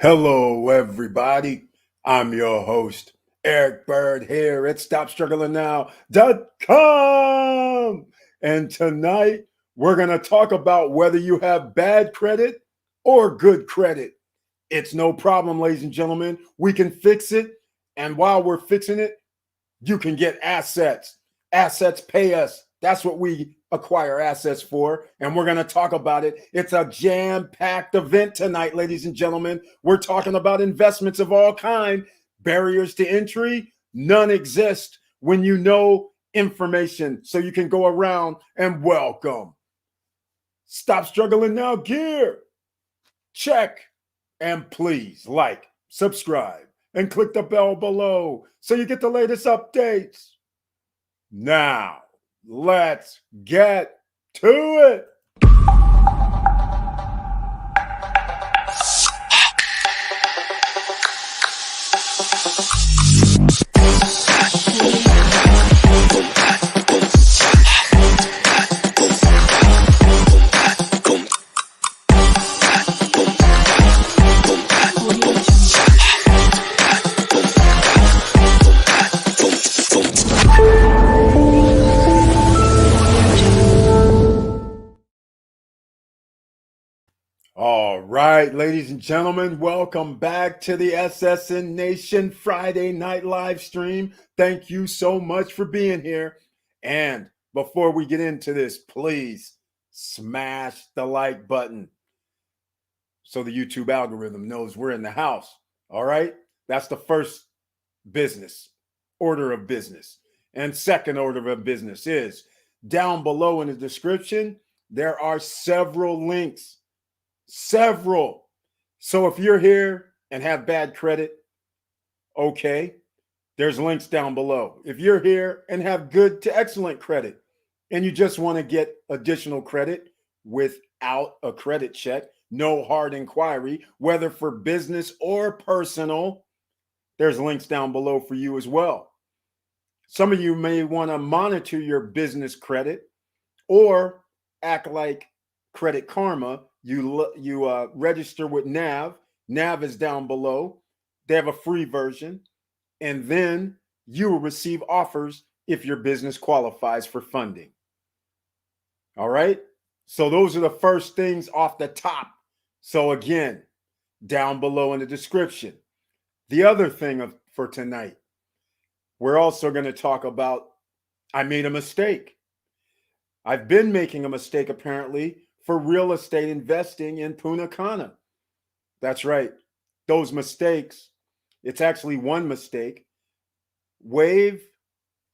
Hello, everybody. I'm your host, Eric Bird, here at StopStrugglingNow.com. And tonight, we're going to talk about whether you have bad credit or good credit. It's no problem, ladies and gentlemen. We can fix it. And while we're fixing it, you can get assets. Assets pay us. That's what we acquire assets for. And we're going to talk about it. It's a jam-packed event tonight, ladies and gentlemen. We're talking about investments of all kinds. Barriers to entry, none exist when you know information. So you can go around and welcome. Stop struggling now gear. Check. And please like, subscribe, and click the bell below so you get the latest updates. Now, let's get to it. All right, ladies and gentlemen, welcome back to the SSN Nation Friday Night live stream. Thank you so much for being here. And before we get into this, please smash the like button so the YouTube algorithm knows we're in the house. All right, that's the first order of business. And second order of business is down below in the description, there are several links. So if you're here and have bad credit, okay, there's links down below. If you're here and have good to excellent credit and you just want to get additional credit without a credit check, no hard inquiry, whether for business or personal, there's links down below for you as well. Some of you may want to monitor your business credit or act like Credit Karma. You register with NAV. NAV is down below. They have a free version. And then you will receive offers if your business qualifies for funding. All right. So those are the first things off the top. So again, down below in the description. The other thing for tonight, we're also going to talk about, I made a mistake. I've been making a mistake apparently for real estate investing in Punta Cana. That's right. Those mistakes, it's actually one mistake. Wave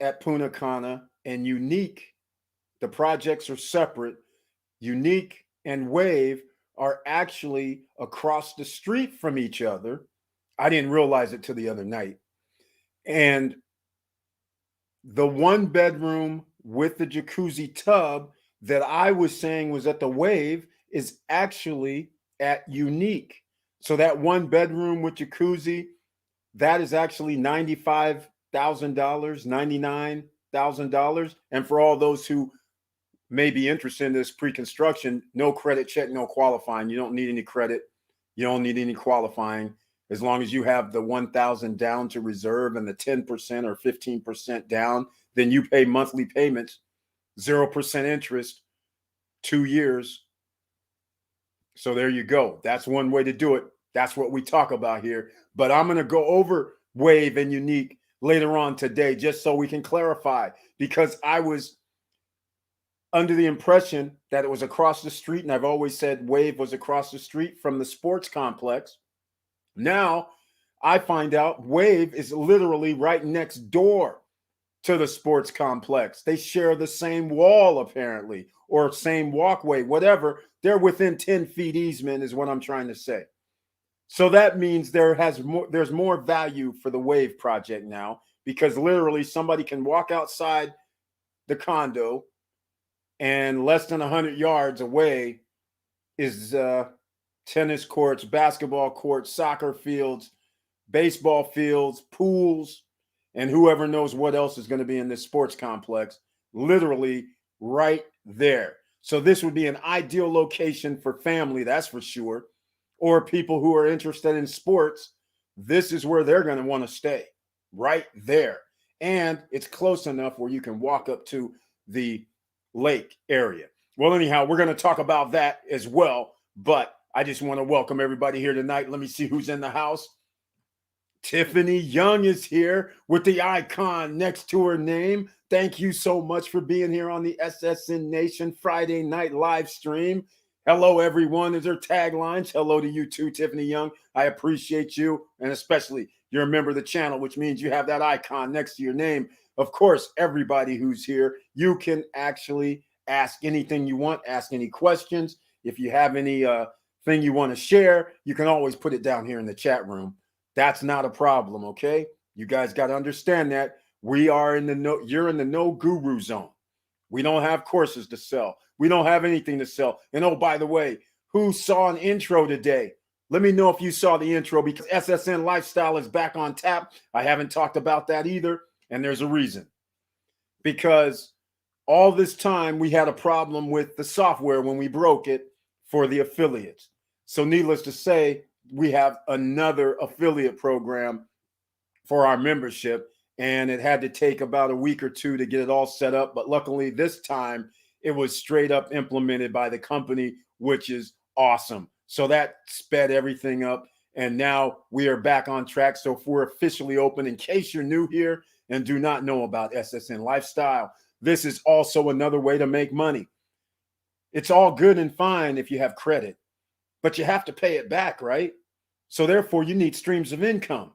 at Punta Cana and Unique, the projects are separate. Unique and Wave are actually across the street from each other. I didn't realize it till the other night. And the one bedroom with the jacuzzi tub that I was saying was at the Wave is actually at Unique. So that one bedroom with jacuzzi, that is actually $95,000, $99,000. And for all those who may be interested in this pre-construction, no credit check, no qualifying. You don't need any credit. You don't need any qualifying. As long as you have the 1,000 down to reserve and the 10% or 15% down, then you pay monthly payments, 0% interest, 2 years. So there you go. That's one way to do it. That's what we talk about here. But I'm going to go over Wave and Unique later on today, just so we can clarify, because I was under the impression that it was across the street. And I've always said Wave was across the street from the sports complex. Now I find out Wave is literally right next door to the sports complex. They share the same wall, apparently, or same walkway, whatever. They're within 10 feet easement is what I'm trying to say. So that means there's more value for the Wave project now, because literally somebody can walk outside the condo and less than 100 yards away is tennis courts, basketball courts, soccer fields, baseball fields, pools, and whoever knows what else is going to be in this sports complex, literally right there. So this would be an ideal location for family, that's for sure. or people who are interested in sports, this is where they're going to want to stay, right there. And it's close enough where you can walk up to the lake area. Well, anyhow, we're going to talk about that as well. But I just want to welcome everybody here tonight. Let me see who's in the house. Tiffany Young is here with the icon next to her name. Thank you so much for being here on the SSN Nation Friday Night live stream. Hello, everyone, is her taglines. Hello to you too, Tiffany Young. I appreciate you, and especially you're a member of the channel, which means you have that icon next to your name. Of course, everybody who's here, you can actually ask anything you want, ask any questions. If you have any thing you want to share, you can always put it down here in the chat room. That's not a problem, okay? You guys got to understand that we are in the no, you're in the no guru zone. We don't have courses to sell. We don't have anything to sell. And oh, by the way, who saw an intro today? Let me know if you saw the intro, because SSN Lifestyle is back on tap. I haven't talked about that either, and there's a reason. Because all this time we had a problem with the software when we broke it for the affiliates. So needless to say, we have another affiliate program for our membership, and it had to take about a week or two to get it all set up. But luckily this time it was straight up implemented by the company, which is awesome. So that sped everything up, and now we are back on track. So if we're officially open, in case you're new here and do not know about SSN Lifestyle, this is also another way to make money. It's all good and fine if you have credit, but you have to pay it back, right? So therefore, you need streams of income.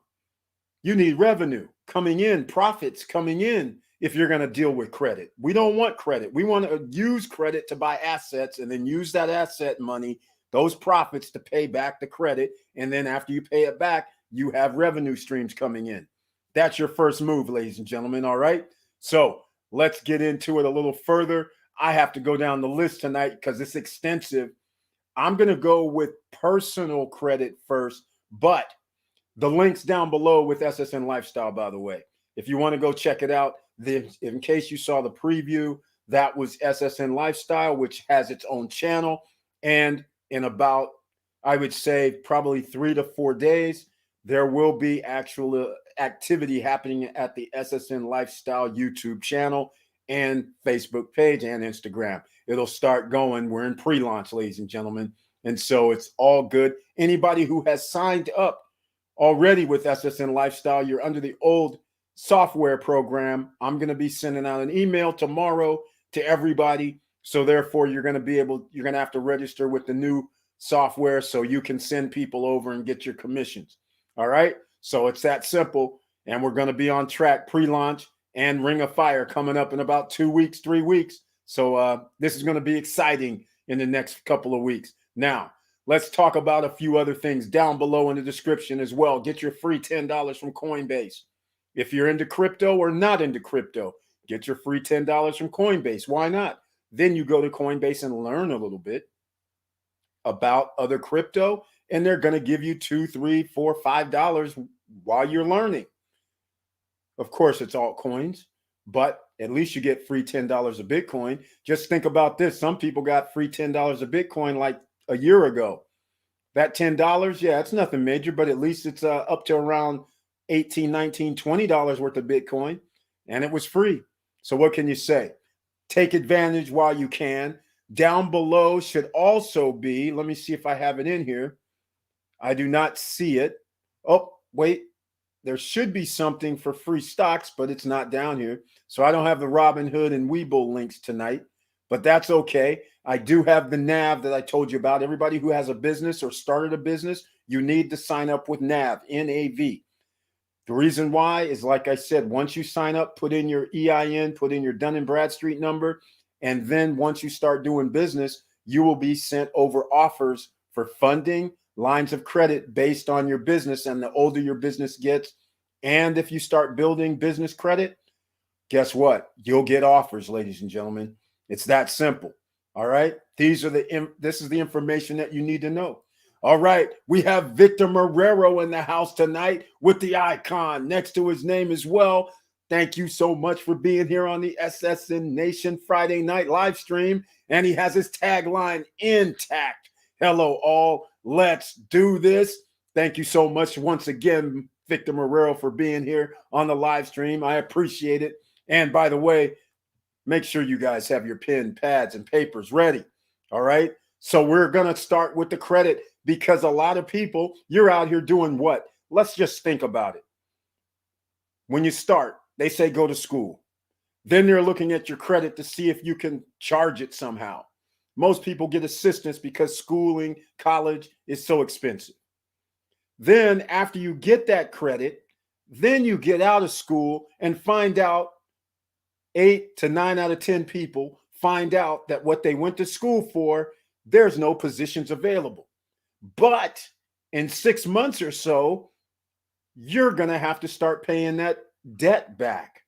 You need revenue coming in, profits coming in if you're going to deal with credit. We don't want credit. We want to use credit to buy assets and then use that asset money, those profits, to pay back the credit. And then after you pay it back, you have revenue streams coming in. That's your first move, ladies and gentlemen. All right. So let's get into it a little further. I have to go down the list tonight because it's extensive. I'm going to go with personal credit first, but the link's down below with SSN Lifestyle, by the way. If you want to go check it out, then in case you saw the preview, that was SSN Lifestyle, which has its own channel. And in about, I would say, probably 3 to 4 days, there will be actual activity happening at the SSN Lifestyle YouTube channel and Facebook page and Instagram. It'll start going. We're in pre-launch, ladies and gentlemen. And so it's all good. Anybody who has signed up already with SSN Lifestyle, you're under the old software program. I'm going to be sending out an email tomorrow to everybody. So therefore, you're going to have to register with the new software so you can send people over and get your commissions. All right. So it's that simple. And we're going to be on track, pre-launch and Ring of Fire coming up in about 2 weeks, 3 weeks. So this is going to be exciting in the next couple of weeks. Now, let's talk about a few other things down below in the description as well. Get your free $10 from Coinbase. If you're into crypto or not into crypto, get your free $10 from Coinbase. Why not? Then you go to Coinbase and learn a little bit about other crypto, and they're going to give you $2, $3, $4, $5 while you're learning. Of course, it's altcoins, but at least you get free $10 of Bitcoin. Just think about this. Some people got free $10 of Bitcoin like a year ago. That $10, yeah, it's nothing major, but at least it's up to around $18, $19, $20 worth of Bitcoin, and it was free. So what can you say? Take advantage while you can. Down below should also be, let me see if I have it in here. I do not see it. Oh, wait. There should be something for free stocks, but it's not down here. So I don't have the Robinhood and Webull links tonight, but that's okay. I do have the NAV that I told you about. Everybody who has a business or started a business, you need to sign up with NAV, N-A-V. The reason why is, like I said, once you sign up, put in your EIN, put in your Dun & Bradstreet number, and then once you start doing business, you will be sent over offers for funding, lines of credit based on your business. And the older your business gets, and if you start building business credit, guess what? You'll get offers, ladies and gentlemen. It's that simple. All right. This is the information that you need to know. All right. We have Victor Marrero in the house tonight with the icon next to his name as well. Thank you so much for being here on the SSN Nation Friday Night live stream. And he has his tagline intact. Hello, all. Let's do this. Thank you so much once again, Victor Marrero, for being here on the live stream. I appreciate it. And by the way, make sure you guys have your pen, pads, and papers ready. All right. So we're going to start with the credit because a lot of people, you're out here doing what? Let's just think about it. When you start, they say go to school. Then they're looking at your credit to see if you can charge it somehow. Most people get assistance because schooling, college is so expensive. Then after you get that credit, then you get out of school and find out 8 to 9 out of 10 people find out that what they went to school for, there's no positions available. But in 6 months or so, you're going to have to start paying that debt back.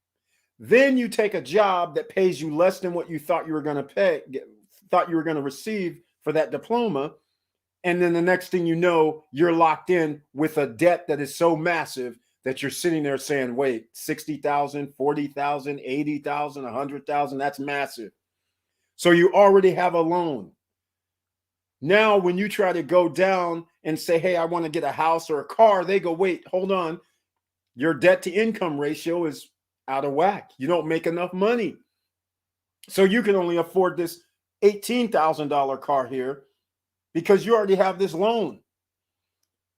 Then you take a job that pays you less than what you thought you were going to receive for that diploma. And then the next thing you know, you're locked in with a debt that is so massive that you're sitting there saying, wait, 60,000, 40,000, 80,000, 100,000, that's massive. So you already have a loan. Now, when you try to go down and say, hey, I want to get a house or a car, they go, wait, hold on. Your debt to income ratio is out of whack. You don't make enough money. So you can only afford this $18,000 car here because you already have this loan.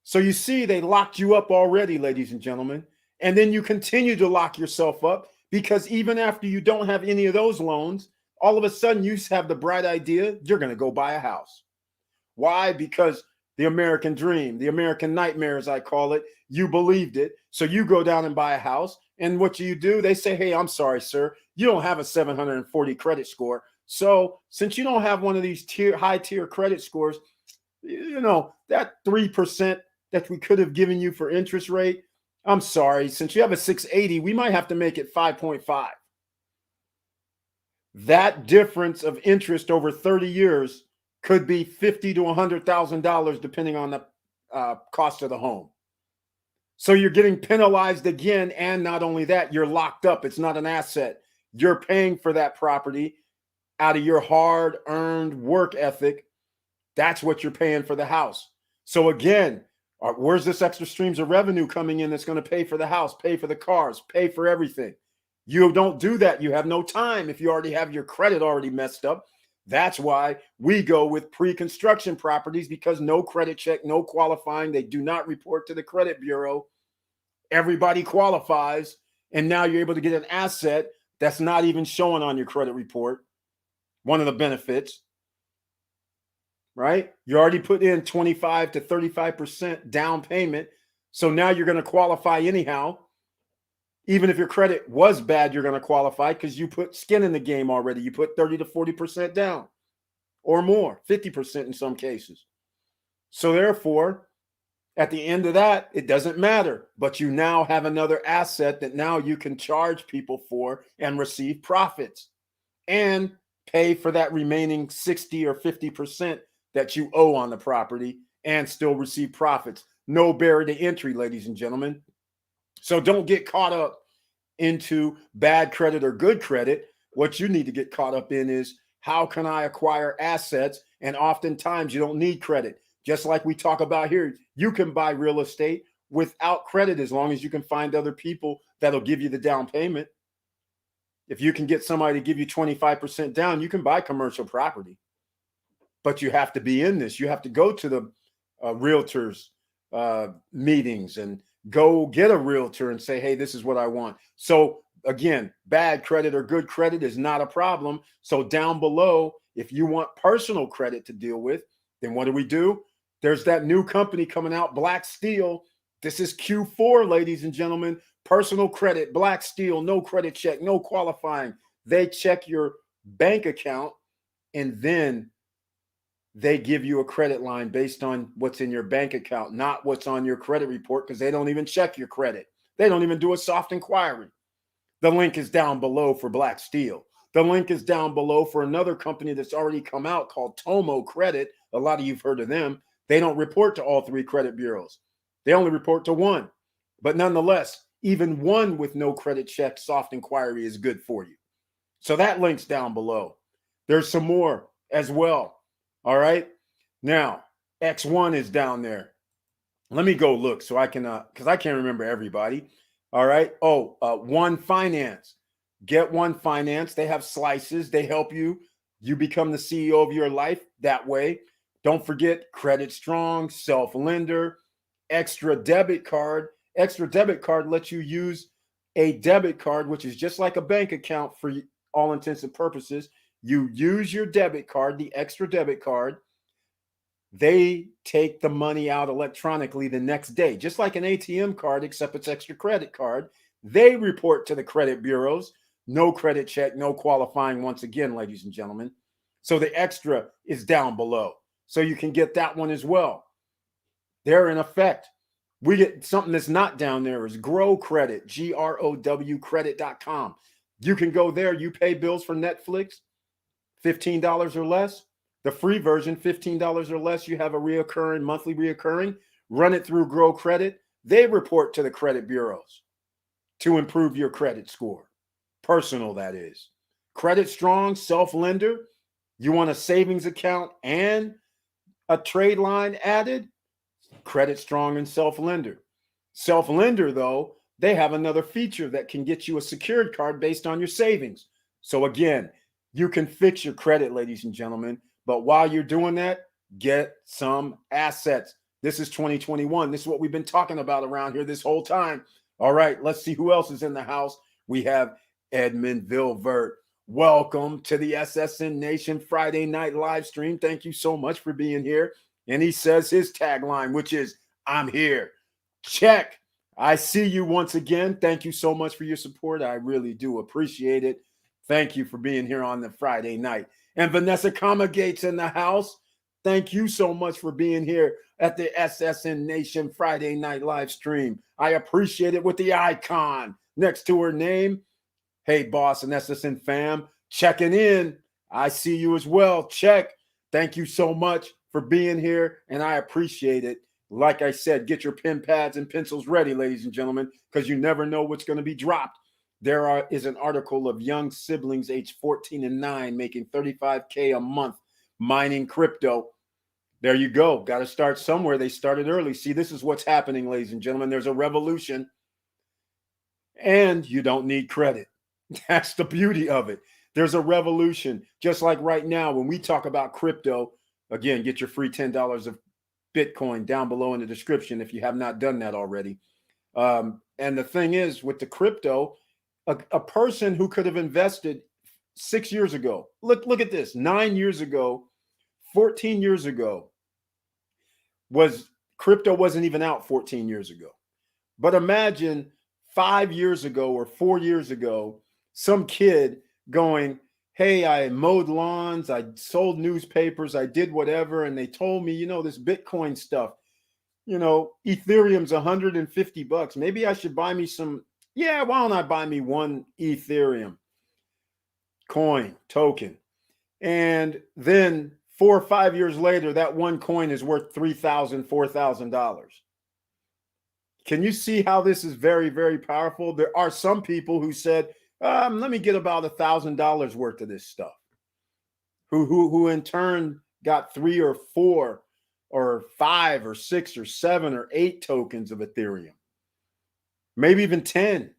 So you see, they locked you up already, ladies and gentlemen. And then you continue to lock yourself up because even after you don't have any of those loans, all of a sudden you have the bright idea, you're going to go buy a house. Why? Because the American dream, the American nightmare, as I call it, you believed it. So you go down and buy a house. And what do? They say, hey, I'm sorry, sir. You don't have a 740 credit score. So since you don't have one of these high tier credit scores, that 3% that we could have given you for interest rate, I'm sorry. Since you have a 680, we might have to make it 5.5. That difference of interest over 30 years could be $50,000 to $100,000, depending on the cost of the home. So you're getting penalized again. And not only that, you're locked up. It's not an asset. You're paying for that property out of your hard-earned work ethic. That's what you're paying for the house. So again, where's this extra streams of revenue coming in that's going to pay for the house, pay for the cars, pay for everything? You don't do that. You have no time if you already have your credit already messed up. That's why we go with pre-construction properties, because no credit check, no qualifying. They do not report to the credit bureau. Everybody qualifies. And now you're able to get an asset that's not even showing on your credit report. One of the benefits, right? You already put in 25 to 35% down payment. So now you're going to qualify anyhow. Even if your credit was bad, you're going to qualify because you put skin in the game already. You put 30 to 40% down or more, 50% in some cases. So therefore, at the end of that, it doesn't matter. But you now have another asset that now you can charge people for and receive profits and pay for that remaining 60 or 50% that you owe on the property and still receive profits. No barrier to entry, ladies and gentlemen. So don't get caught up into bad credit or good credit. What you need to get caught up in is, how can I acquire assets? And oftentimes you don't need credit. Just like we talk about here, you can buy real estate without credit as long as you can find other people that'll give you the down payment. If you can get somebody to give you 25% down, you can buy commercial property. But you have to be in this. You have to go to the realtors meetings and go get a realtor and say, hey, this is what I want. So again, bad credit or good credit is not a problem. So down below, if you want personal credit to deal with, then what do? There's that new company coming out, Black Steel. This is Q4, ladies and gentlemen. Personal credit, Black Steel, no credit check, no qualifying. They check your bank account and then they give you a credit line based on what's in your bank account, not what's on your credit report, because they don't even check your credit. They don't even do a soft inquiry. The link is down below for Black Steel. The link is down below for another company that's already come out called Tomo Credit. A lot of you've heard of them. They don't report to all three credit bureaus. They only report to one. But nonetheless, even one with no credit check, soft inquiry is good for you. So that link's down below. There's some more as well. All right. Now, X1 is down there. Let me go look so I can, because I can't remember everybody. All right. Oh, One Finance. Get One Finance. They have slices. They help you. You become the CEO of your life that way. Don't forget Credit Strong, Self Lender, Extra Debit Card. Extra Debit Card lets you use a debit card, which is just like a bank account for all intents and purposes. You use your debit card, the Extra Debit Card. They take the money out electronically the next day, just like an ATM card, except it's extra credit card. They report to the credit bureaus. No credit check, no qualifying, once again, ladies and gentlemen. So the extra is down below. So you can get that one as well. They're in effect. We get something that's not down there is Grow Credit, GROW credit.com. You can go there. You pay bills for Netflix, $15 or less. The free version, $15 or less, you have a monthly reoccurring, run it through Grow Credit. They report to the credit bureaus to improve your credit score. Personal, that is. Credit Strong, Self Lender. You want a savings account and a trade line added? Credit Strong and Self Lender. Self Lender, though, they have another feature that can get you a secured card based on your savings. So again, you can fix your credit, ladies and gentlemen. But while you're doing that, get some assets. This is 2021. This is what we've been talking about around here this whole time. All right, let's see who else is in the house. We have Edmund Vilvert. Welcome to the SSN Nation Friday Night live stream. Thank you so much for being here. And he says his tagline, which is, I'm here. Check. I see you once again. Thank you so much for your support. I really do appreciate it. Thank you for being here on the Friday night. And Vanessa Comagate's in the house. Thank you so much for being here at the SSN Nation Friday Night live stream. I appreciate it with the icon next to her name. Hey, boss and SSN fam, checking in. I see you as well. Check. Thank you so much for being here, and I appreciate it. Like I said, get your pen pads and pencils ready, ladies and gentlemen, because you never know what's going to be dropped. There is an article of young siblings aged 14 and 9 making $35K a month mining crypto. There you go. Got to start somewhere. They started early. See, this is what's happening, ladies and gentlemen. There's a revolution, and you don't need credit. That's the beauty of it. There's a revolution. Just like right now, when we talk about crypto, again, get your free $10 of Bitcoin down below in the description if you have not done that already. And the thing is, with the crypto, a person who could have invested 6 years ago, look at this, 9 years ago, 14 years ago, crypto wasn't even out 14 years ago. But imagine 5 years ago or 4 years ago, some kid going, hey, I mowed lawns, I sold newspapers, I did whatever, and they told me, this Bitcoin stuff, Ethereum's $150. Maybe I should buy me some. Yeah, why don't I buy me one Ethereum coin, token? And then 4 or 5 years later, that one coin is worth $3,000, $4,000. Can you see how this is very, very powerful? There are some people who said, let me get about $1,000 worth of this stuff, who in turn got 3 or 4 or 5 or 6 or 7 or 8 tokens of Ethereum. Maybe even 10.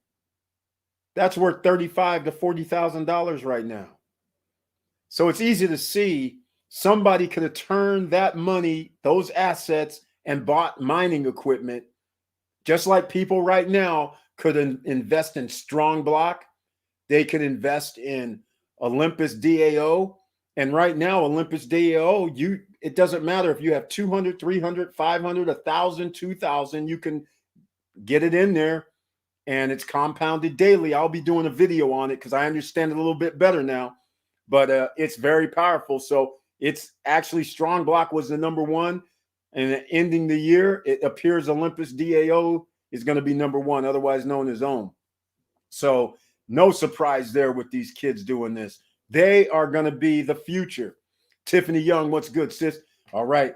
That's worth $35,000 to $40,000 right now. So it's easy to see somebody could have turned that money, those assets, and bought mining equipment, just like people right now could invest in Strong Block. They could invest in Olympus DAO. And right now, Olympus DAO, it doesn't matter if you have 200, 300, 500, 1,000, 2,000, you can get it in there, and it's compounded daily. I'll be doing a video on it because I understand it a little bit better now, but it's very powerful. So it's actually Strong Block was the number one, and ending the year, it appears Olympus DAO is going to be number one, otherwise known as OHM. So no surprise there with these kids doing this. They are going to be the future. Tiffany Young, what's good, sis? All right.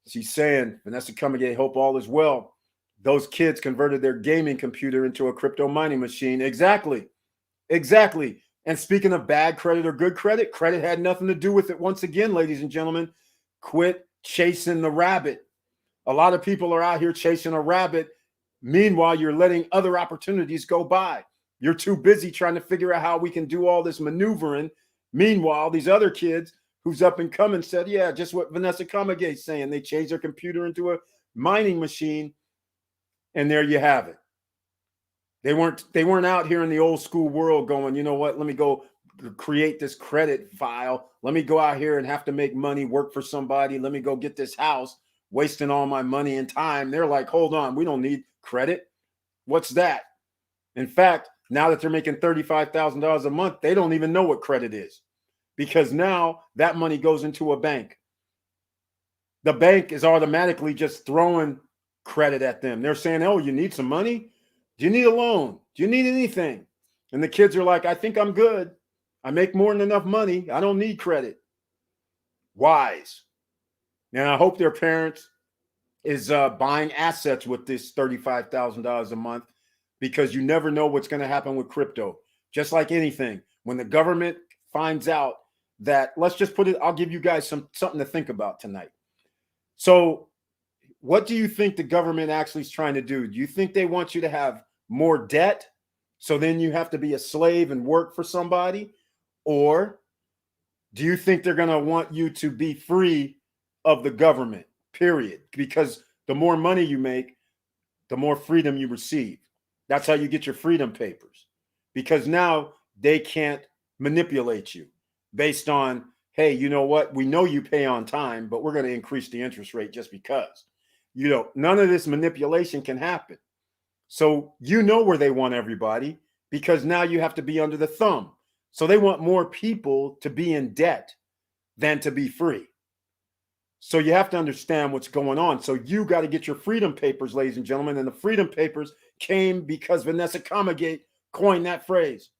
She's saying, Vanessa Comagate, hope all is well. Those kids converted their gaming computer into a crypto mining machine. Exactly. And speaking of bad credit or good credit, credit had nothing to do with it. Once again, ladies and gentlemen, quit chasing the rabbit. A lot of people are out here chasing a rabbit. Meanwhile, you're letting other opportunities go by. You're too busy trying to figure out how we can do all this maneuvering. Meanwhile, these other kids who's up and coming said, yeah, just what Vanessa Comegate's saying. They changed their computer into a mining machine, and there you have it. They weren't out here in the old school world going, you know what, let me go create this credit file. Let me go out here and have to make money, work for somebody. Let me go get this house, wasting all my money and time. They're like, hold on, we don't need credit. What's that? In fact, now that they're making $35,000 a month, they don't even know what credit is, because now that money goes into a bank. The bank is automatically just throwing credit at them. They're saying, oh, you need some money? Do you need a loan? Do you need anything? And the kids are like, I think I'm good. I make more than enough money. I don't need credit. Wise. And I hope their parents is buying assets with this $35,000 a month, because you never know what's going to happen with crypto. Just like anything, when the government finds out that, let's just put it, I'll give you guys something to think about tonight. So what do you think the government actually is trying to do? Do you think they want you to have more debt, so then you have to be a slave and work for somebody? Or do you think they're going to want you to be free of the government, period? Because the more money you make, the more freedom you receive. That's how you get your freedom papers, because now they can't manipulate you based on, hey, you know what? We know you pay on time, but we're going to increase the interest rate just because. You know, none of this manipulation can happen. So you know where they want everybody, because now you have to be under the thumb. So they want more people to be in debt than to be free. So you have to understand what's going on. So you got to get your freedom papers, ladies and gentlemen. And the freedom papers came because Vanessa Comegate coined that phrase.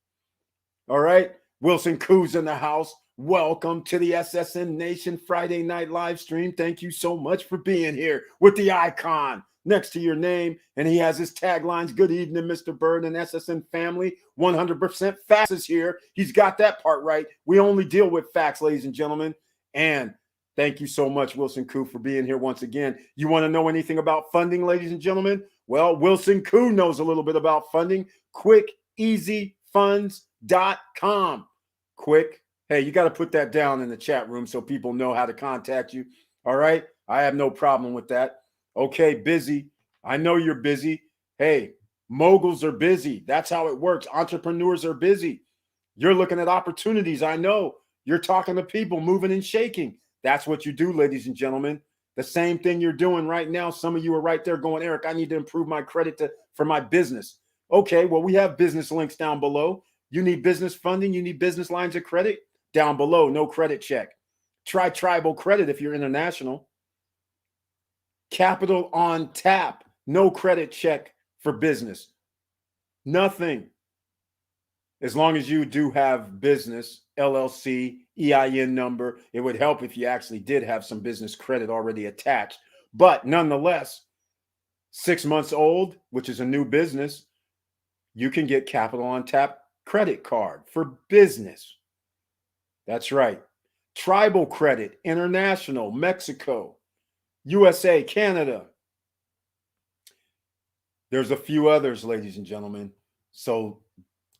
All right. Wilson Koo's in the house. Welcome to the SSN Nation Friday Night live stream. Thank you so much for being here with the icon next to your name. And he has his taglines. Good evening, Mr. Bird and SSN family. 100% facts is here. He's got that part right. We only deal with facts, ladies and gentlemen. And thank you so much, Wilson Koo, for being here once again. You want to know anything about funding, ladies and gentlemen? Well, Wilson Koo knows a little bit about funding. QuickEasyFunds.com. Quick. Hey, you got to put that down in the chat room so people know how to contact you. All right. I have no problem with that. Okay. Busy. I know you're busy. Hey, moguls are busy. That's how it works. Entrepreneurs are busy. You're looking at opportunities. I know you're talking to people, moving and shaking. That's what you do, ladies and gentlemen. The same thing you're doing right now. Some of you are right there going, Eric, I need to improve my credit for my business. Okay. Well, we have business links down below. You need business funding. You need business lines of credit. Down below, no credit check. Try tribal credit if you're international. Capital on tap, no credit check for business. Nothing. As long as you do have business, LLC, EIN number, it would help if you actually did have some business credit already attached. But nonetheless, 6 months old, which is a new business, you can get capital on tap credit card for business. That's right. Tribal credit, international, Mexico, USA, Canada. There's a few others, ladies and gentlemen. So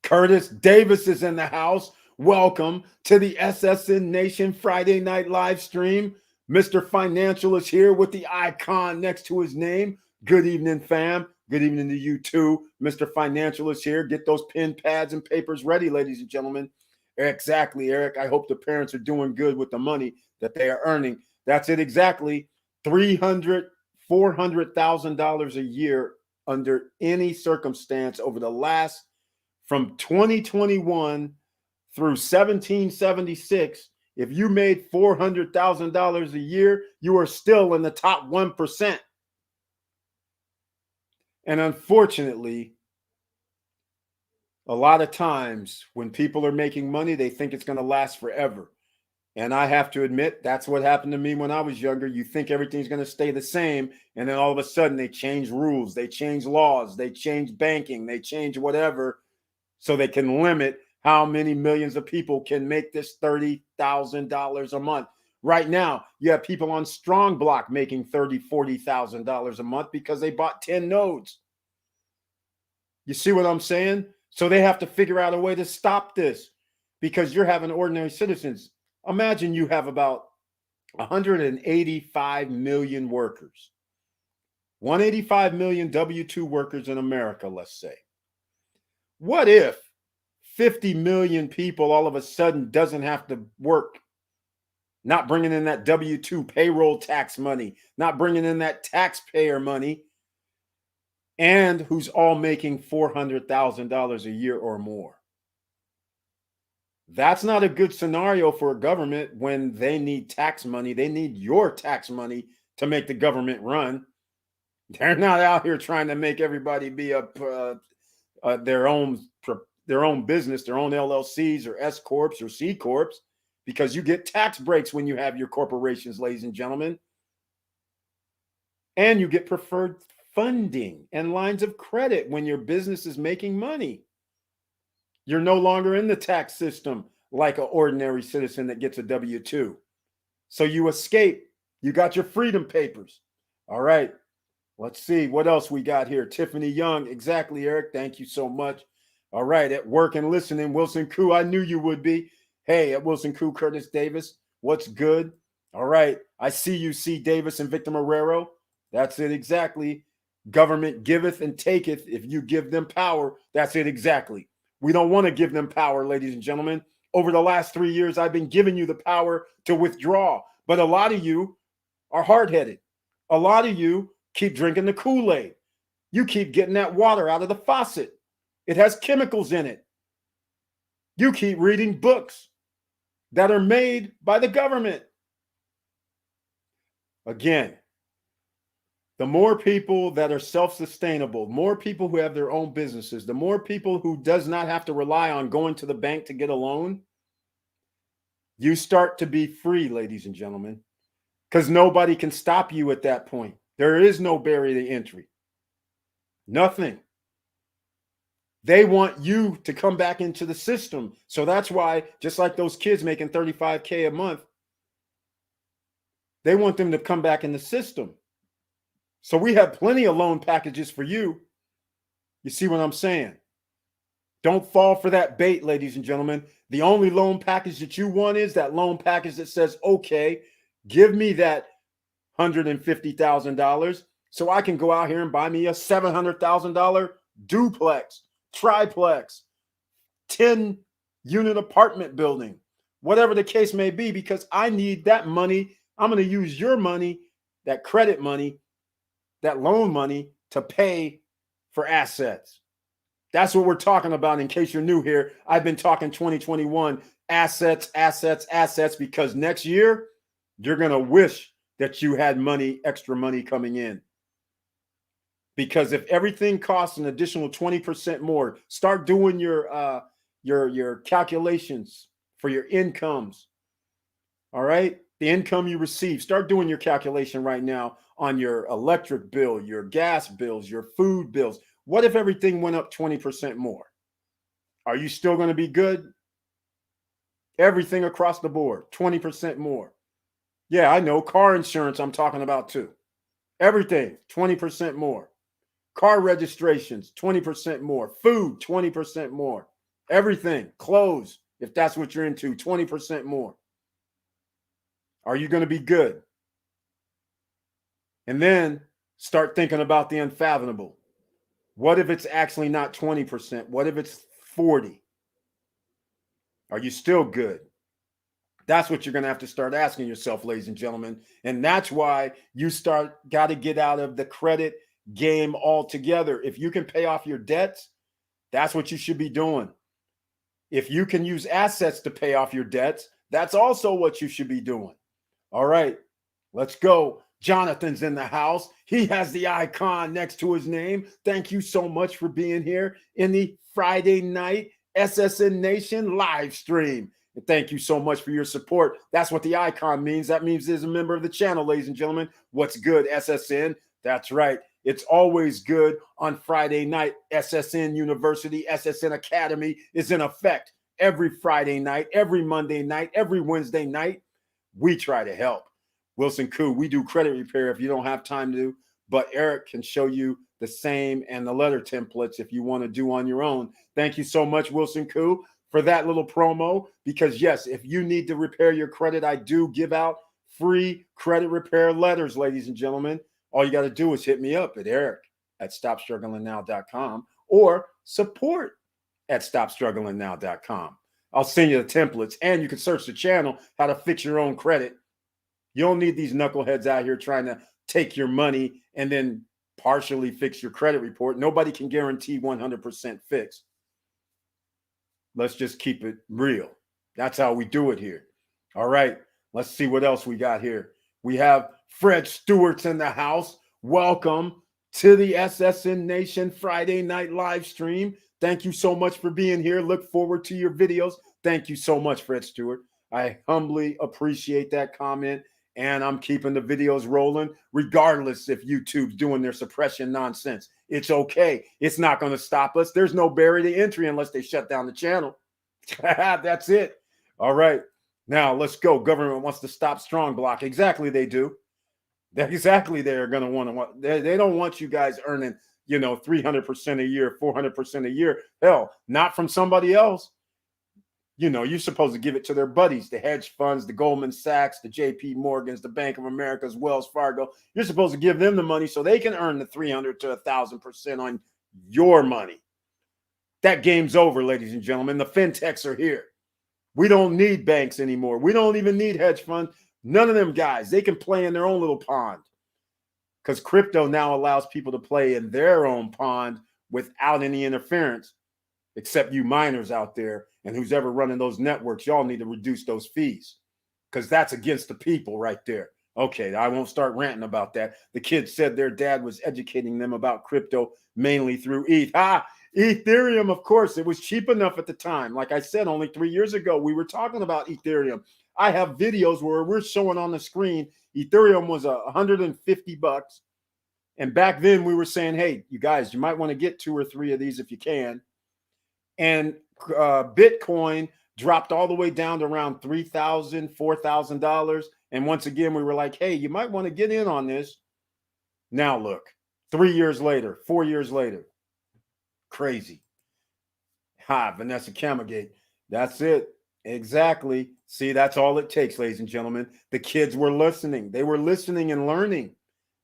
Curtis Davis is in the house. Welcome to the SSN Nation Friday Night live stream. Mr. Financial is here with the icon next to his name. Good evening, fam. Good evening to you too. Mr. Financial is here. Get those pen, pads, and papers ready, ladies and gentlemen. Exactly, Eric. I hope the parents are doing good with the money that they are earning. That's it exactly. $300,000, $400,000 a year under any circumstance over the last, from 2021 through 1776. If you made $400,000 a year, you are still in the top 1%. And unfortunately, a lot of times when people are making money, they think it's going to last forever. And I have to admit, that's what happened to me when I was younger. You think everything's going to stay the same. And then all of a sudden they change rules, they change laws, they change banking, they change whatever, so they can limit how many millions of people can make this $30,000 a month. Right now, you have people on Strong Block making $30,000, $40,000 a month because they bought 10 nodes. You see what I'm saying? So they have to figure out a way to stop this because you're having ordinary citizens. Imagine you have about 185 million workers, 185 million W-2 workers in America, let's say. What if 50 million people all of a sudden doesn't have to work, not bringing in that W-2 payroll tax money, not bringing in that taxpayer money, and who's all making $400,000 a year or more? That's not a good scenario for a government when they need tax money. They need your tax money to make the government run. They're not out here trying to make everybody be their own business, their own LLCs or S corps or C corps, because you get tax breaks when you have your corporations, ladies and gentlemen, and you get preferred funding and lines of credit when your business is making money. You're no longer in the tax system like an ordinary citizen that gets a W-2. So you escape. You got your freedom papers. All right. Let's see what else we got here. Tiffany Young. Exactly, Eric. Thank you so much. All right. At work and listening, Wilson Koo. I knew you would be. Hey, at Wilson Koo, Curtis Davis. What's good? All right. I see you, C. Davis and Victor Marrero. That's it exactly. Government giveth and taketh. If you give them power, that's it exactly. We don't want to give them power, ladies and gentlemen. Over the last 3 years, I've been giving you the power to withdraw. But a lot of you are hard-headed. A lot of you keep drinking the Kool-Aid. You keep getting that water out of the faucet. It has chemicals in it. You keep reading books that are made by the government. Again, the more people that are self-sustainable, more people who have their own businesses, the more people who does not have to rely on going to the bank to get a loan, you start to be free, ladies and gentlemen, because nobody can stop you at that point. There is no barrier to entry. Nothing. They want you to come back into the system. So that's why, just like those kids making $35K a month, they want them to come back in the system. So we have plenty of loan packages for you. You see what I'm saying? Don't fall for that bait, ladies and gentlemen. The only loan package that you want is that loan package that says, okay, give me that $150,000 so I can go out here and buy me a $700,000 duplex, triplex, 10-unit apartment building, whatever the case may be, because I need that money. I'm going to use your money, that credit money, that loan money to pay for assets. That's what we're talking about. In case you're new here, I've been talking 2021 assets, assets, assets, because next year you're going to wish that you had money, extra money coming in. Because if everything costs an additional 20% more, start doing your calculations for your incomes. All right? The income you receive. Start doing your calculation right now on your electric bill, your gas bills, your food bills. What if everything went up 20% more? Are you still going to be good? Everything across the board, 20% more. Yeah, I know. Car insurance I'm talking about too. Everything, 20% more. Car registrations, 20% more. Food, 20% more. Everything, clothes, if that's what you're into, 20% more. Are you going to be good? And then start thinking about the unfathomable. What if it's actually not 20%? What if it's 40%? Are you still good? That's what you're going to have to start asking yourself, ladies and gentlemen. And that's why you got to get out of the credit game altogether. If you can pay off your debts, that's what you should be doing. If you can use assets to pay off your debts, that's also what you should be doing. All right, let's go. Jonathan's in the house. He has the icon next to his name. Thank you so much for being here in the Friday night SSN Nation live stream. And thank you so much for your support. That's what the icon means. That means there's a member of the channel, ladies and gentlemen. What's good, SSN? That's right. It's always good on Friday night. SSN University, SSN Academy is in effect every Friday night, every Monday night, every Wednesday night. we try to help. Wilson Koo, we do credit repair if you don't have time to, but Eric can show you the same and the letter templates if you want to do on your own. Thank you so much, Wilson Koo, for that little promo, because yes, if you need to repair your credit, I do give out free credit repair letters, ladies and gentlemen. All you got to do is hit me up at eric@stopstrugglingnow.com or support@stopstrugglingnow.com. I'll send you the templates, and you can search the channel how to fix your own credit. You don't need these knuckleheads out here trying to take your money and then partially fix your credit report. Nobody can guarantee 100% fix. Let's just keep it real. That's how we do it here. All right, let's see what else we got here. We have Fred Stewart's in the house. Welcome to the SSN Nation Friday Night live stream. Thank you so much for being here. Look forward to your videos. Thank you so much, Fred Stewart. I humbly appreciate that comment, and I'm keeping the videos rolling regardless if YouTube's doing their suppression nonsense. It's okay. It's not going to stop us. There's no barrier to entry unless they shut down the channel. That's it. All right. Now let's go. Government wants to stop strong block. Exactly, they do. Exactly, they're going to want to. They don't want you guys earning, 300% a year, 400% a year. Hell, not from somebody else. You're supposed to give it to their buddies, the hedge funds, the Goldman Sachs, the JP Morgans, the Bank of America's, Wells Fargo. You're supposed to give them the money so they can earn the 300 to 1,000% on your money. That game's over, ladies and gentlemen. The fintechs are here. We don't need banks anymore. We don't even need hedge funds. None of them guys. They can play in their own little pond, because crypto now allows people to play in their own pond without any interference, except you miners out there and who's ever running those networks. Y'all need to reduce those fees, because that's against the people right there. Okay, I won't start ranting about that. The kids said their dad was educating them about crypto mainly through ETH. Ethereum, of course, it was cheap enough at the time. Like I said, only 3 years ago, we were talking about Ethereum. I have videos where we're showing on the screen, Ethereum was $150. And back then we were saying, hey, you guys, you might want to get 2 or 3 of these if you can. And Bitcoin dropped all the way down to around $3,000, $4,000. And once again, we were like, hey, you might want to get in on this. Now look, 3 years later, 4 years later, crazy. Vanessa Camagate. That's it. Exactly. See, that's all it takes, ladies and gentlemen. The kids were listening. They were listening and learning.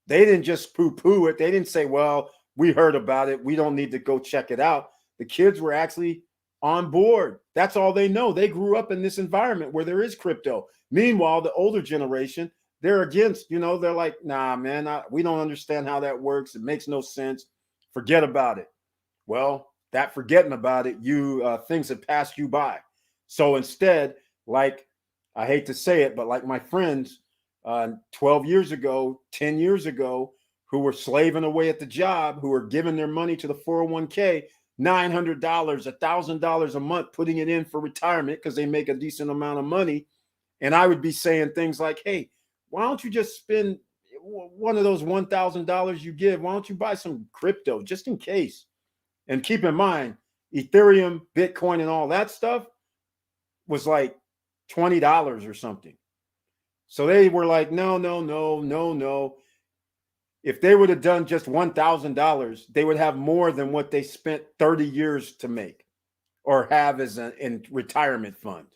They didn't just poo-poo it. They didn't say, well, we heard about it. We don't need to go check it out. The kids were actually on board. That's all they know. They grew up in this environment where there is crypto. Meanwhile, the older generation, they're against, they're like, nah, man, we don't understand how that works. It makes no sense. Forget about it. Well, that forgetting about it, things have passed you by. So instead, like, I hate to say it, but like my friends 12 years ago, 10 years ago, who were slaving away at the job, who were giving their money to the 401k, $900, $1,000 a month, putting it in for retirement because they make a decent amount of money. And I would be saying things like, hey, why don't you just spend one of those $1,000 you give? Why don't you buy some crypto just in case? And keep in mind, Ethereum, Bitcoin, and all that stuff was like $20 or something. So they were like, no. If they would have done just $1,000, they would have more than what they spent 30 years to make or have as in retirement fund.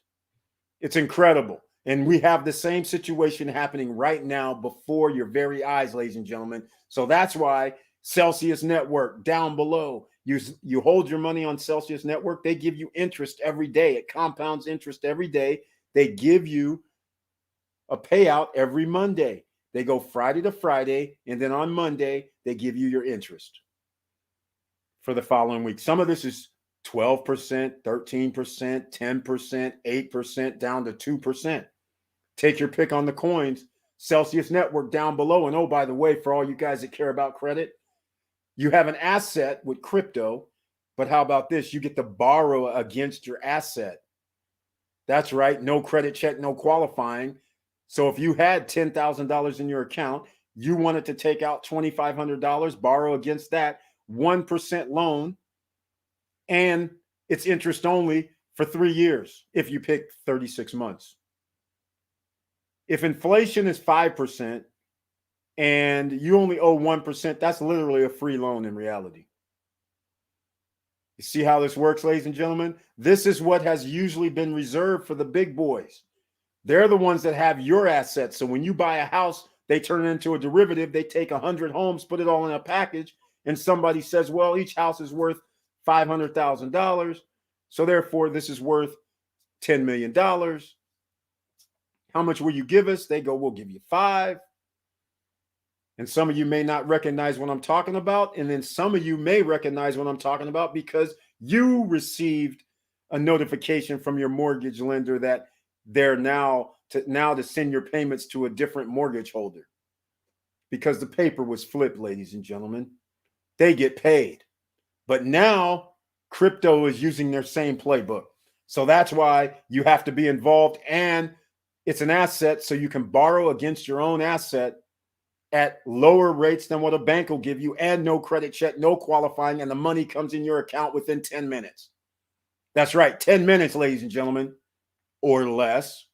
It's incredible. And we have the same situation happening right now before your very eyes, ladies and gentlemen. So that's why Celsius Network down below, you hold your money on Celsius Network. They give you interest every day. It compounds interest every day. They give you a payout every Monday. They go Friday to Friday, and then on Monday, they give you your interest for the following week. Some of this is 12%, 13%, 10%, 8%, down to 2%. Take your pick on the coins. Celsius Network down below. And oh, by the way, for all you guys that care about credit, you have an asset with crypto, but how about this? You get to borrow against your asset. That's right. No credit check, no qualifying. So if you had $10,000 in your account, you wanted to take out $2,500, borrow against that, 1% loan, and it's interest only for 3 years if you pick 36 months. If inflation is 5% and you only owe 1%, that's literally a free loan in reality. You see how this works, ladies and gentlemen? This is what has usually been reserved for the big boys. They're the ones that have your assets. So when you buy a house, they turn it into a derivative. They take 100 homes, put it all in a package, and somebody says, well, each house is worth $500,000. So therefore, this is worth $10 million. How much will you give us? They go, we'll give you 5. And some of you may not recognize what I'm talking about. And then some of you may recognize what I'm talking about because you received a notification from your mortgage lender that they're now to send your payments to a different mortgage holder because the paper was flipped, ladies and gentlemen. They get paid. But now crypto is using their same playbook. So that's why you have to be involved, and it's an asset, so you can borrow against your own asset at lower rates than what a bank will give you, and no credit check, no qualifying, and the money comes in your account within 10 minutes. That's right, 10 minutes, ladies and gentlemen, or less.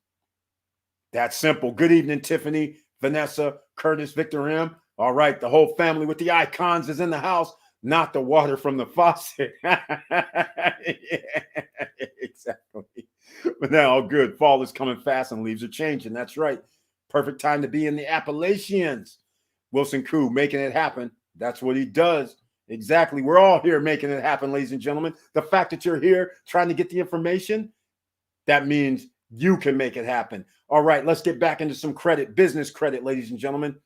That's simple. Good evening, Tiffany, Vanessa, Curtis, Victor M. All right, the whole family with the icons is in the house, not the water from the faucet. Yeah, exactly. But now, all good. Fall is coming fast and leaves are changing. That's right. Perfect time to be in the Appalachians. Wilson Koo making it happen. That's what he does. Exactly. We're all here making it happen, ladies and gentlemen. The fact that you're here trying to get the information, that means you can make it happen. All right, let's get back into some credit, business credit, ladies and gentlemen.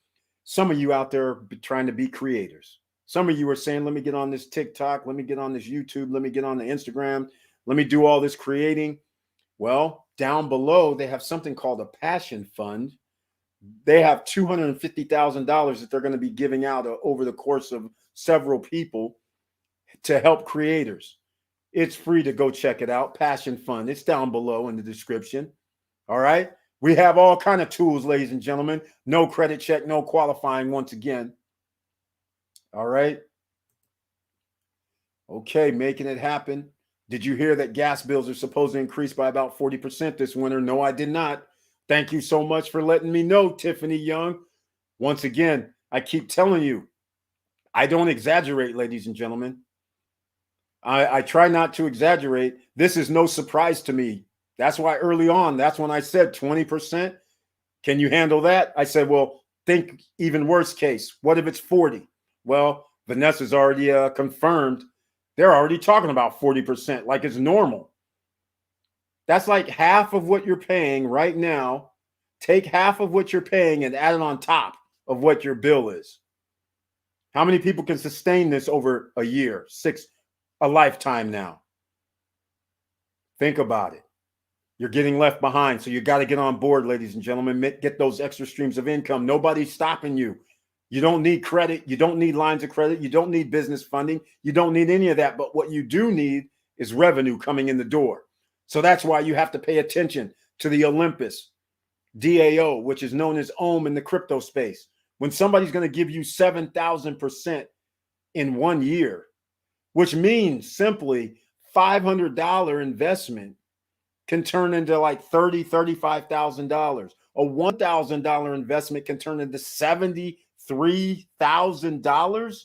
Some of you out there are trying to be creators. Some of you are saying, let me get on this TikTok, let me get on this YouTube, let me get on the Instagram, let me do all this creating. Well, down below, they have something called a passion fund. They have $250,000 that they're going to be giving out over the course of several people to help creators. It's free to go check it out. Passion Fund. It's down below in the description. All right. We have all kind of tools, ladies and gentlemen. No credit check, no qualifying once again. All right. Okay, making it happen. Did you hear that gas bills are supposed to increase by about 40% this winter? No, I did not. Thank you so much for letting me know, Tiffany Young. Once again, I keep telling you, I don't exaggerate, ladies and gentlemen. I try not to exaggerate. This is no surprise to me. That's why early on, that's when I said 20%. Can you handle that? I said, well, think even worst case. What if it's 40? Well, Vanessa's already confirmed. They're already talking about 40%, like it's normal. That's like half of what you're paying right now. Take half of what you're paying and add it on top of what your bill is. How many people can sustain this over a year, a lifetime now? Think about it. You're getting left behind. So you got to get on board, ladies and gentlemen. Get those extra streams of income. Nobody's stopping you. You don't need credit. You don't need lines of credit. You don't need business funding. You don't need any of that. But what you do need is revenue coming in the door. So that's why you have to pay attention to the Olympus DAO, which is known as OHM in the crypto space. When somebody's going to give you 7,000% in 1 year, which means simply $500 investment can turn into like $30,000, $35,000. A $1,000 investment can turn into $73,000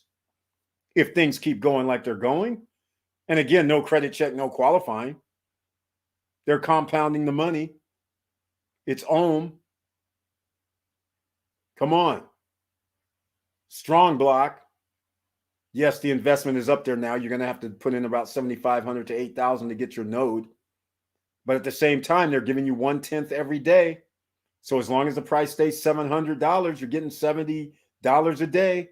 if things keep going like they're going. And again, no credit check, no qualifying. They're compounding the money. It's OHM. Come on. Strong block. Yes, the investment is up there now. You're going to have to put in about $7,500 to $8,000 to get your node. But at the same time, they're giving you 1/10 every day. So as long as the price stays $700, you're getting $70 a day,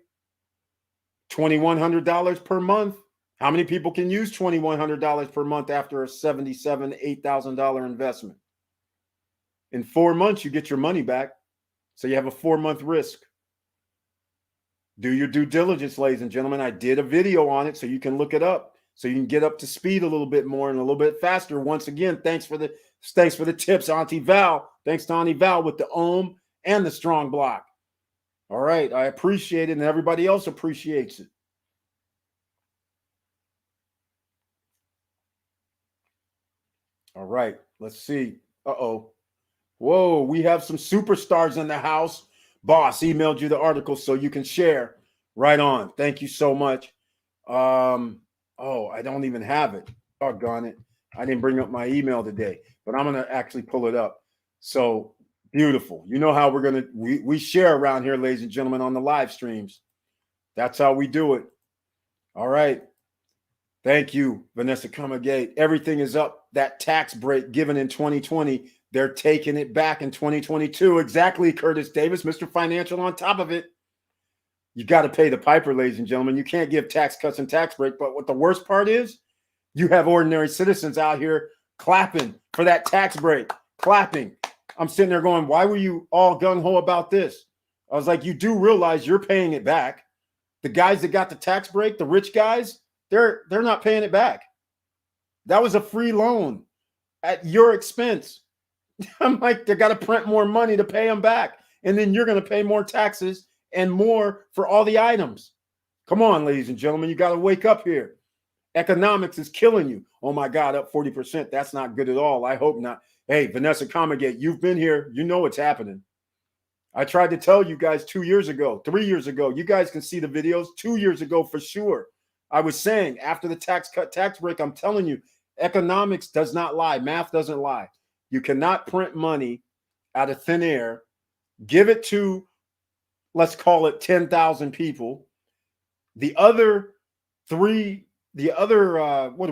$2,100 per month. How many people can use $2,100 per month after a $77,000, $8,000 investment? In 4 months, you get your money back. So you have a 4-month risk. Do your due diligence, ladies and gentlemen. I did a video on it so you can look it up, so you can get up to speed a little bit more and a little bit faster. Once again, thanks for the tips, Auntie Val. Thanks to Auntie Val with the OHM and the strong block. All right, I appreciate it, and everybody else appreciates it. All right, let's see. Uh-oh. Whoa, we have some superstars in the house. Boss emailed you the article so you can share. Right on. Thank you so much. I don't even have it. Doggone it. I didn't bring up my email today, but I'm gonna actually pull it up. So beautiful. You know how we share around here, ladies and gentlemen, on the live streams. That's how we do it. All right. Thank you, Vanessa Comagate. Everything is up. That tax break given in 2020, they're taking it back in 2022. Exactly, Curtis Davis, Mr. Financial on top of it. You got to pay the piper, ladies and gentlemen. You can't give tax cuts and tax break. But what the worst part is, you have ordinary citizens out here clapping for that tax break, clapping. I'm sitting there going, why were you all gung-ho about this? I was like, you do realize you're paying it back. The guys that got the tax break, the rich guys, they're not paying it back. That was a free loan at your expense. I'm like, they got to print more money to pay them back. And then you're going to pay more taxes and more for all the items. Come on, ladies and gentlemen, you got to wake up here. Economics is killing you. Oh my God, up 40%. That's not good at all. I hope not. Hey, Vanessa Comagate, you've been here. You know what's happening. I tried to tell you guys 2 years ago, 3 years ago. You guys can see the videos 2 years ago for sure. I was saying after the tax cut, tax break, I'm telling you, economics does not lie. Math doesn't lie. You cannot print money out of thin air, give it to, let's call it 10,000 people. What do we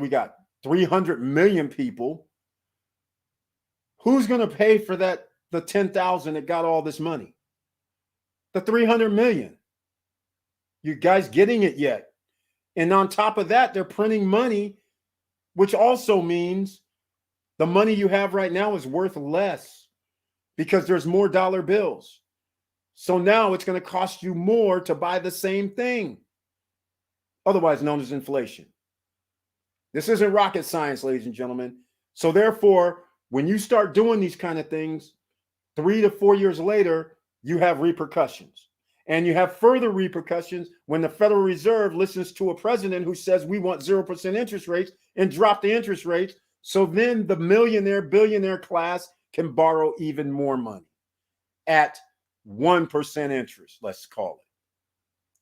got? 300 million people. Who's going to pay for that? The 10,000 that got all this money? The 300 million. You guys getting it yet? And on top of that, they're printing money, which also means the money you have right now is worth less because there's more dollar bills. So now it's going to cost you more to buy the same thing, otherwise known as inflation. This isn't rocket science, ladies and gentlemen. So therefore, when you start doing these kind of things, 3 to 4 years later, you have repercussions. And you have further repercussions when the Federal Reserve listens to a president who says we want 0% interest rates and drop the interest rates. So then the millionaire, billionaire class can borrow even more money at 1% interest, let's call it.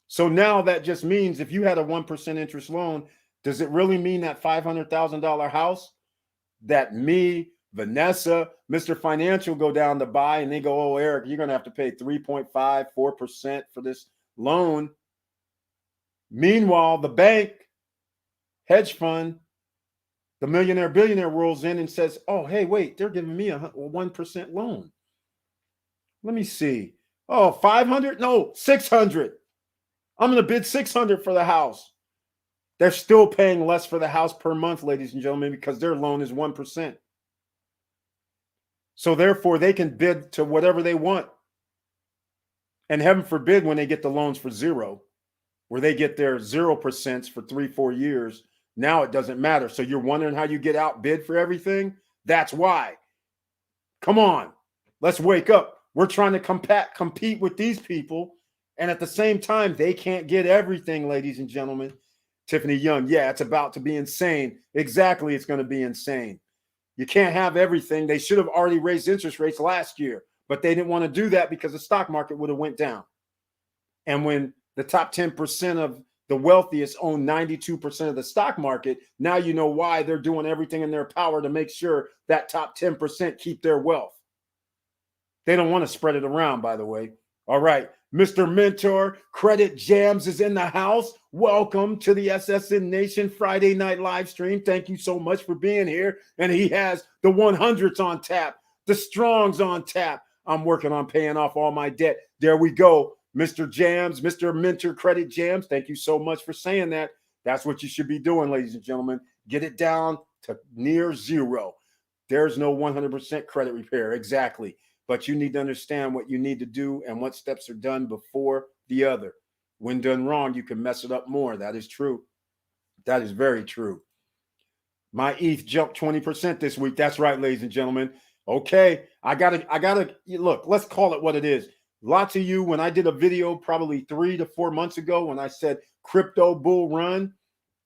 So now that just means if you had a 1% interest loan, does it really mean that $500,000 house that me, Vanessa, Mr. Financial go down to buy and they go, oh, Eric, you're going to have to pay 3.5, 4% for this loan. Meanwhile, the bank, hedge fund, the millionaire, billionaire rolls in and says, oh, hey, wait, they're giving me a 1% loan. Let me see. Oh, 500? No, 600. I'm going to bid 600 for the house. They're still paying less for the house per month, ladies and gentlemen, because their loan is 1%. So therefore, they can bid to whatever they want. And heaven forbid when they get the loans for zero, where they get their 0% for 3-4 years, now it doesn't matter. So you're wondering how you get outbid for everything? That's why. Come on, let's wake up. We're trying to compete with these people. And at the same time, they can't get everything, ladies and gentlemen. Tiffany Young, yeah, it's about to be insane. Exactly, it's going to be insane. You can't have everything. They should have already raised interest rates last year, but they didn't want to do that because the stock market would have went down. And when the top 10% of the wealthiest own 92% of the stock market, now you know why they're doing everything in their power to make sure that top 10% keep their wealth. They don't want to spread it around, by the way. All right. Mr. Mentor, Credit Jams is in the house. Welcome to the SSN Nation Friday Night live stream. Thank you so much for being here. And he has the 100s on tap, the Strongs on tap. I'm working on paying off all my debt. There we go. Mr. Jams, Mr. Mentor, Credit Jams. Thank you so much for saying that. That's what you should be doing, ladies and gentlemen. Get it down to near zero. There's no 100% credit repair. Exactly. But you need to understand what you need to do and what steps are done before the other. When done wrong, you can mess it up more. That is true. That is very true. My ETH jumped 20% this week. That's right, ladies and gentlemen. Okay, I gotta look, let's call it what it is. Lots of you, when I did a video probably 3 to 4 months ago, when I said crypto bull run,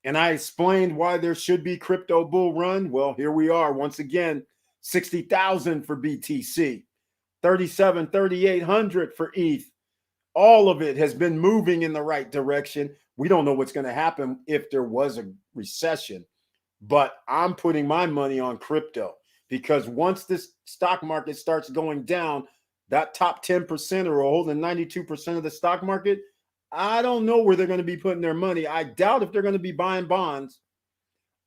and I explained why there should be crypto bull run. Well, here we are once again, 60,000 for BTC. 37, 3,800 for ETH. All of it has been moving in the right direction. We don't know what's going to happen if there was a recession, but I'm putting my money on crypto because once this stock market starts going down, that top 10% are holding 92% of the stock market. I don't know where they're going to be putting their money. I doubt if they're going to be buying bonds.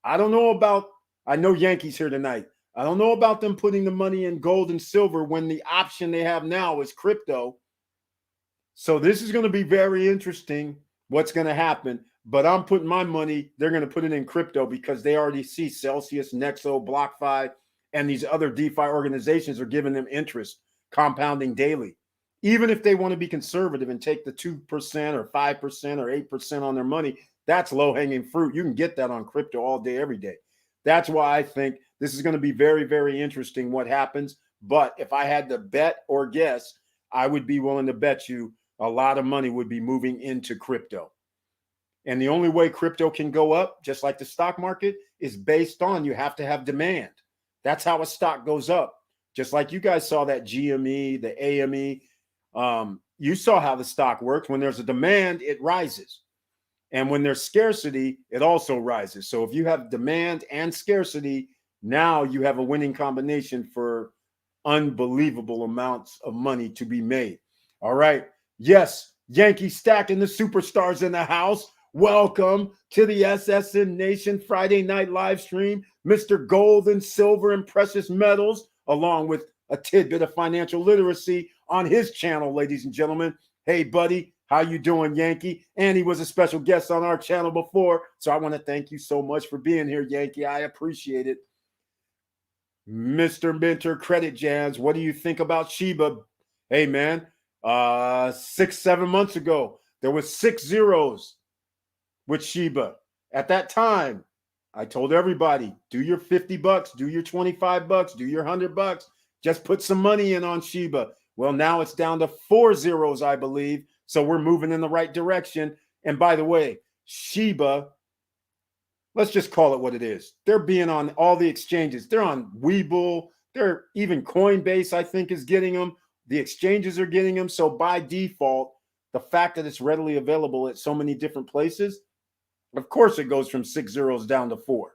I know Yankees here tonight. I don't know about them putting the money in gold and silver when the option they have now is crypto. So this is going to be very interesting what's going to happen. But I'm putting my money, they're going to put it in crypto because they already see Celsius, Nexo, BlockFi, and these other DeFi organizations are giving them interest, compounding daily. Even if they want to be conservative and take the 2% or 5% or 8% on their money, that's low-hanging fruit. You can get that on crypto all day, every day. That's why I think this is going to be very, very interesting what happens. But if I had to bet or guess, I would be willing to bet you a lot of money would be moving into crypto. And the only way crypto can go up, just like the stock market, is based on you have to have demand. That's how a stock goes up. Just like you guys saw that GME, the AME. You saw how the stock works. When there's a demand, it rises. And when there's scarcity, it also rises. So if you have demand and scarcity, now you have a winning combination for unbelievable amounts of money to be made. All right. Yes, Yankee Stack and the superstars in the house. Welcome to the SSN Nation Friday Night live stream. Mr. Gold and Silver and Precious Metals, along with a tidbit of financial literacy on his channel, ladies and gentlemen. Hey, buddy, how you doing, Yankee? And he was a special guest on our channel before, so I want to thank you so much for being here, Yankee. I appreciate it. Mr. Mentor Credit Jams, what do you think about Shiba? Hey, man. 6-7 months ago, there was 6 zeros with Shiba. At that time, I told everybody, do your $50, do your $25, do your $100, just put some money in on Shiba. Well, now it's down to 4 zeros, I believe. So we're moving in the right direction. And by the way, Shiba, let's just call it what it is. They're being on all the exchanges. They're on Webull. They're even Coinbase, I think, is getting them. The exchanges are getting them. So by default, the fact that it's readily available at so many different places, of course it goes from 6 zeros down to 4.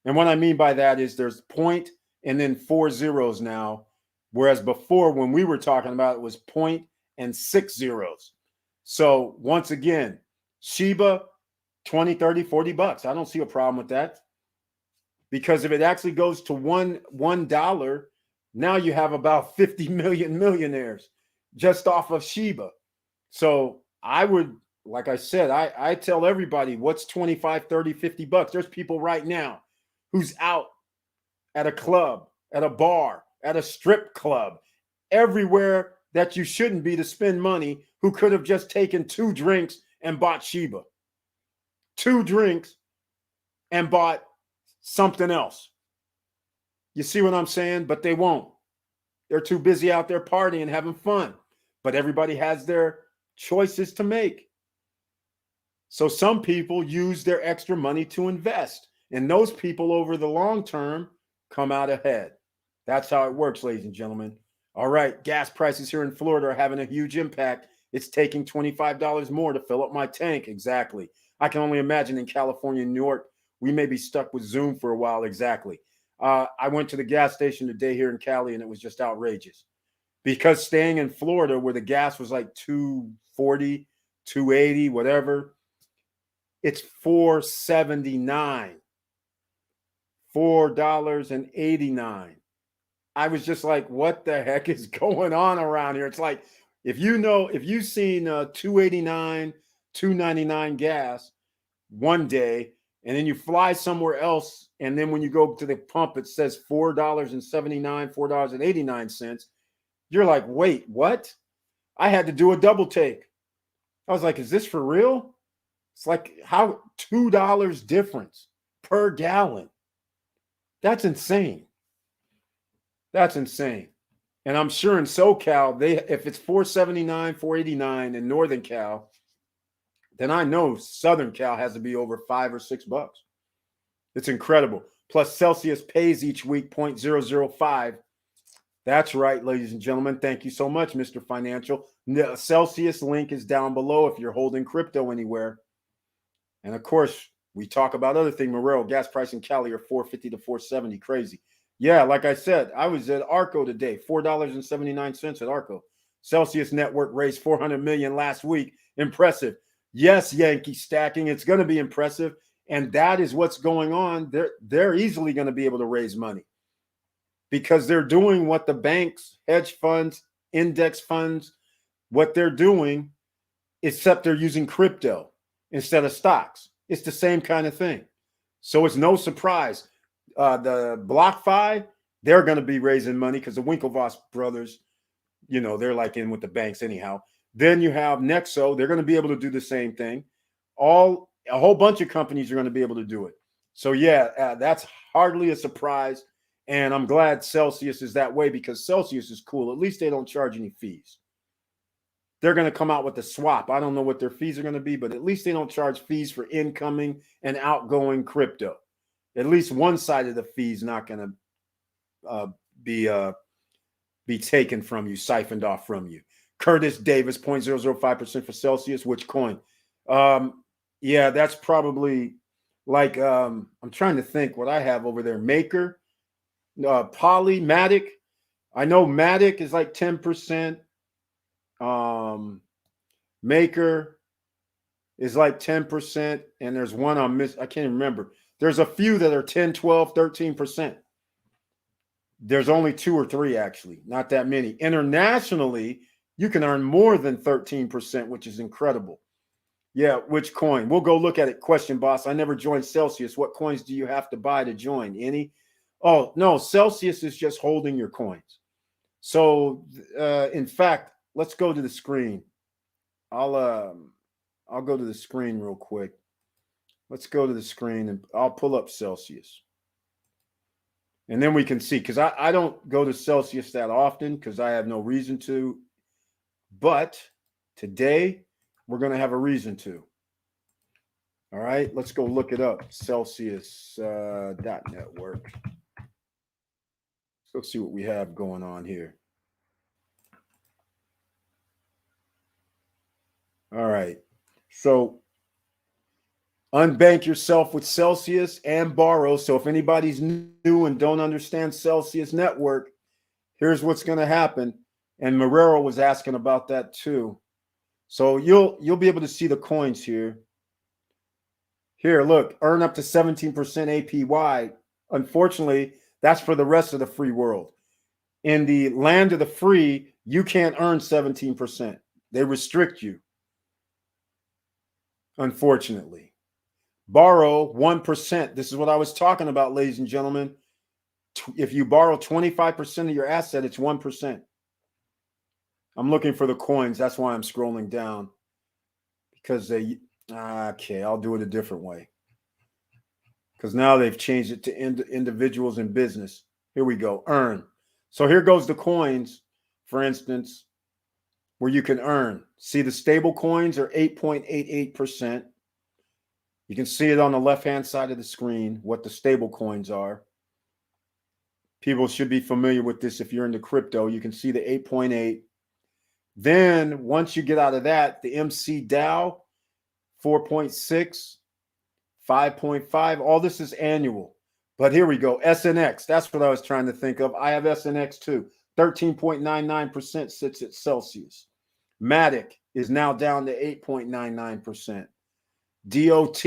And what I mean by that is there's point and then 4 zeros now, whereas before when we were talking about it was point and 6 zeros. So once again, Shiba, 20, 30, $40. I don't see a problem with that. Because if it actually goes to $1, now you have about 50 million millionaires just off of Shiba. So I would, like I said, I tell everybody what's 25, 30, $50. There's people right now who's out at a club, at a bar, at a strip club, everywhere that you shouldn't be to spend money, who could have just taken 2 drinks and bought Shiba. 2 drinks and bought something else. You see what I'm saying? But they won't. They're too busy out there partying, having fun. But everybody has their choices to make. So some people use their extra money to invest. And those people over the long term come out ahead. That's how it works, ladies and gentlemen. All right, gas prices here in Florida are having a huge impact. It's taking $25 more to fill up my tank. Exactly. I can only imagine in California and New York, we may be stuck with Zoom for a while. Exactly. I went to the gas station today here in Cali, and it was just outrageous. Because staying in Florida where the gas was like $2.40, $2.80, whatever, it's $4.79. $4.89. I was just like, what the heck is going on around here? It's like, if you've seen $2.89, $2.99 gas one day, and then you fly somewhere else, and then when you go to the pump, it says $4.79, $4.89. You're like, wait, what? I had to do a double take. I was like, is this for real? It's like, how $2 difference per gallon? That's insane. That's insane. And I'm sure in SoCal, if it's $4.79, $4.89 in Northern Cal, then I know Southern Cal has to be over $5 or $6. It's incredible. Plus Celsius pays each week 0.005 That's right, ladies and gentlemen. Thank you so much, Mr. Financial. The Celsius link is down below if you're holding crypto anywhere. And of course, we talk about other thing. Morel, gas price in Cali are 450 to 470. Crazy. Yeah, like I said, I was at Arco today, $4.79 at Arco. Celsius Network raised 400 million last week. Impressive. Yes, Yankee stacking. It's going to be impressive. And that is what's going on. They're easily going to be able to raise money because they're doing what the banks, hedge funds, index funds, what they're doing, except they're using crypto instead of stocks. It's the same kind of thing. So it's no surprise. The BlockFi, they're going to be raising money because the Winklevoss brothers, they're like in with the banks anyhow. Then you have Nexo. They're going to be able to do the same thing. A whole bunch of companies are going to be able to do it. So yeah, that's hardly a surprise. And I'm glad Celsius is that way because Celsius is cool. At least they don't charge any fees. They're going to come out with a swap. I don't know what their fees are going to be, but at least they don't charge fees for incoming and outgoing crypto. At least one side of the fee is not going to be taken from you, siphoned off from you. Curtis Davis, 0.005% for Celsius. Which coin? Yeah, that's probably like, I'm trying to think what I have over there. Maker, Poly, Matic. I know Matic is like 10%. Maker is like 10%. And there's one I can't even remember. There's a few that are 10, 12, 13%. There's only 2 or 3, actually, not that many. Internationally, you can earn more than 13%, which is incredible. Yeah, which coin? We'll go look at it. Question, boss. I never joined Celsius. What coins do you have to buy to join? Any? Oh, no, Celsius is just holding your coins. So, in fact, let's go to the screen. I'll go to the screen real quick. Let's go to the screen and I'll pull up Celsius. And then we can see, because I don't go to Celsius that often because I have no reason to. But today, we're going to have a reason to. All right, let's go look it up. Celsius .network. Let's see what we have going on here. All right. So unbank yourself with Celsius and borrow. So if anybody's new and don't understand Celsius Network, here's what's going to happen. And Marrero was asking about that too. So you'll be able to see the coins here. Here, look, earn up to 17% APY. Unfortunately, that's for the rest of the free world. In the land of the free, you can't earn 17%. They restrict you. Unfortunately. Borrow 1%. This is what I was talking about, ladies and gentlemen. If you borrow 25% of your asset, it's 1%. I'm looking for the coins. That's why I'm scrolling down. Because okay, I'll do it a different way. Because now they've changed it to individuals and business. Here we go. Earn. So here goes the coins, for instance, where you can earn. See, the stable coins are 8.88%. You can see it on the left-hand side of the screen, what the stable coins are. People should be familiar with this if you're into crypto. You can see the 8.8. Then once you get out of that, the MC Dow, 4.6, 5.5. All this is annual. But here we go. SNX. That's what I was trying to think of. I have SNX too. 13.99% sits at Celsius. Matic is now down to 8.99%. DOT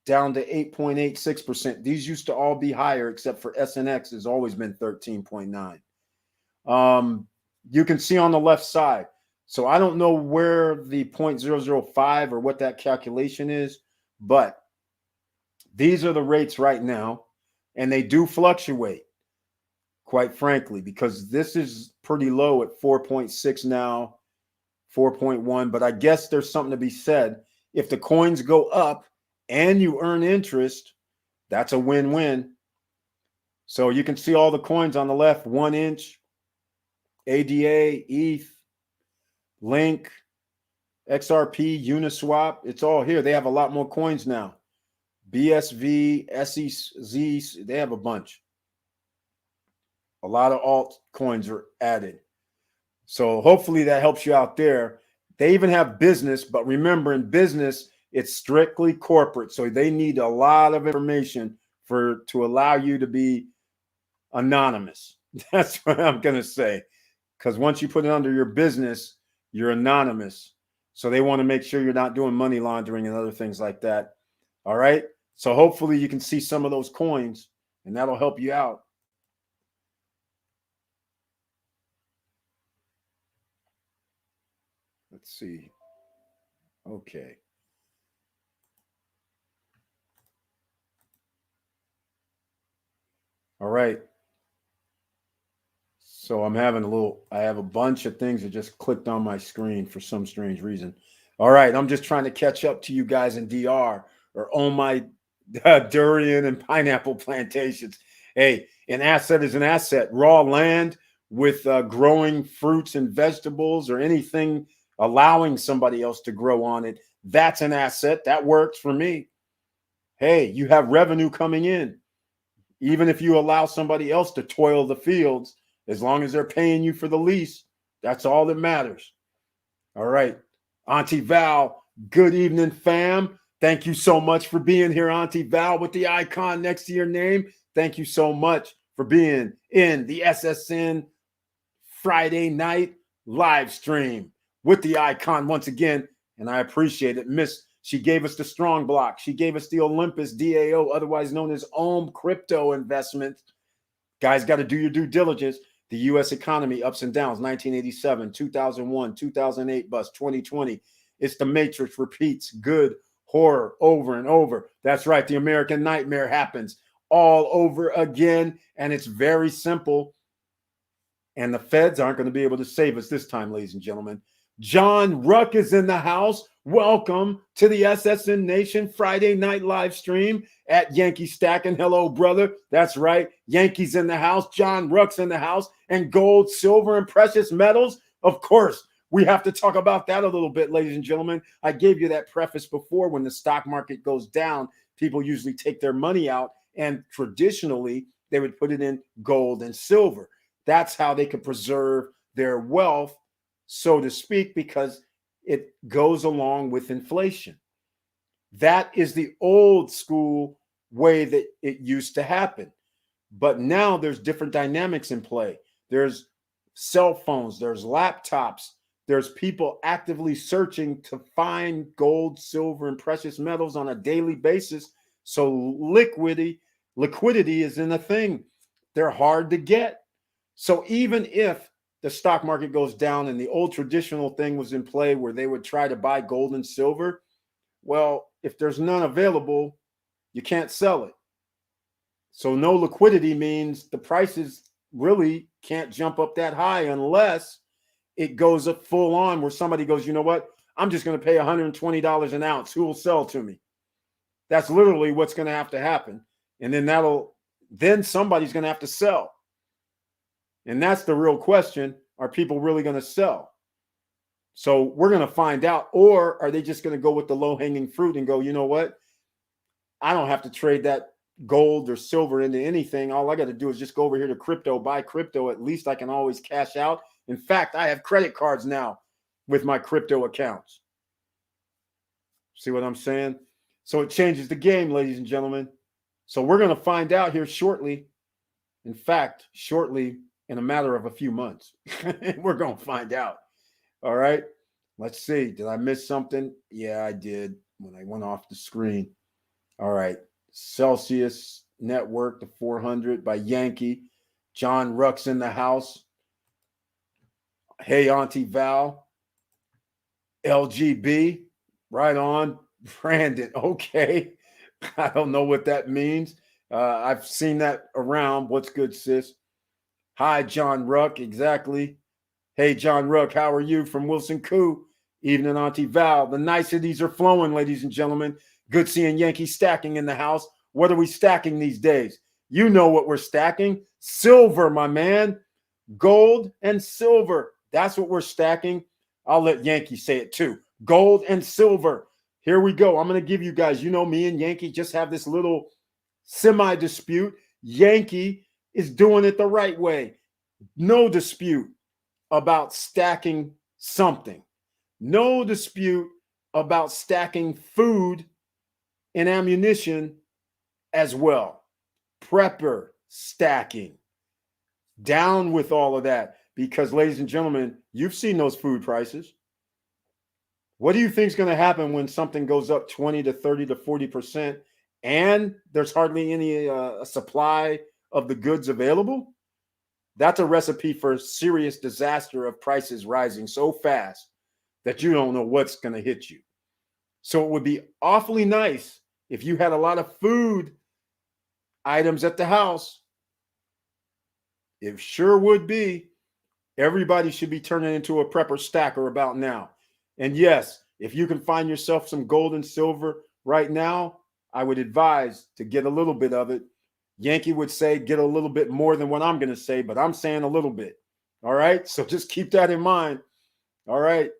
down to 8.86%. These used to all be higher, except for SNX has always been 13.9. You can see on the left side. So I don't know where the 0.005 or what that calculation is, but these are the rates right now, and they do fluctuate, quite frankly, because this is pretty low at 4.6 now, 4.1, but I guess there's something to be said. If the coins go up and you earn interest, that's a win-win. So you can see all the coins on the left, 1 inch, ADA, ETH, Link, XRP, Uniswap. It's all here. They have a lot more coins now. BSV, SEZ, they have a bunch. A lot of altcoins are added. So hopefully that helps you out there. They even have business, but remember, in business, it's strictly corporate. So they need a lot of information to allow you to be anonymous. That's what I'm going to say. Because once you put it under your business, you're anonymous. So they want to make sure you're not doing money laundering and other things like that. All right. So hopefully you can see some of those coins, and that'll help you out. Let's see. Okay. All right. So I have a bunch of things that just clicked on my screen for some strange reason. All right. I'm just trying to catch up to you guys in DR or on my durian and pineapple plantations. Hey, an asset is an asset. Raw land with growing fruits and vegetables or anything allowing somebody else to grow on it, that's an asset. That works for me. Hey, you have revenue coming in. Even if you allow somebody else to toil the fields, as long as they're paying you for the lease, that's all that matters. All right. Auntie Val, good evening, fam. Thank you so much for being here, Auntie Val, with the icon next to your name. Thank you so much for being in the SSN Friday Night live stream with the icon once again. And I appreciate it. She gave us the strong block. She gave us the Olympus DAO, otherwise known as Ohm Crypto Investment. Guys, got to do your due diligence. The U.S. economy, ups and downs, 1987, 2001, 2008 bust, 2020. It's the matrix repeats, good horror over and over. That's right. The American nightmare happens all over again. And it's very simple. And the feds aren't going to be able to save us this time, ladies and gentlemen. John Ruck is in the house. Welcome to the SSN Nation Friday Night live stream at Yankee Stacking. Hello, brother. That's right. Yankees in the house. John Ruck's in the house. And gold, silver, and precious metals. Of course, we have to talk about that a little bit, ladies and gentlemen. I gave you that preface before. When the stock market goes down, people usually take their money out, and traditionally, they would put it in gold and silver. That's how they could preserve their wealth, so to speak, because it goes along with inflation. That is the old school way that it used to happen. But now there's different dynamics in play. There's cell phones, there's laptops, there's people actively searching to find gold, silver, and precious metals on a daily basis. So liquidity isn't a thing. They're hard to get. So even if the stock market goes down and the old traditional thing was in play where they would try to buy gold and silver, well, if there's none available, you can't sell it. So no liquidity means the prices really can't jump up that high unless it goes up full on where somebody goes, you know what? I'm just going to pay $120 an ounce. Who will sell to me? That's literally what's going to have to happen. And then somebody's going to have to sell. And that's the real question. Are people really going to sell? So we're going to find out. Or are they just going to go with the low-hanging fruit and go, you know what? I don't have to trade that gold or silver into anything. All I got to do is just go over here to crypto, buy crypto. At least I can always cash out. In fact, I have credit cards now with my crypto accounts. See what I'm saying? So it changes the game, ladies and gentlemen. So we're going to find out here shortly. In fact, shortly, in a matter of a few months. We're going to find out. All right. Let's see. Did I miss something? Yeah, I did when I went off the screen. All right. Celsius Network, the 400 by Yankee. John Ruck's in the house. Hey, Auntie Val. LGB. Right on. Brandon. Okay. I don't know what that means. I've seen that around. What's good, sis? Hi, John Ruck. Exactly. Hey, John Ruck, how are you? From Wilson Coo. Evening, Auntie Val. The niceties are flowing, ladies and gentlemen. Good seeing Yankee Stacking in the house. What are we stacking these days? You know what we're stacking. Silver, my man. Gold and silver. That's what we're stacking. I'll let Yankee say it too. Gold and silver. Here we go. I'm going to give you guys, me and Yankee just have this little semi-dispute. Yankee is doing it the right way. No dispute about stacking something. No dispute about stacking food and ammunition as well. Prepper stacking. Down with all of that, because, ladies and gentlemen, you've seen those food prices. What do you think is going to happen when something goes up 20 to 30 to 40% and there's hardly any supply of the goods available? That's a recipe for serious disaster of prices rising so fast that you don't know what's going to hit you. So it would be awfully nice if you had a lot of food items at the house. It sure would be. Everybody should be turning into a prepper stacker about now. And yes, if you can find yourself some gold and silver right now, I would advise to get a little bit of it. Yankee would say get a little bit more than what I'm going to say, but I'm saying a little bit. All right. So just keep that in mind. All right.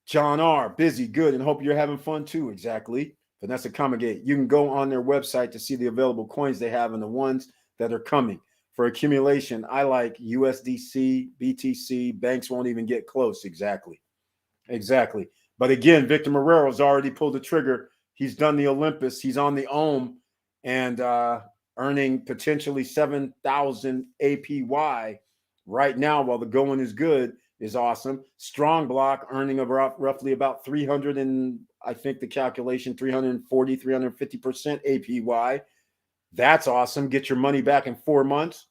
John R. Busy, good, and hope you're having fun too. Exactly. Vanessa Comagate. You can go on their website to see the available coins they have and the ones that are coming. For accumulation, I like USDC, BTC. Banks won't even get close. Exactly. But again, Victor Marrero's already pulled the trigger. He's done the Olympus. He's on the Ohm and earning potentially 7,000 APY right now while the going is good is awesome. Strong Block earning about roughly about 300 and I think the calculation 340, 350% APY. That's awesome. Get your money back in 4 months.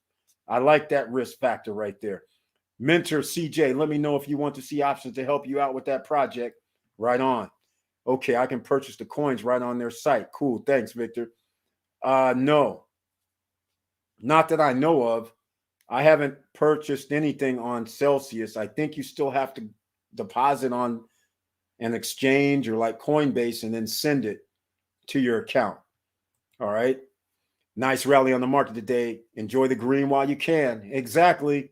I like that risk factor right there. Mentor CJ, let me know if you want to see options to help you out with that project. Right on. Okay, I can purchase the coins right on their site. Cool. Thanks, Victor. No, not that I know of. I haven't purchased anything on Celsius. I think you still have to deposit on an exchange or like Coinbase and then send it to your account. All right. Nice rally on the market today. Enjoy the green while you can. Exactly.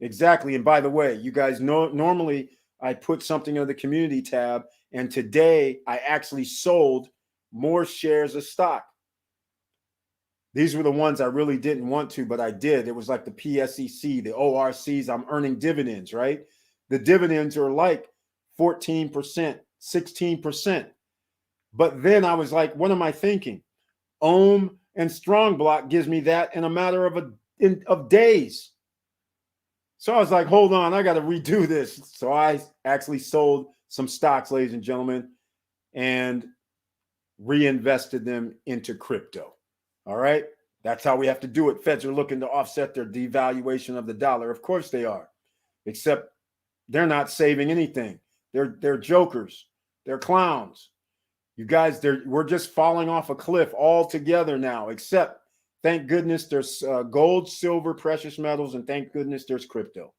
And by the way, you guys know normally I put something in the community tab, and today I actually sold more shares of stock. These were the ones I really didn't want to, but I did. It was like the PSEC, the ORCs. I'm earning dividends, right? The dividends are like 14%, 16%. But then I was like, what am I thinking? Ohm and Strong Block gives me that in a matter of days. So I was like, hold on, I got to redo this. So I actually sold some stocks, ladies and gentlemen, and reinvested them into crypto. All right. That's how we have to do it. Feds are looking to offset their devaluation of the dollar. Of course they are, except they're not saving anything. They're jokers. They're clowns. You guys, we're just falling off a cliff altogether now, except thank goodness there's gold, silver, precious metals, and thank goodness there's crypto.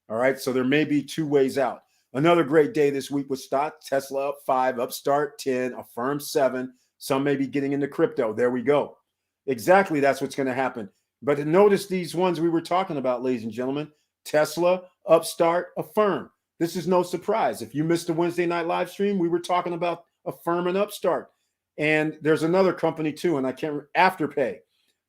All right. So there may be two ways out. Another great day this week with stock. Tesla up 5, Upstart 10, Affirm 7. Some may be getting into crypto. There we go. Exactly. That's what's going to happen. But notice these ones we were talking about, ladies and gentlemen. Tesla, Upstart, Affirm. This is no surprise. If you missed the Wednesday night live stream, we were talking about Affirm and Upstart. And there's another company too, and I can't, Afterpay.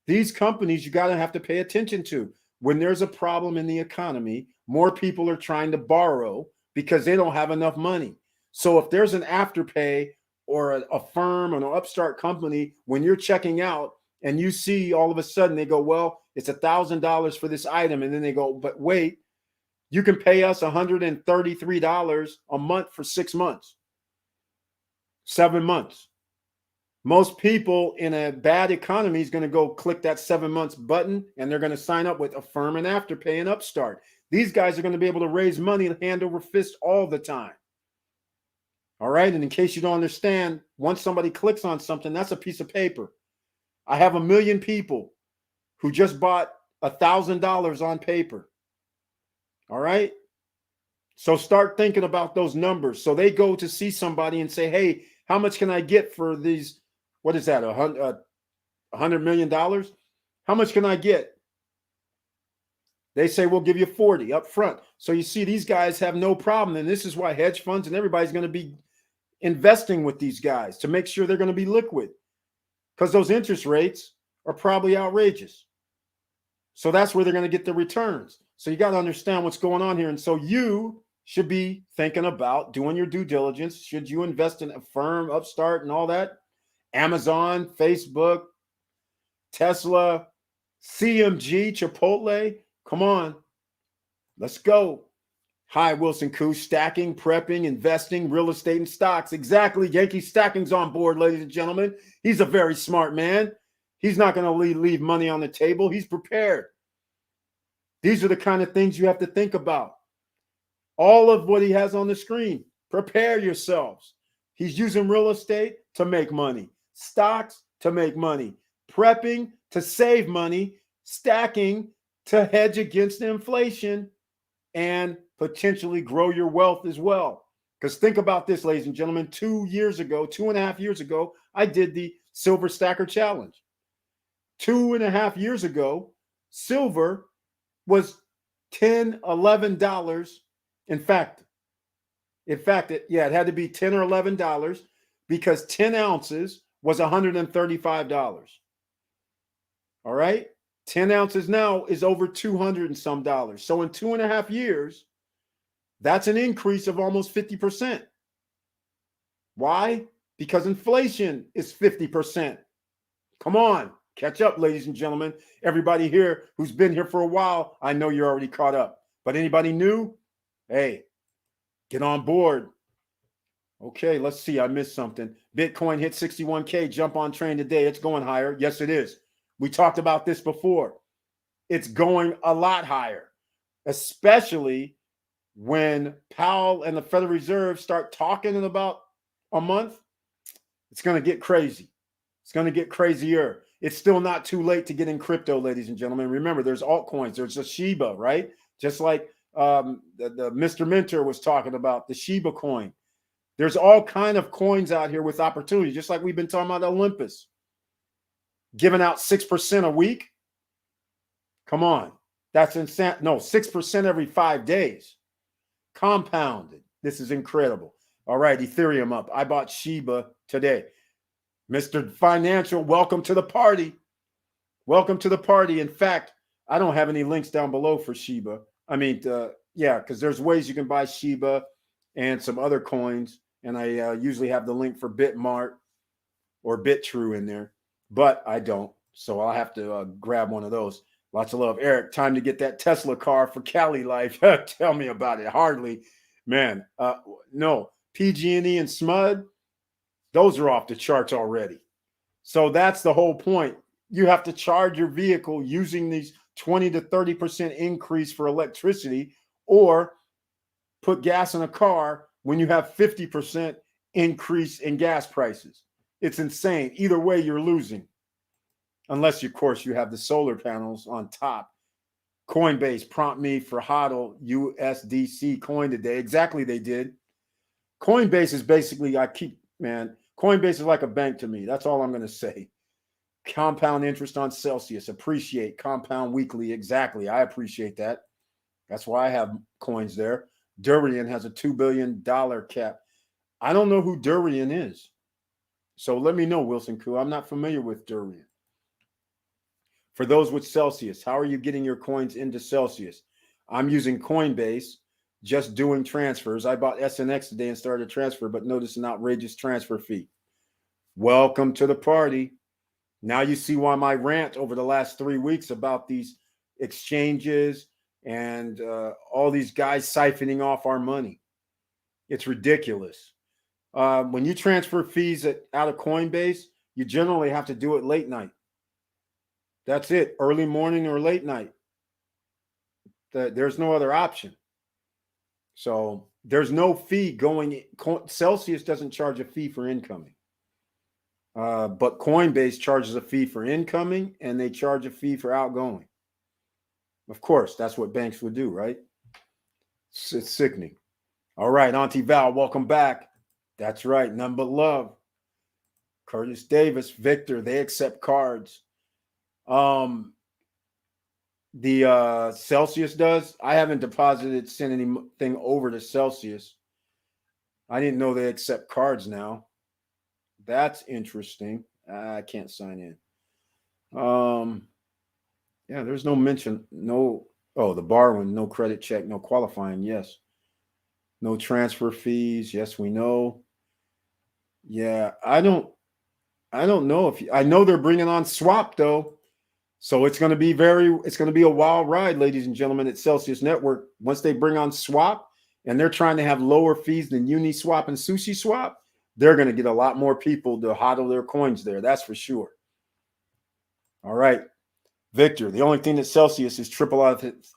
These companies you got to have to pay attention to. When there's a problem in the economy, more people are trying to borrow because they don't have enough money. So if there's an Afterpay or a firm or an Upstart company, when you're checking out and you see all of a sudden they go, well, it's $1,000 for this item. And then they go, but wait, you can pay us $133 a month for 6 months, 7 months. Most people in a bad economy is going to go click that 7 months button and they're going to sign up with Affirm and Afterpay and Upstart. These guys are going to be able to raise money hand over fist all the time. All right. And in case you don't understand, once somebody clicks on something, that's a piece of paper. I have 1 million people who just bought $1,000 on paper. All right. So start thinking about those numbers. So they go to see somebody and say, hey, how much can I get for these? What is that? $100 million? How much can I get? They say, we'll give you 40 up front. So you see, these guys have no problem. And this is why hedge funds and everybody's going to be investing with these guys to make sure they're going to be liquid, because those interest rates are probably outrageous. So that's where they're going to get the returns. So you got to understand what's going on here. And so you should be thinking about doing your due diligence. Should you invest in a firm, Upstart, and all that? Amazon, Facebook, Tesla, CMG, Chipotle. Come on. Let's go. Hi, Wilson Koo. Stacking, prepping, investing, real estate, and stocks. Exactly. Yankee Stacking's on board, ladies and gentlemen. He's a very smart man. He's not going to leave money on the table. He's prepared. These are the kind of things you have to think about. All of what he has on the screen. Prepare yourselves. He's using real estate to make money, stocks to make money, prepping to save money, stacking to hedge against inflation, and potentially grow your wealth as well. Because think about this, ladies and gentlemen, 2.5 years ago, I did the Silver Stacker Challenge. 2.5 years ago, silver was $10, $11. In fact, it had to be $10 or $11 because 10 ounces was $135. All right. 10 ounces now is over $200 and some dollars. So in 2.5 years, that's an increase of almost 50%. Why? Because inflation is 50%. Come on, catch up, ladies and gentlemen. Everybody here who's been here for a while, I know you're already caught up. But anybody new? Hey, get on board. Okay, let's see. I missed something. Bitcoin hit 61K. Jump on train today. It's going higher. Yes, it is. We talked about this before. It's going a lot higher, especially when Powell and the Federal Reserve start talking in about a month. It's going to get crazy. It's going to get crazier. It's still not too late to get in crypto, ladies and gentlemen. Remember, there's altcoins. There's a Shiba, right? Just like the Mr. Mentor was talking about, the Shiba coin. There's all kind of coins out here with opportunity, just like we've been talking about Olympus. Giving out 6% a week. Come on. That's insane. No, 6% every 5 days. Compounded. This is incredible. All right, Ethereum up. I bought Shiba today. Mr. Financial, welcome to the party. Welcome to the party. In fact, I don't have any links down below for Shiba. I mean, because there's ways you can buy Shiba and some other coins. And I usually have the link for Bitmart or BitTrue in there, but I don't. So I'll have to grab one of those. Lots of love. Eric, time to get that Tesla car for Cali life. Tell me about it. Hardly. Man, no. PG&E and SMUD, those are off the charts already. So that's the whole point. You have to charge your vehicle using these 20 to 30% increase for electricity, or put gas in a car when you have 50% increase in gas prices. It's insane. Either way, you're losing. Unless, of course, you have the solar panels on top. Coinbase prompt me for HODL USDC coin today. Exactly, they did. Coinbase is basically, Coinbase is like a bank to me. That's all I'm going to say. Compound interest on Celsius. Appreciate. Compound weekly. Exactly. I appreciate that. That's why I have coins there. Durian has a $2 billion cap. I don't know who Durian is. So let me know, Wilson Koo. I'm not familiar with Durian. For those with Celsius, how are you getting your coins into Celsius? I'm using Coinbase, just doing transfers. I bought SNX today and started a transfer, but notice an outrageous transfer fee. Welcome to the party. Now you see why my rant over the last 3 weeks about these exchanges and all these guys siphoning off our money. It's ridiculous. When you transfer fees out of Coinbase, you generally have to do it late night. That's it. Early morning or late night. There's no other option. So there's no fee going. Celsius doesn't charge a fee for incoming. But Coinbase charges a fee for incoming, and they charge a fee for outgoing. Of course, that's what banks would do, right? It's sickening. All right, Auntie Val, welcome back. That's right, none but love. Curtis Davis, Victor, they accept cards. The Celsius does. I haven't sent anything over to Celsius. I didn't know they accept cards now. That's interesting. I can't sign in. Yeah, there's no mention. No, oh, the borrowing, no credit check, no qualifying. Yes. No transfer fees. Yes, we know. Yeah, I don't know if I know they're bringing on swap though. So it's going to be it's going to be a wild ride, ladies and gentlemen, at Celsius Network. Once they bring on swap and they're trying to have lower fees than Uniswap and Sushi Swap, they're going to get a lot more people to hodl their coins there. That's for sure. All right. Victor, the only thing that Celsius is triple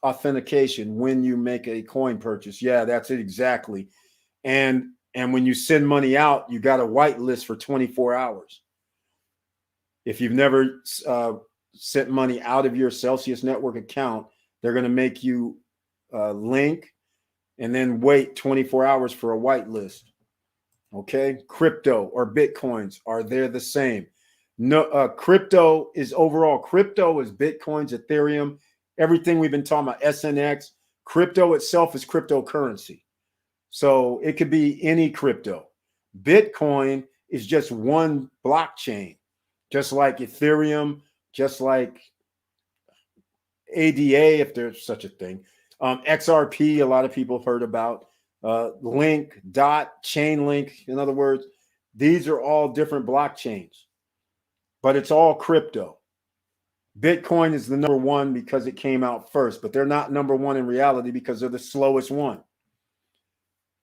authentication when you make a coin purchase. Yeah, that's it exactly. And when you send money out, you got a whitelist for 24 hours. If you've never sent money out of your Celsius Network account, they're going to make you link and then wait 24 hours for a whitelist. Okay, crypto or Bitcoins, are they the same? No, crypto is Bitcoins, Ethereum, everything we've been talking about, SNX. Crypto itself is cryptocurrency. So it could be any crypto. Bitcoin is just one blockchain, just like Ethereum, just like ADA, if there's such a thing. XRP, a lot of people have heard about. Link, Dot, Chainlink. In other words, these are all different blockchains, but it's all crypto. Bitcoin is the number one because it came out first, but they're not number one in reality because they're the slowest one.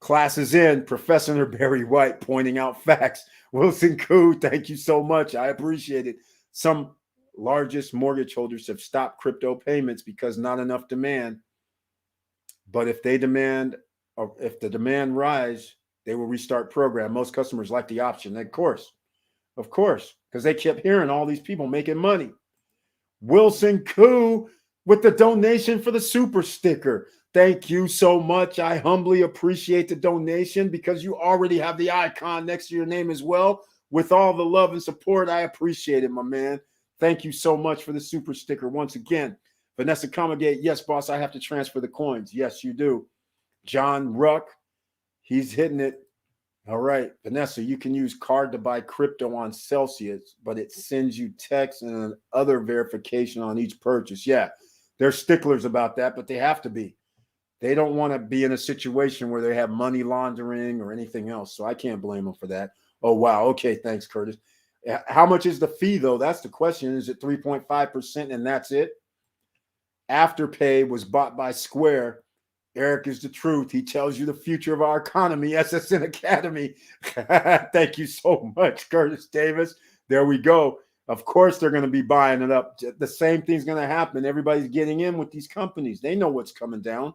Class is in. Professor Barry White pointing out facts. Wilson Koo, thank you so much. I appreciate it. Some largest mortgage holders have stopped crypto payments because not enough demand. But if they demand, or if the demand rise, they will restart program. Most customers like the option. Of course, because they kept hearing all these people making money. Wilson Koo with the donation for the super sticker. Thank you so much. I humbly appreciate the donation because you already have the icon next to your name as well. With all the love and support, I appreciate it, my man. Thank you so much for the super sticker. Once again, Vanessa Comagate, yes, boss, I have to transfer the coins. Yes, you do. John Ruck, he's hitting it. All right, Vanessa, you can use card to buy crypto on Celsius, but it sends you text and other verification on each purchase. Yeah, they're sticklers about that, but they have to be. They don't want to be in a situation where they have money laundering or anything else. So I can't blame them for that. Oh, wow. Okay, thanks, Curtis. How much is the fee, though? That's the question. Is it 3.5% and that's it? Afterpay was bought by Square. Eric is the truth. He tells you the future of our economy. SSN Academy. Thank you so much, Curtis Davis. There we go. Of course, they're going to be buying it up. The same thing's going to happen. Everybody's getting in with these companies. They know what's coming down.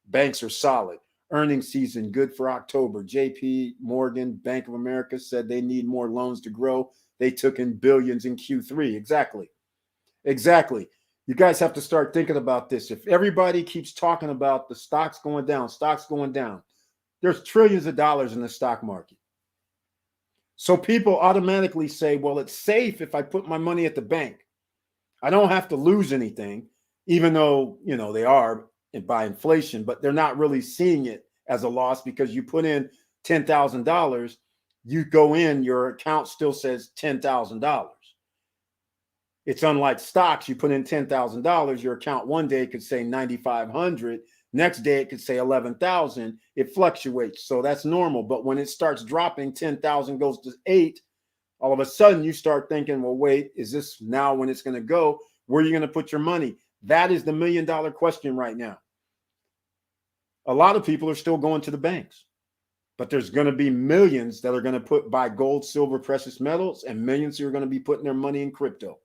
Banks are solid. Earnings season good for October. JP Morgan, Bank of America said they need more loans to grow. They took in billions in Q3. Exactly. You guys have to start thinking about this. If everybody keeps talking about the stocks going down, there's trillions of dollars in the stock market. So people automatically say, well, it's safe if I put my money at the bank. I don't have to lose anything, even though, they are by inflation, but they're not really seeing it as a loss because you put in $10,000, you go in, your account still says $10,000. It's unlike stocks. You put in $10,000, your account one day could say 9,500. Next day it could say 11,000. It fluctuates. So that's normal. But when it starts dropping, 10,000 goes to 8, all of a sudden you start thinking, well, wait, is this now when it's going to go? Where are you going to put your money? That is the $1 million question right now. A lot of people are still going to the banks, but there's going to be millions that are going to buy gold, silver, precious metals, and millions who are going to be putting their money in crypto,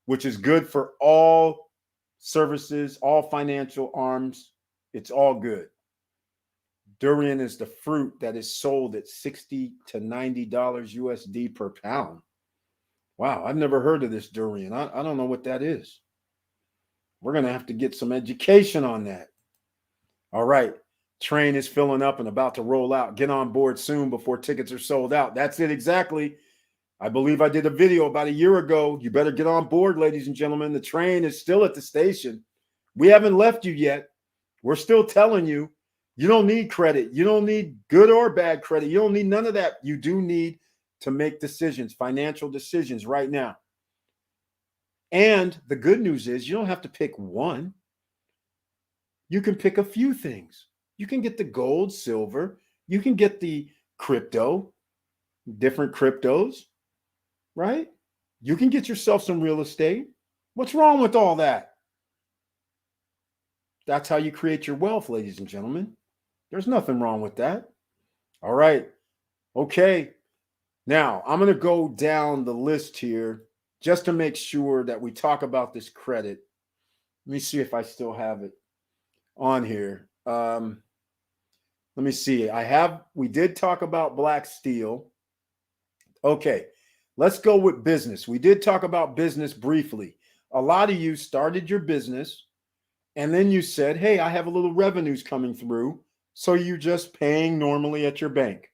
which is good for all services, all financial arms. It's all good. Durian is the fruit that is sold at $60 to $90 USD per pound. Wow, I've never heard of this durian. I don't know what that is. We're going to have to get some education on that. All right. Train is filling up and about to roll out. Get on board soon before tickets are sold out. That's it exactly. I believe I did a video about a year ago. You better get on board, ladies and gentlemen. The train is still at the station. We haven't left you yet. We're still telling you, you don't need credit. You don't need good or bad credit. You don't need none of that. You do need to make decisions, financial decisions right now. And the good news is you don't have to pick one. You can pick a few things. You can get the gold, silver. You can get the crypto, different cryptos, right? You can get yourself some real estate. What's wrong with all that? That's how you create your wealth, ladies and gentlemen. There's nothing wrong with that. All right. Okay. Now, I'm going to go down the list here just to make sure that we talk about this credit. Let me see if I still have it on here. Let me see. We did talk about black steel. Okay. Let's go with business. We did talk about business briefly. A lot of you started your business and then you said, hey, I have a little revenues coming through. So you're just paying normally at your bank.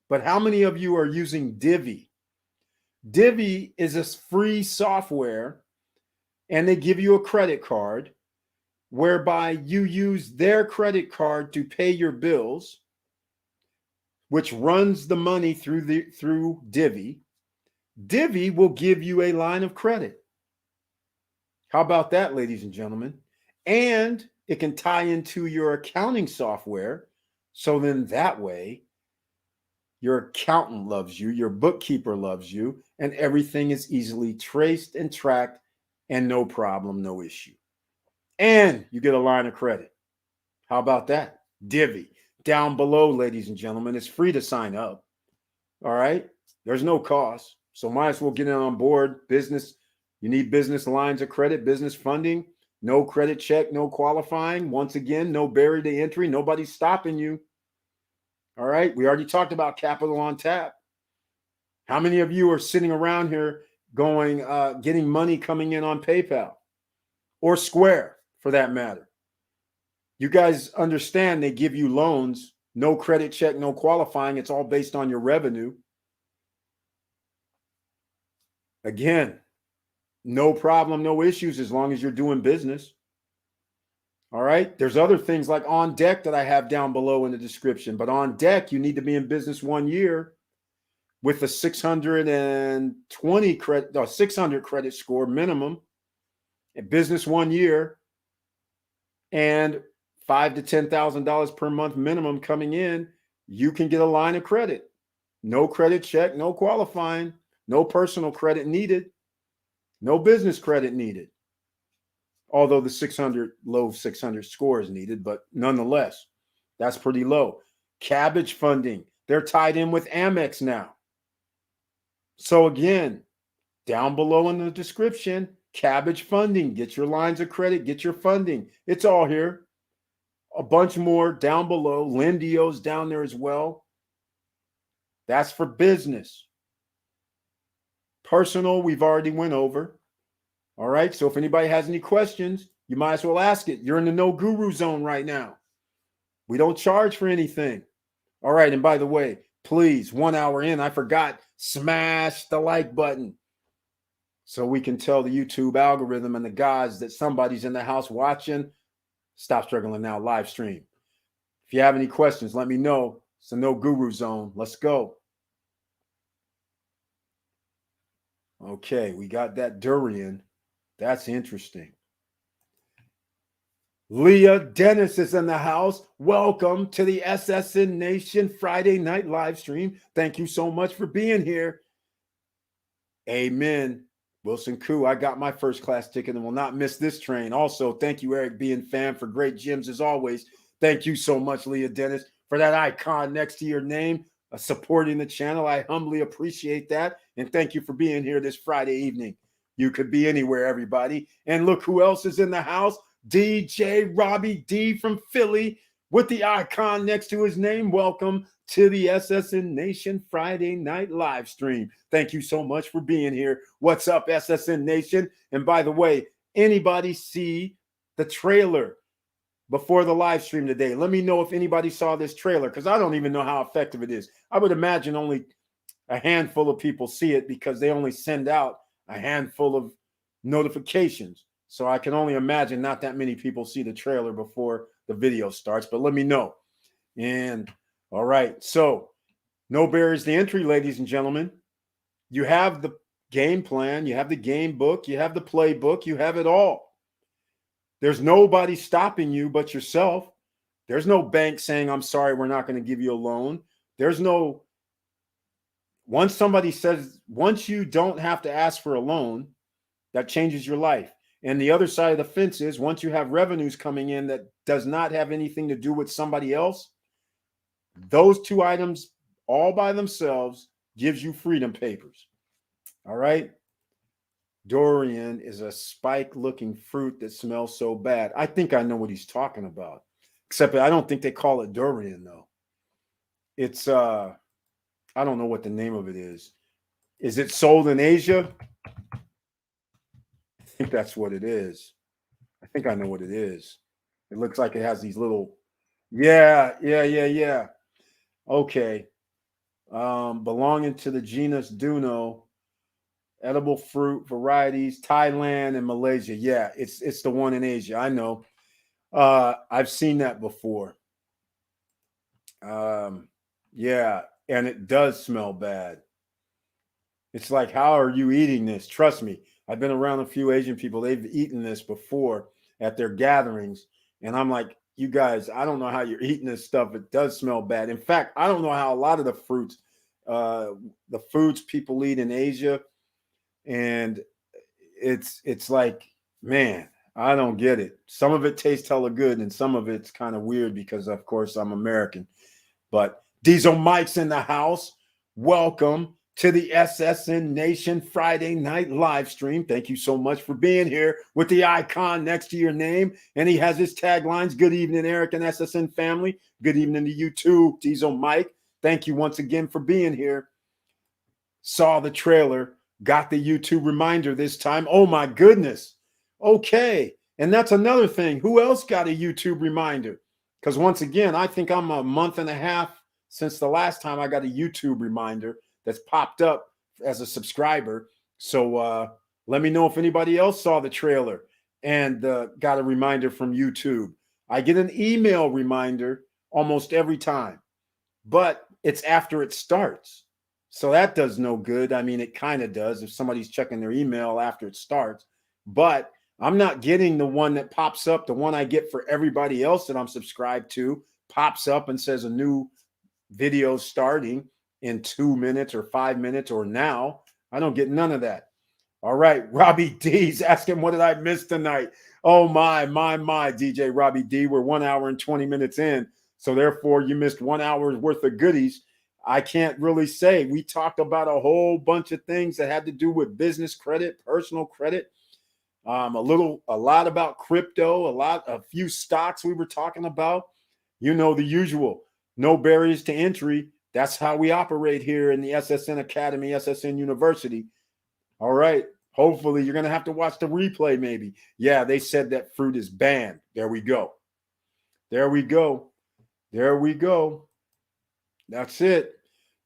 But how many of you are using Divvy? Divvy is a free software and they give you a credit card whereby you use their credit card to pay your bills, which runs the money through Divvy. Divvy will give you a line of credit. How about that, ladies and gentlemen? And it can tie into your accounting software. So then that way, your accountant loves you, your bookkeeper loves you, and everything is easily traced and tracked and no problem, no issue. And you get a line of credit. How about that? Divvy. Down below, ladies and gentlemen, it's free to sign up. All right? There's no cost. So might as well get in on board. Business, you need business lines of credit, business funding, no credit check, no qualifying. Once again, no barrier to entry. Nobody's stopping you. All right? We already talked about capital on tap. How many of you are sitting around here going, getting money coming in on PayPal or Square for that matter? You guys understand they give you loans, no credit check, no qualifying. It's all based on your revenue. Again, no problem, no issues as long as you're doing business. All right. There's other things like On Deck that I have down below in the description. But On Deck, you need to be in business 1 year with a 620 credit, or 600 credit score minimum. In business 1 year, and $5,000 to $10,000 per month minimum coming in, you can get a line of credit. No credit check, no qualifying, no personal credit needed, no business credit needed. Although the low 600 score is needed, but nonetheless, that's pretty low. Cabbage funding, they're tied in with Amex now. So again, down below in the description, Cabbage funding, get your lines of credit, get your funding. It's all here. A bunch more down below. Lendio's down there as well. That's for business. Personal, we've already went over. All right. So if anybody has any questions, you might as well ask it. You're in the no guru zone right now. We don't charge for anything. All right. And by the way, please, 1 hour in, I forgot, smash the like button so we can tell the YouTube algorithm and the guys that somebody's in the house watching. Stop Struggling Now live stream. If you have any questions, let me know. It's a no guru zone. Let's go. Okay, we got that durian. That's interesting. Leah Dennis is in the house. Welcome to the SSN Nation Friday Night live stream. Thank you so much for being here. Amen. Wilson Koo, I got my first class ticket and will not miss this train. Also, thank you, Eric B. and fam, for great gems as always. Thank you so much, Leah Dennis, for that icon next to your name, supporting the channel. I humbly appreciate that. And thank you for being here this Friday evening. You could be anywhere, everybody. And look who else is in the house. DJ Robbie D from Philly with the icon next to his name. Welcome to the SSN Nation Friday Night live stream. Thank you so much for being here. What's up, SSN Nation? And by the way, anybody see the trailer before the live stream today? Let me know if anybody saw this trailer, because I don't even know how effective it is. I would imagine only a handful of people see it because they only send out a handful of notifications. So I can only imagine not that many people see the trailer before the video starts, but let me know. And all right, so no barriers to entry, ladies and gentlemen. You have game plan, you have the game book, you have the playbook, you have it all. There's nobody stopping you but yourself. There's no bank saying, I'm sorry, we're not going to give you a loan. There's no, once somebody says, once you don't have to ask for a loan, that changes your life. And the other side of the fence is once you have revenues coming in that does not have anything to do with somebody else, those two items all by themselves gives you freedom papers. All right. Durian is a spike-looking fruit that smells so bad. I think I know what he's talking about, except I don't think they call it durian though. It's I don't know what the name of it is. Is it sold in Asia? I think that's what it is. I think I know what it is. It looks like it has these little, yeah. Okay. Belonging to the genus Duno, edible fruit varieties, Thailand and Malaysia. Yeah, it's the one in Asia. I know. I've seen that before. Yeah, and it does smell bad. It's like, how are you eating this? Trust me, I've been around a few Asian people. They've eaten this before at their gatherings. And I'm like, you guys, I don't know how you're eating this stuff. It does smell bad. In fact, I don't know how a lot of the fruits, the foods people eat in Asia, and it's like, man, I don't get it. Some of it tastes hella good, and some of it's kind of weird because, of course, I'm American. But Diesel Mike's in the house. Welcome to the SSN Nation Friday Night live stream. Thank you so much for being here with the icon next to your name. And he has his taglines. Good evening, Eric and SSN family. Good evening to you too, Diesel Mike. Thank you once again for being here. Saw the trailer, got the YouTube reminder this time. Oh my goodness. Okay. And that's another thing. Who else got a YouTube reminder? Because once again, I think I'm a month and a half since the last time I got a YouTube reminder that's popped up as a subscriber. So let me know if anybody else saw the trailer and got a reminder from YouTube. I get an email reminder almost every time, but it's after it starts. So that does no good. I mean, it kind of does if somebody's checking their email after it starts, but I'm not getting the one that pops up. The one I get for everybody else that I'm subscribed to pops up and says a new video starting in 2 minutes or 5 minutes or now. I don't get none of that. All right. Robbie D's asking, what did I miss tonight? Oh, my, DJ Robbie D. We're 1 hour and 20 minutes in. So therefore, you missed 1 hour's worth of goodies. I can't really say. We talked about a whole bunch of things that had to do with business credit, personal credit, a lot about crypto, a few stocks we were talking about. You know, the usual, no barriers to entry. That's how we operate here in the SSN Academy, SSN University. All right. Hopefully you're going to have to watch the replay maybe. Yeah, they said that fruit is banned. There we go. There we go. There we go. That's it.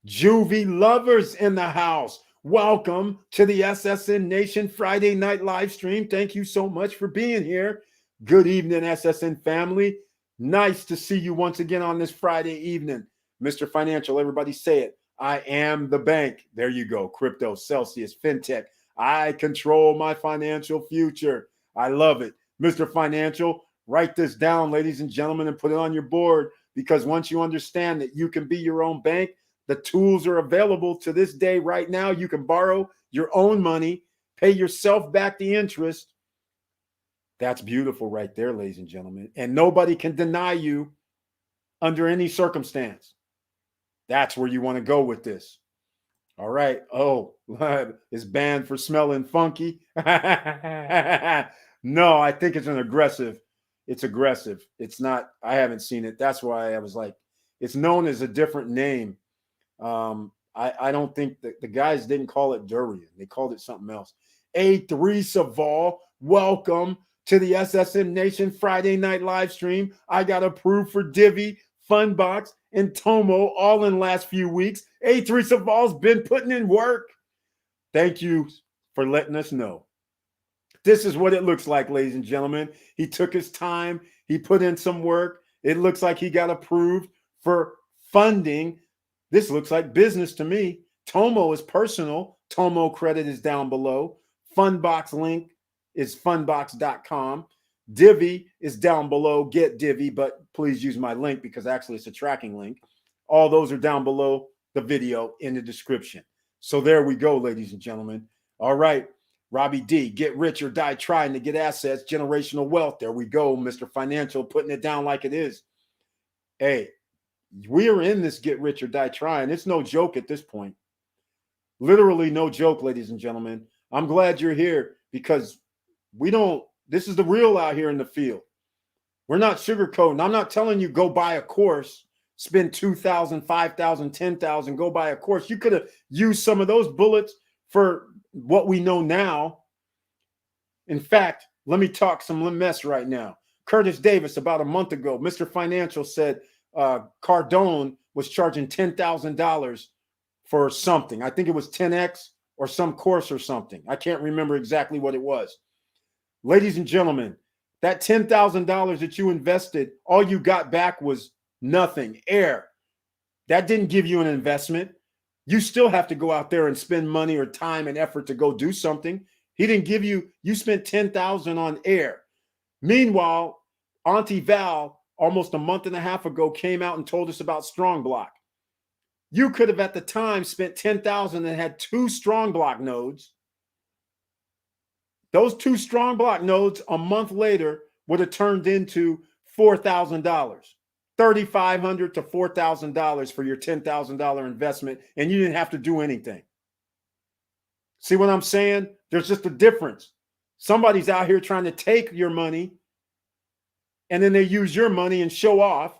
Juvie lovers in the house. Welcome to the SSN Nation Friday Night live stream. Thank you so much for being here. Good evening, SSN family. Nice to see you once again on this Friday evening. Mr. Financial, everybody say it. I am the bank. There you go. Crypto, Celsius, FinTech. I control my financial future. I love it. Mr. Financial, write this down, ladies and gentlemen, and put it on your board, because once you understand that you can be your own bank, the tools are available to this day right now. You can borrow your own money, pay yourself back the interest. That's beautiful right there, ladies and gentlemen. And nobody can deny you under any circumstance. That's where you want to go with this. All right. Oh, it's banned for smelling funky. No, I think it's aggressive. It's aggressive. It's not, I haven't seen it. That's why I was like, it's known as a different name. I don't think that the guys didn't call it durian. They called it something else. A3 Saval, welcome to the SSN Nation Friday Night live stream. I got approved for Divi, Funbox, and Tomo all in the last few weeks. A3 Saval's been putting in work. Thank you for letting us know. This is what it looks like, ladies and gentlemen. He took his time. He put in some work. It looks like he got approved for funding. This looks like business to me. Tomo is personal. Tomo Credit is down below. Fundbox link is fundbox.com. Divvy is down below. Get Divvy, but please use my link because actually it's a tracking link. All those are down below the video in the description. So there we go, ladies and gentlemen. All right, Robbie D, get rich or die trying to get assets, generational wealth. There we go, Mr. Financial, putting it down like it is. Hey, we are in this get rich or die trying. It's no joke at this point. Literally no joke, ladies and gentlemen. I'm glad you're here because this is the real out here in the field. We're not sugarcoating. I'm not telling you go buy a course, spend $2,000, $5,000, $10,000, go buy a course. You could have used some of those bullets for what we know now. In fact, let me talk some mess right now. Curtis Davis, about a month ago, Mr. Financial said Cardone was charging $10,000 for something. I think it was 10X or some course or something. I can't remember exactly what it was. Ladies and gentlemen, that $10,000 that you invested, all you got back was nothing, air. That didn't give you an investment. You still have to go out there and spend money or time and effort to go do something. He didn't give you, you spent $10,000 on air. Meanwhile, Auntie Val, almost a month and a half ago, came out and told us about Strong Block. You could have at the time spent $10,000 and had 2 Strong Block nodes. Those 2 Strong Block nodes a month later would have turned into $4,000, $3,500 to $4,000 for your $10,000 investment, and you didn't have to do anything. See what I'm saying? There's just a difference. Somebody's out here trying to take your money, and then they use your money and show off.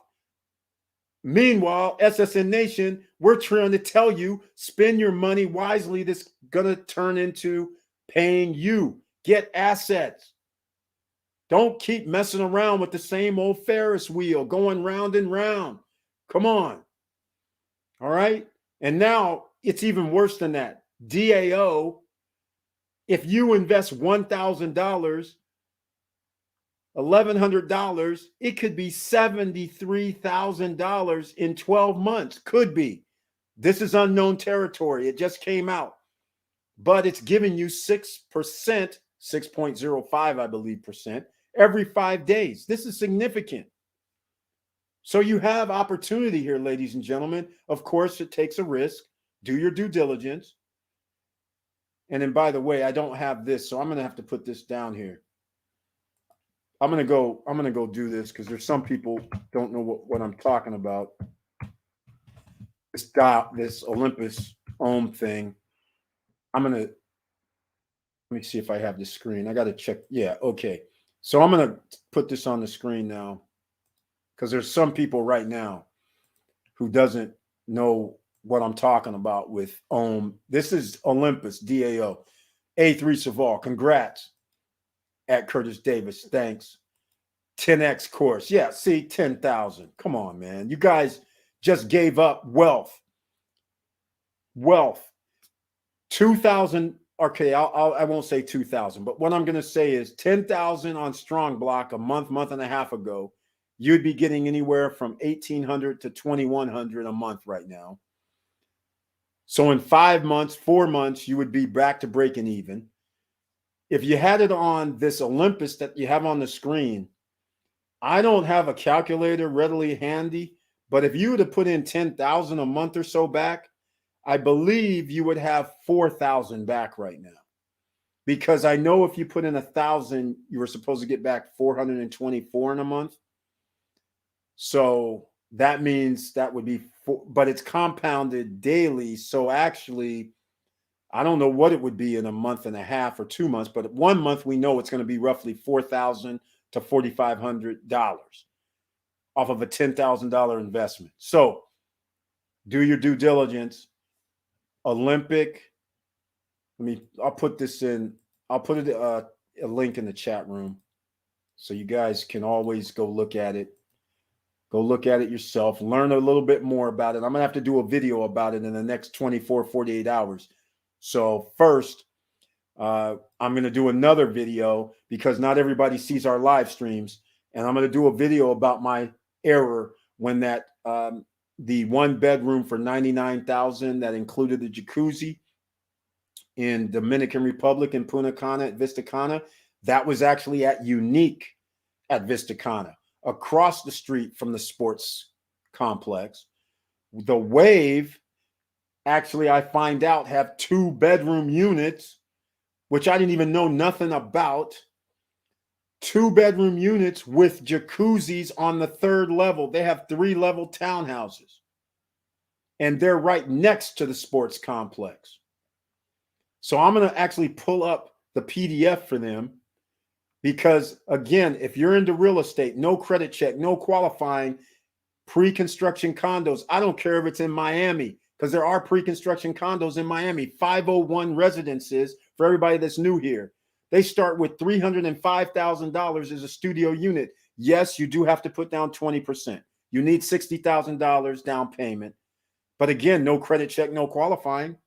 Meanwhile, SSN Nation, we're trying to tell you, spend your money wisely. That's going to turn into paying you. Get assets. Don't keep messing around with the same old Ferris wheel, going round and round. Come on. All right? And now it's even worse than that. DAO, if you invest $1,000, $1,100, it could be $73,000 in 12 months. Could be. This is unknown territory. It just came out. But it's giving you 6%, 6.05, I believe, percent every 5 days. This is significant. So you have opportunity here, ladies and gentlemen. Of course, it takes a risk. Do your due diligence. And then, by the way, I don't have this, so I'm going to have to put this down here. I'm gonna go do this because there's some people don't know what I'm talking about. This Olympus Ohm thing. Let me see if I have the screen. I got to check. Yeah, okay. So I'm gonna put this on the screen now because there's some people right now who doesn't know what I'm talking about with Ohm. This is Olympus DAO. A3 Saval. Congrats. At Curtis Davis, thanks. 10X course. Yeah, see, 10,000. Come on, man. You guys just gave up wealth. 2,000. Okay, I won't say 2,000, but what I'm going to say is 10,000 on Strong Block a month and a half ago. You'd be getting anywhere from 1,800 to 2,100 a month right now. So in 5 months, 4 months, you would be back to breaking even. If you had it on this Olympus that you have on the screen, I don't have a calculator readily handy, but if you were to put in 10,000 a month or so back, I believe you would have 4,000 back right now. Because I know if you put in 1,000, you were supposed to get back 424 in a month. So that means that would be, but it's compounded daily. So actually, I don't know what it would be in a month and a half or 2 months, but 1 month we know it's going to be roughly $4,000 to $4,500 off of a $10,000 investment. So do your due diligence. Olympic. I'll put this in. I'll put it a link in the chat room so you guys can always go look at it. Go look at it yourself. Learn a little bit more about it. I'm going to have to do a video about it in the next 24, 48 hours. So first, I'm going to do another video because not everybody sees our live streams. And I'm going to do a video about my error when that the 1 bedroom for $99,000 that included the jacuzzi in Dominican Republic in Punta Cana at Vista Cana. That was actually at Unique at Vista Cana, across the street from the sports complex. The Wave, actually, I find out, have 2-bedroom units, which I didn't even know nothing about. 2-bedroom units with jacuzzis on the 3rd level. They have 3-level townhouses, and they're right next to the sports complex. So I'm going to actually pull up the PDF for them because, again, if you're into real estate, no credit check, no qualifying, pre-construction condos. I don't care if it's in Miami, because there are pre-construction condos in Miami. 501 residences for everybody that's new here. They start with $305,000 as a studio unit. Yes, you do have to put down 20%. You need $60,000 down payment. But again, no credit check, no qualifying.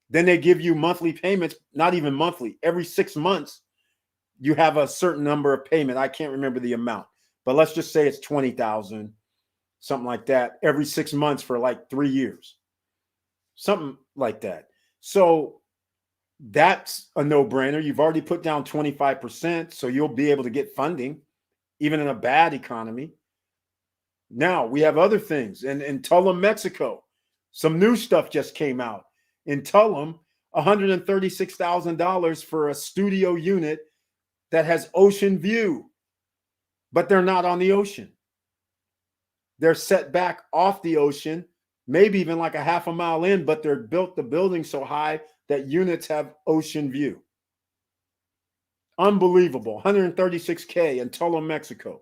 Then they give you monthly payments, not even monthly. Every 6 months, you have a certain number of payment. I can't remember the amount, but let's just say it's $20,000, something like that, every 6 months for like 3 years, something like that. So that's a no-brainer. You've already put down 25%, so you'll be able to get funding, even in a bad economy. Now, we have other things. In Tulum, Mexico, some new stuff just came out. In Tulum, $136,000 for a studio unit that has ocean view, but they're not on the ocean. They're set back off the ocean, maybe even like a half a mile in, but they're built the building so high that units have ocean view. Unbelievable. $136K in Tulum, Mexico.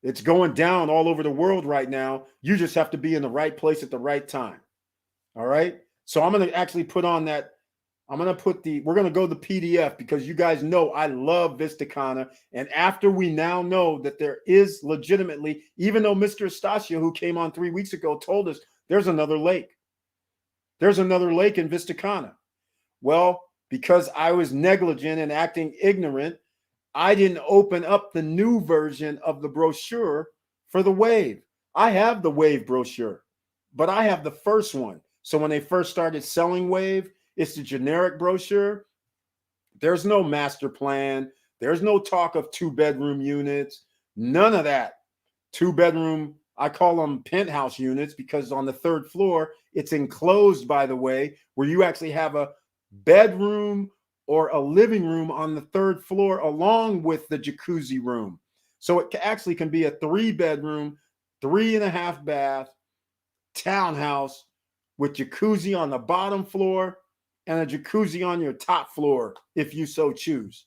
It's going down all over the world right now. You just have to be in the right place at the right time. All right. So I'm going to actually put on that. We're going to go the PDF because you guys know I love Vista Cana. And after we now know that there is legitimately, even though Mr. Estacio, who came on 3 weeks ago, told us there's another lake. There's another lake in Vista Cana. Well, because I was negligent and acting ignorant, I didn't open up the new version of the brochure for the Wave. I have the Wave brochure, but I have the first one. So when they first started selling Wave, it's the generic brochure. There's no master plan. There's no talk of 2-bedroom units. None of that. 2-bedroom, I call them penthouse units because on the 3rd floor, it's enclosed, by the way, where you actually have a bedroom or a living room on the 3rd floor along with the jacuzzi room. So it actually can be a 3-bedroom, 3.5 bath townhouse with jacuzzi on the bottom floor and a jacuzzi on your top floor if you so choose.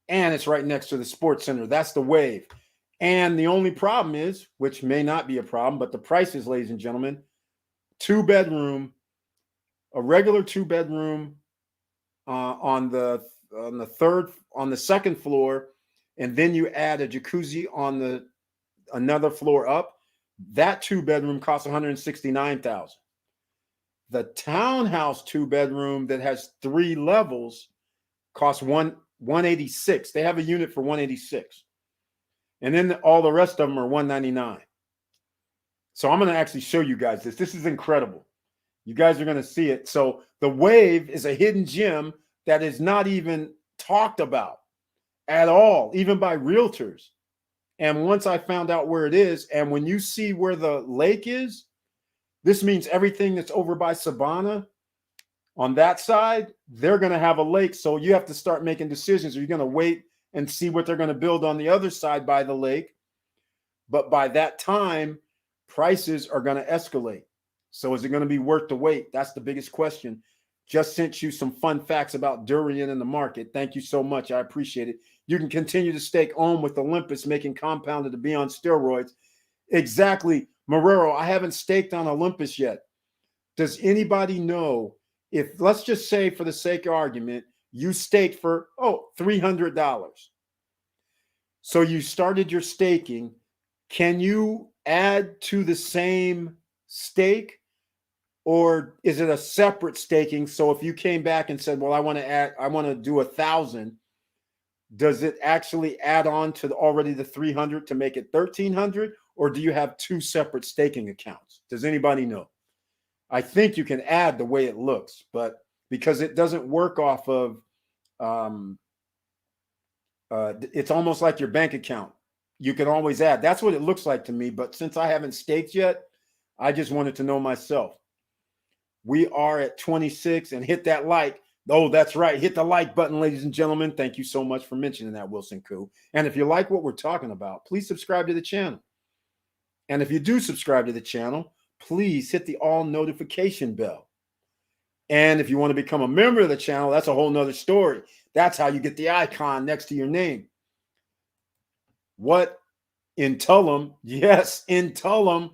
And it's right next to the sports center. That's the Wave. And the only problem is, which may not be a problem, but the prices, ladies and gentlemen, 2-bedroom, a regular 2-bedroom on the 2nd floor, and then you add a jacuzzi on another floor up. That 2-bedroom costs $169,000. The townhouse 2-bedroom that has 3 levels costs $186,000. They have a unit for $186,000. And then all the rest of them are $199,000. So I'm going to actually show you guys this. This is incredible. You guys are going to see it. So the Wave is a hidden gem that is not even talked about at all, even by realtors. And once I found out where it is, and when you see where the lake is, this means everything that's over by Sabana on that side, they're going to have a lake. So you have to start making decisions. Are you going to wait and see what they're going to build on the other side by the lake? But by that time, prices are going to escalate. So is it going to be worth the wait? That's the biggest question. Just sent you some fun facts about durian in the market. Thank you so much. I appreciate it. You can continue to stake on with Olympus, making compounded to be on steroids. Exactly. Marrero, I haven't staked on Olympus yet. Does anybody know if, let's just say for the sake of argument, you staked for, $300. So you started your staking. Can you add to the same stake? Or is it a separate staking? So if you came back and said, well, I want to do 1,000, does it actually add on to already the 300 to make it 1,300? Or do you have 2 separate staking accounts? Does anybody know? I think you can add the way it looks, but because it doesn't work off of, it's almost like your bank account. You can always add. That's what it looks like to me. But since I haven't staked yet, I just wanted to know myself. We are at 26 and hit that like. Oh, that's right. Hit the like button, ladies and gentlemen. Thank you so much for mentioning that, Wilson Koo. And if you like what we're talking about, please subscribe to the channel. And if you do subscribe to the channel, please hit the all notification bell. And if you want to become a member of the channel, that's a whole nother story. That's how you get the icon next to your name. What in Tullum? Yes, in Tullum.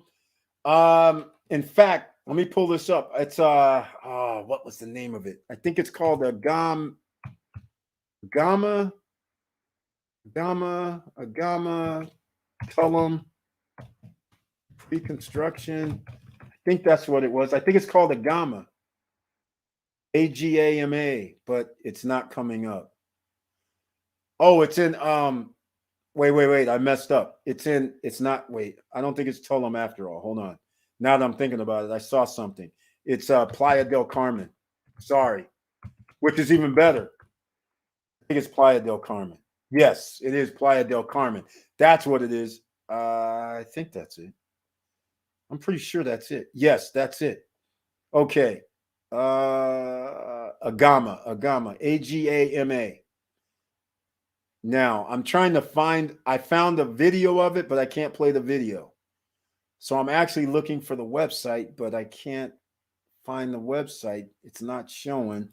In fact, let me pull this up. It's what was the name of it? I think it's called a Gamma Tullum pre-construction. I think that's what it was. I think it's called a Gamma. AGAMA, but it's not coming up. Oh, it's in wait, I messed up. It's not, wait, I don't think it's Tullum after all. Hold on. Now that I'm thinking about it, I saw something. It's Playa del Carmen. Sorry. Which is even better. I think it's Playa del Carmen. Yes, it is Playa del Carmen. That's what it is. I think that's it. I'm pretty sure that's it. Yes, that's it. Okay. Agama, AGAMA. Now, I'm trying to find, I found a video of it, but I can't play the video. So I'm actually looking for the website, but I can't find the website. It's not showing.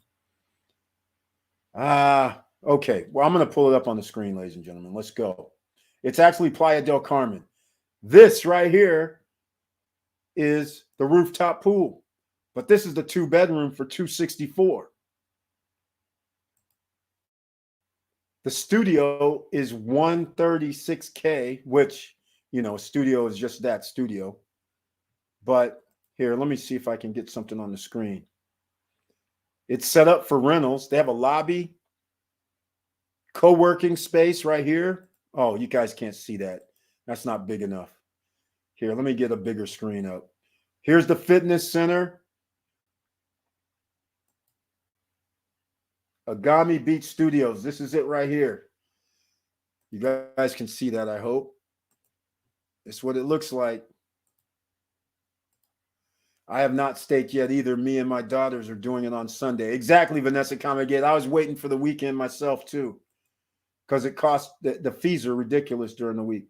Okay. Well, I'm going to pull it up on the screen, ladies and gentlemen. Let's go. It's actually Playa del Carmen. This right here is the rooftop pool, but this is the 2-bedroom for $264. The studio is $136K, which, you know, a studio is just that, studio. But here, let me see if I can get something on the screen. It's set up for rentals. They have a lobby, co-working space right here. Oh, you guys can't see that. That's not big enough. Here, let me get a bigger screen up. Here's the fitness center. Agami Beach Studios. This is it right here. You guys can see that, I hope. It's what it looks like. I have not staked yet either. Me and my daughters are doing it on Sunday. Exactly, Vanessa Comagate. I was waiting for the weekend myself too, because it costs, the fees are ridiculous during the week.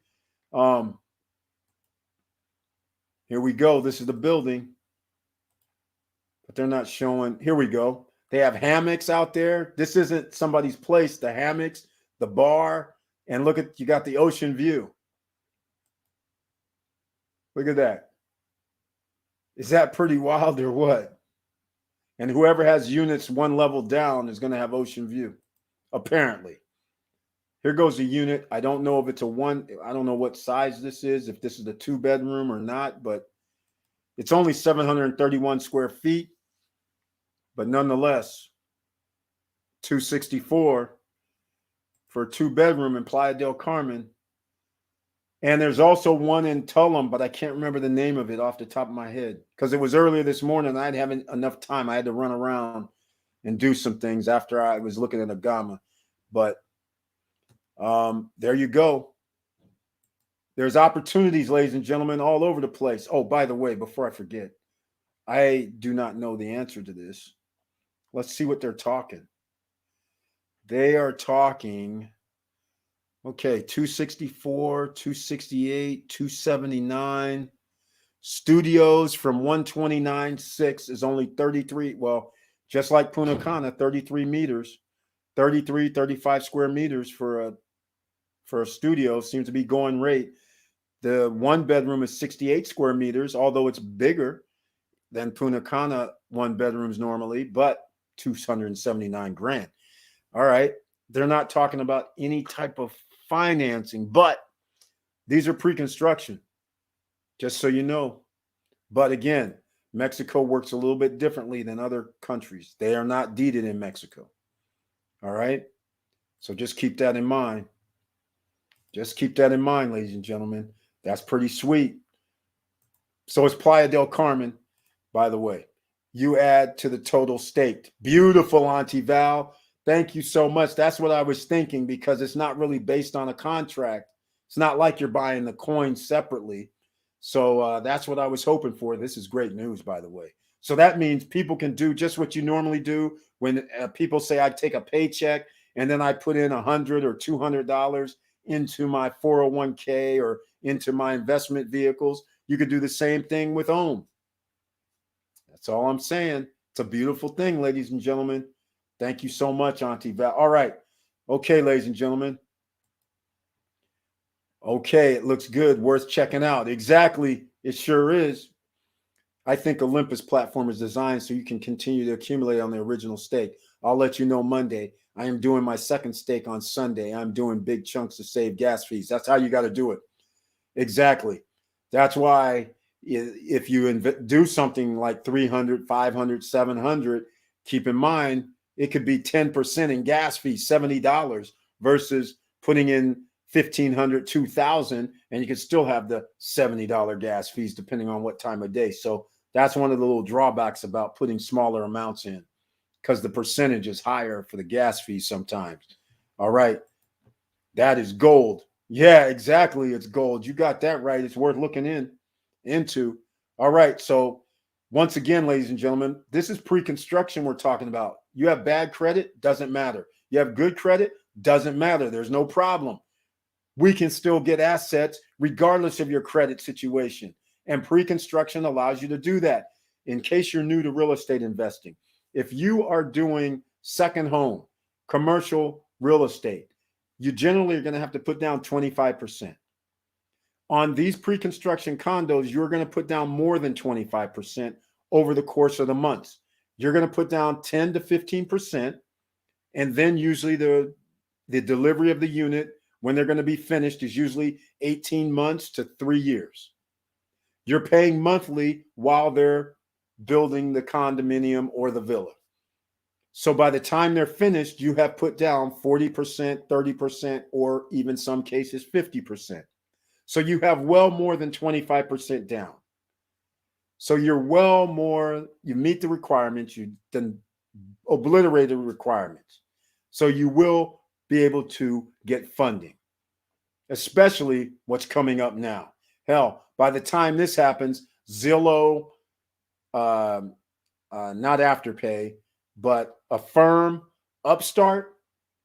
Here we go. This is the building, but they're not showing. Here we go. They have hammocks out there. This isn't somebody's place. The hammocks, the bar, and look at, you got the ocean view. Look at that. Is that pretty wild or what? And whoever has units one level down is going to have ocean view, apparently. Here goes a unit. I don't know if it's a one. I don't know what size this is, if this is a 2-bedroom or not, but it's only 731 square feet. But nonetheless, $264 for a 2-bedroom in Playa del Carmen. And there's also one in Tullum, but I can't remember the name of it off the top of my head because it was earlier this morning. I didn't have enough time. I had to run around and do some things after I was looking at Agama. But there you go. There's opportunities, ladies and gentlemen, all over the place. Oh, by the way, before I forget, I do not know the answer to this. Let's see what they're talking. They are talking, okay, 264, 268, 279. Studios from 129.6 is only 33. Well, just like Punta Cana, 33 meters, 33, 35 square meters for a studio seems to be going rate. The 1-bedroom is 68 square meters, although it's bigger than Punta Cana 1-bedrooms normally, but $279,000. All right. They're not talking about any type of financing, but these are pre-construction, just so you know. But again, Mexico works a little bit differently than other countries. They are not deeded in Mexico. All right. So just keep that in mind. Just keep that in mind, ladies and gentlemen. That's pretty sweet. So it's Playa del Carmen. by the way. You add to the total staked. Beautiful, Auntie Val. Thank you so much. That's what I was thinking, because it's not really based on a contract. It's not like you're buying the coin separately. So that's what I was hoping for. This is great news, by the way. So that means people can do just what you normally do when people say I take a paycheck and then I put in $100 or $200 into my 401k or into my investment vehicles. You could do the same thing with OHM. That's all I'm saying. It's a beautiful thing, ladies and gentlemen. Thank you so much, Auntie Val. All right. Okay, ladies and gentlemen. Okay, it looks good. Worth checking out. Exactly. It sure is. I think Olympus platform is designed so you can continue to accumulate on the original stake. I'll let you know Monday. I am doing my second stake on Sunday. I'm doing big chunks to save gas fees. That's how you got to do it. Exactly. That's why if you do something like 300, 500, 700, keep in mind it could be 10% in gas fees, $70 versus putting in 1,500, 2,000, and you can still have the $70 gas fees depending on what time of day. So that's one of the little drawbacks about putting smaller amounts in, because the percentage is higher for the gas fees sometimes. All right. That is gold. Yeah, exactly. It's gold. You got that right. It's worth looking into. All right. So once again, ladies and gentlemen, this is pre-construction we're talking about. You have bad credit, doesn't matter. You have good credit, doesn't matter. There's no problem. We can still get assets regardless of your credit situation. And pre-construction allows you to do that. In case you're new to real estate investing, if you are doing second home, commercial real estate, you generally are going to have to put down 25%. On these pre-construction condos, you're going to put down more than 25% over the course of the months. You're going to put down 10 to 15%, and then usually the delivery of the unit, when they're going to be finished, is usually 18 months to 3 years. You're paying monthly while they're building the condominium or the villa. So by the time they're finished, you have put down 40%, 30%, or even some cases 50%. So you have well more than 25% down. So you're well more, you meet the requirements, you then obliterate the requirements. So you will be able to get funding, especially what's coming up now. Hell, by the time this happens, Zillow, not Afterpay, but Affirm, Upstart,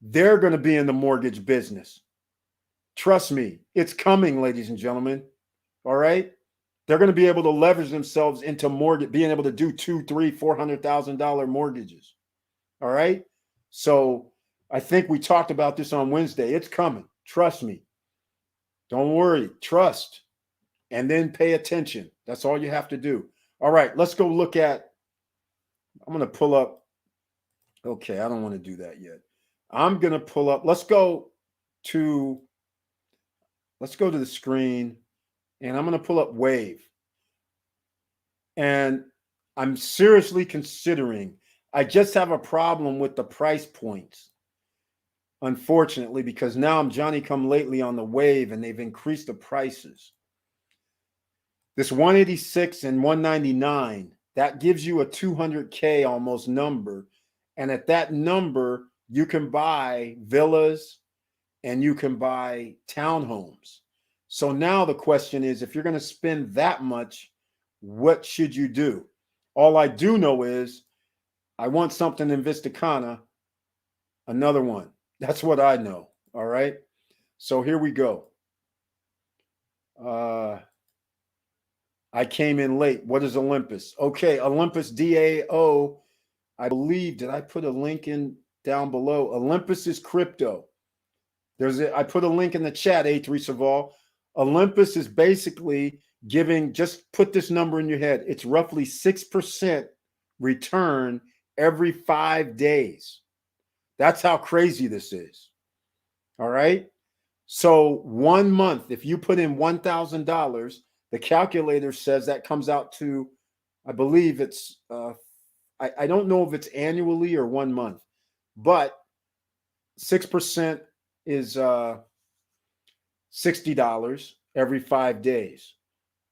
they're going to be in the mortgage business. Trust me, it's coming, ladies and gentlemen. All right? They're going to be able to leverage themselves into mortgage, being able to do $200,000, $300,000, $400,000 mortgages. All right? So I think we talked about this on Wednesday. It's coming. Trust me. Don't worry. Trust. And then pay attention. That's all you have to do. All right, let's go look at, I'm going to pull up. Okay, I don't want to do that yet. I'm going to pull up. Let's go to the screen, and I'm going to pull up Wave. And I'm seriously considering, I just have a problem with the price points, unfortunately, because now I'm Johnny come lately on the Wave, and they've increased the prices. This 186 and 199, that gives you a 200K almost number. And at that number, you can buy villas and you can buy townhomes. So now the question is, if you're going to spend that much, what should you do? All I do know is I want something in Vistacana, another one. That's what I know. All right. So here we go. I came in late. What is Olympus? Okay, Olympus DAO. I believe, did I put a link in down below? Olympus is crypto. I put a link in the chat, A3 Saval. Olympus is basically giving, just put this number in your head. It's roughly 6% return every 5 days. That's how crazy this is. All right. So 1 month, if you put in $1,000, the calculator says that comes out to, I believe it's, I don't know if it's annually or 1 month, but 6% is $60 every 5 days.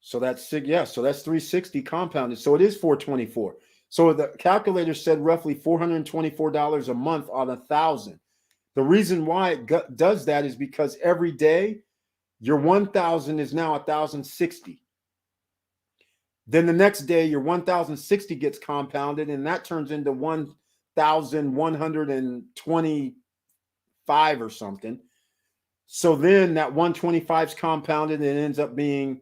So that's yeah. So that's 360 compounded. So it is 424. So the calculator said roughly $424 a month on 1,000. The reason why it does that is because every day your 1,000 is now 1,060. Then the next day your 1,060 gets compounded, and that turns into 1,125 or something. So then that 125 is compounded and it ends up being,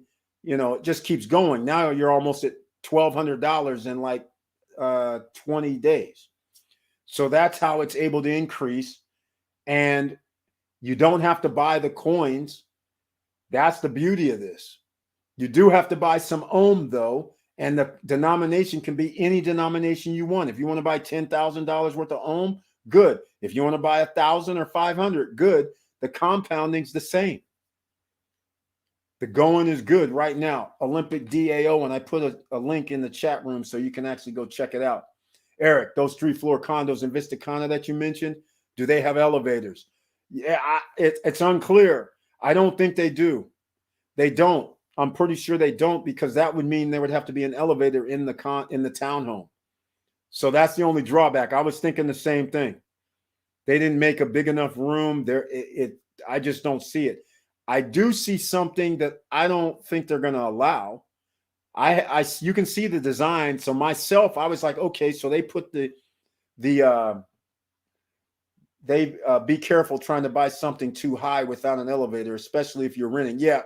it just keeps going. Now you're almost at $1,200 in like 20 days. So that's how it's able to increase. And you don't have to buy the coins. That's the beauty of this. You do have to buy some ohm, though, and the denomination can be any denomination you want. If you want to buy $10,000 worth of ohm, good. If you want to buy 1,000 or 500, good. The compounding's the same. The going is good right now. Olympic DAO, and I put a link in the chat room so you can actually go check it out. Eric, those 3-floor condos in Vista Cana that you mentioned, do they have elevators? Yeah, it's unclear. I don't think they do. They don't. I'm pretty sure they don't, because that would mean there would have to be an elevator in the townhome. So that's the only drawback. I was thinking the same thing. They didn't make a big enough room there. I just don't see it. I do see something that I don't think they're going to allow. You can see the design. So myself, I was like, okay, so they put be careful trying to buy something too high without an elevator, especially if you're renting. Yeah,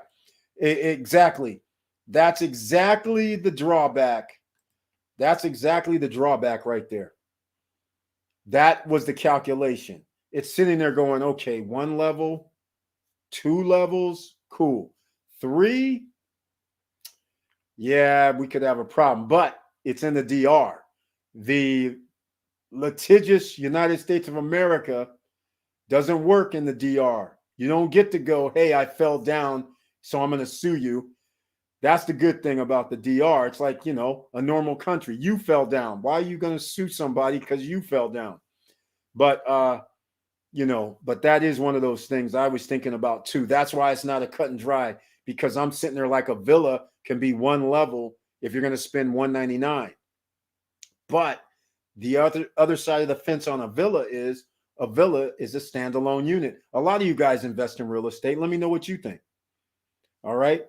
exactly. That's exactly the drawback. That's exactly the drawback right there. That was the calculation. It's sitting there going, okay, 1 level, 2 levels, cool. 3, yeah, we could have a problem, but it's in the DR. The litigious United States of America doesn't work in the DR. You don't get to go, hey, I fell down, so I'm going to sue you. That's the good thing about the DR. It's like, a normal country. You fell down. Why are you going to sue somebody because you fell down? But, but that is one of those things I was thinking about too. That's why it's not a cut and dry, because I'm sitting there like a villa can be 1 level if you're going to spend $199. But the other side of the fence on a villa is a standalone unit. A lot of you guys invest in real estate. Let me know what you think. All right.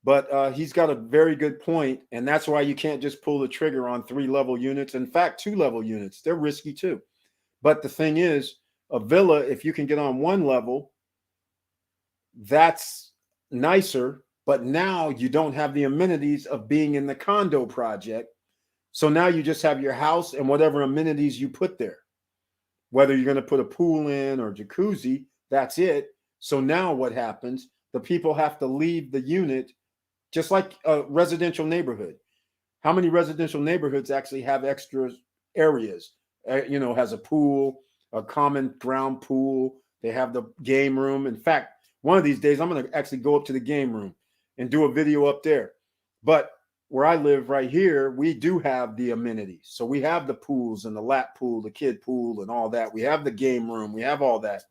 But he's got a very good point, and that's why you can't just pull the trigger on 3-level units. In fact, 2-level units, they're risky too. But the thing is, a villa, if you can get on 1 level, that's nicer. But now you don't have the amenities of being in the condo project. So now you just have your house and whatever amenities you put there. Whether you're going to put a pool in or jacuzzi, that's it. So now what happens? The people have to leave the unit, just like a residential neighborhood. How many residential neighborhoods actually have extra areas? Has a pool, a common ground pool. They have the game room. In fact, one of these days, I'm going to actually go up to the game room and do a video up there. But where I live right here, we do have the amenities. So we have the pools and the lap pool, the kid pool and all that. We have the game room. We have all that.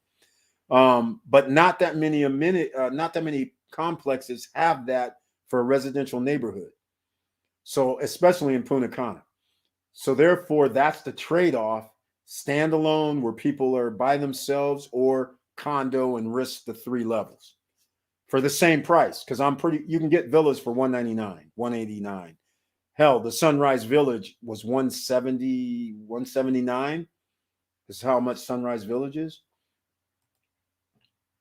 But not that many complexes have that for a residential neighborhood. So especially in Punta Cana. So therefore, that's the trade-off: standalone, where people are by themselves, or condo and risk the 3 levels for the same price. Because you can get villas for $199, $189. Hell, the Sunrise Village was $170, $179. This is how much Sunrise Village is.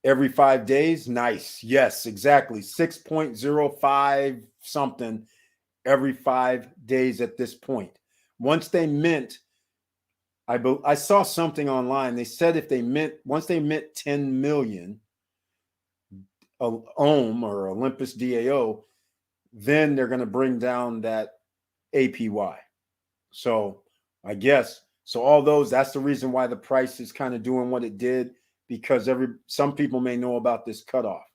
Every 5 days, nice. Yes, exactly. 6.05 something every 5 days at this point. Once they mint, I saw something online. They said once they mint 10 million ohm or Olympus DAO, then they're going to bring down that APY. So I guess, that's the reason why the price is kind of doing what it did, because some people may know about this cutoff.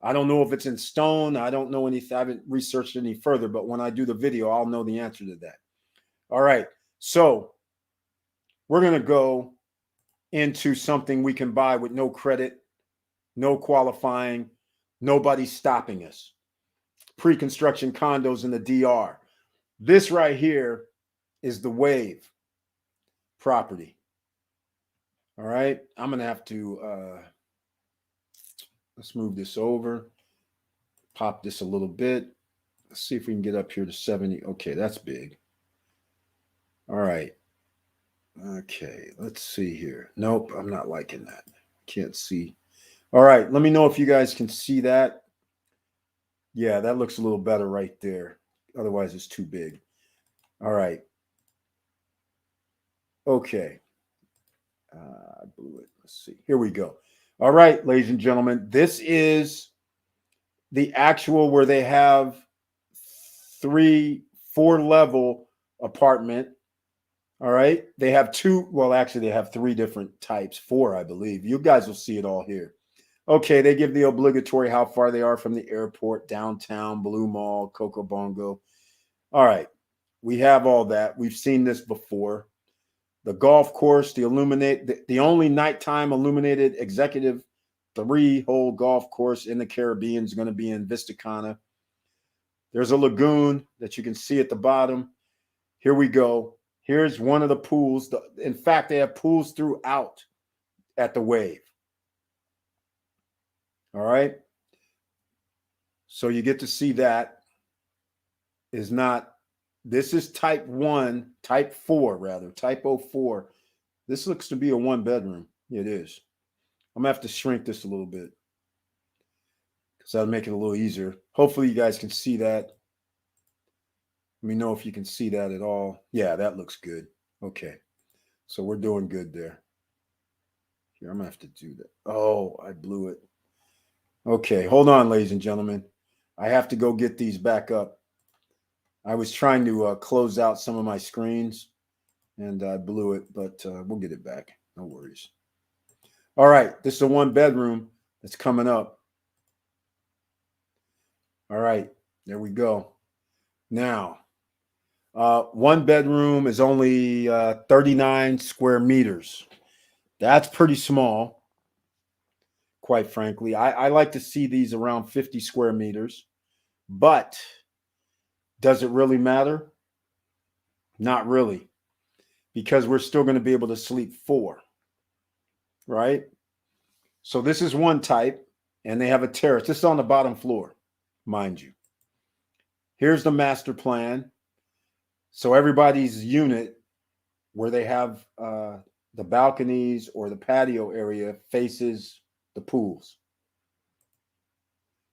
I don't know if it's in stone. I don't know anything. I haven't researched any further, but when I do the video, I'll know the answer to that. All right. So we're going to go into something we can buy with no credit, no qualifying, nobody stopping us. pre-construction condos in the DR. This right here is the wave property. All right. I'm going to have to, let's move this over, pop this a little bit. Let's see if we can get up here to 70. Okay, that's big. All right. Okay, let's see here. Nope, I'm not liking that. Can't see. All right, let me know if you guys can see that. Yeah, that looks a little better right there. Otherwise, it's too big. All right. Okay. I blew it. Let's see. Here we go. All right, ladies and gentlemen, this is the actual where they have 4 level apartment. All right. They have 2. Well, actually, they have 3 different types. 4, I believe. You guys will see it all here. Okay. They give the obligatory how far they are from the airport, downtown, Blue Mall, Coco Bongo. All right. We have all that. We've seen this before. The golf course, the only nighttime illuminated executive 3-hole golf course in the Caribbean is going to be in Vista Cana. There's a lagoon that you can see at the bottom. Here we go. Here's one of the pools. In fact, they have pools throughout at the wave. All right. So you get to see that. This is type 1, type 4, rather, type 04. This looks to be a 1-bedroom. It is. I'm going to have to shrink this a little bit because that'll make it a little easier. Hopefully you guys can see that. Let me know if you can see that at all. Yeah, that looks good. Okay. So we're doing good there. Here, I'm going to have to do that. Oh, I blew it. Okay, hold on, ladies and gentlemen. I have to go get these back up. I was trying to close out some of my screens, and I blew it, but we'll get it back. No worries. All right, this is a 1-bedroom that's coming up. All right, there we go. Now, 1-bedroom is only 39 square meters. That's pretty small, quite frankly. I like to see these around 50 square meters, but does it really matter? Not really, because we're still going to be able to sleep 4, right? So this is one type, and they have a terrace. This is on the bottom floor, mind you. Here's the master plan. So everybody's unit where they have the balconies or the patio area faces the pools.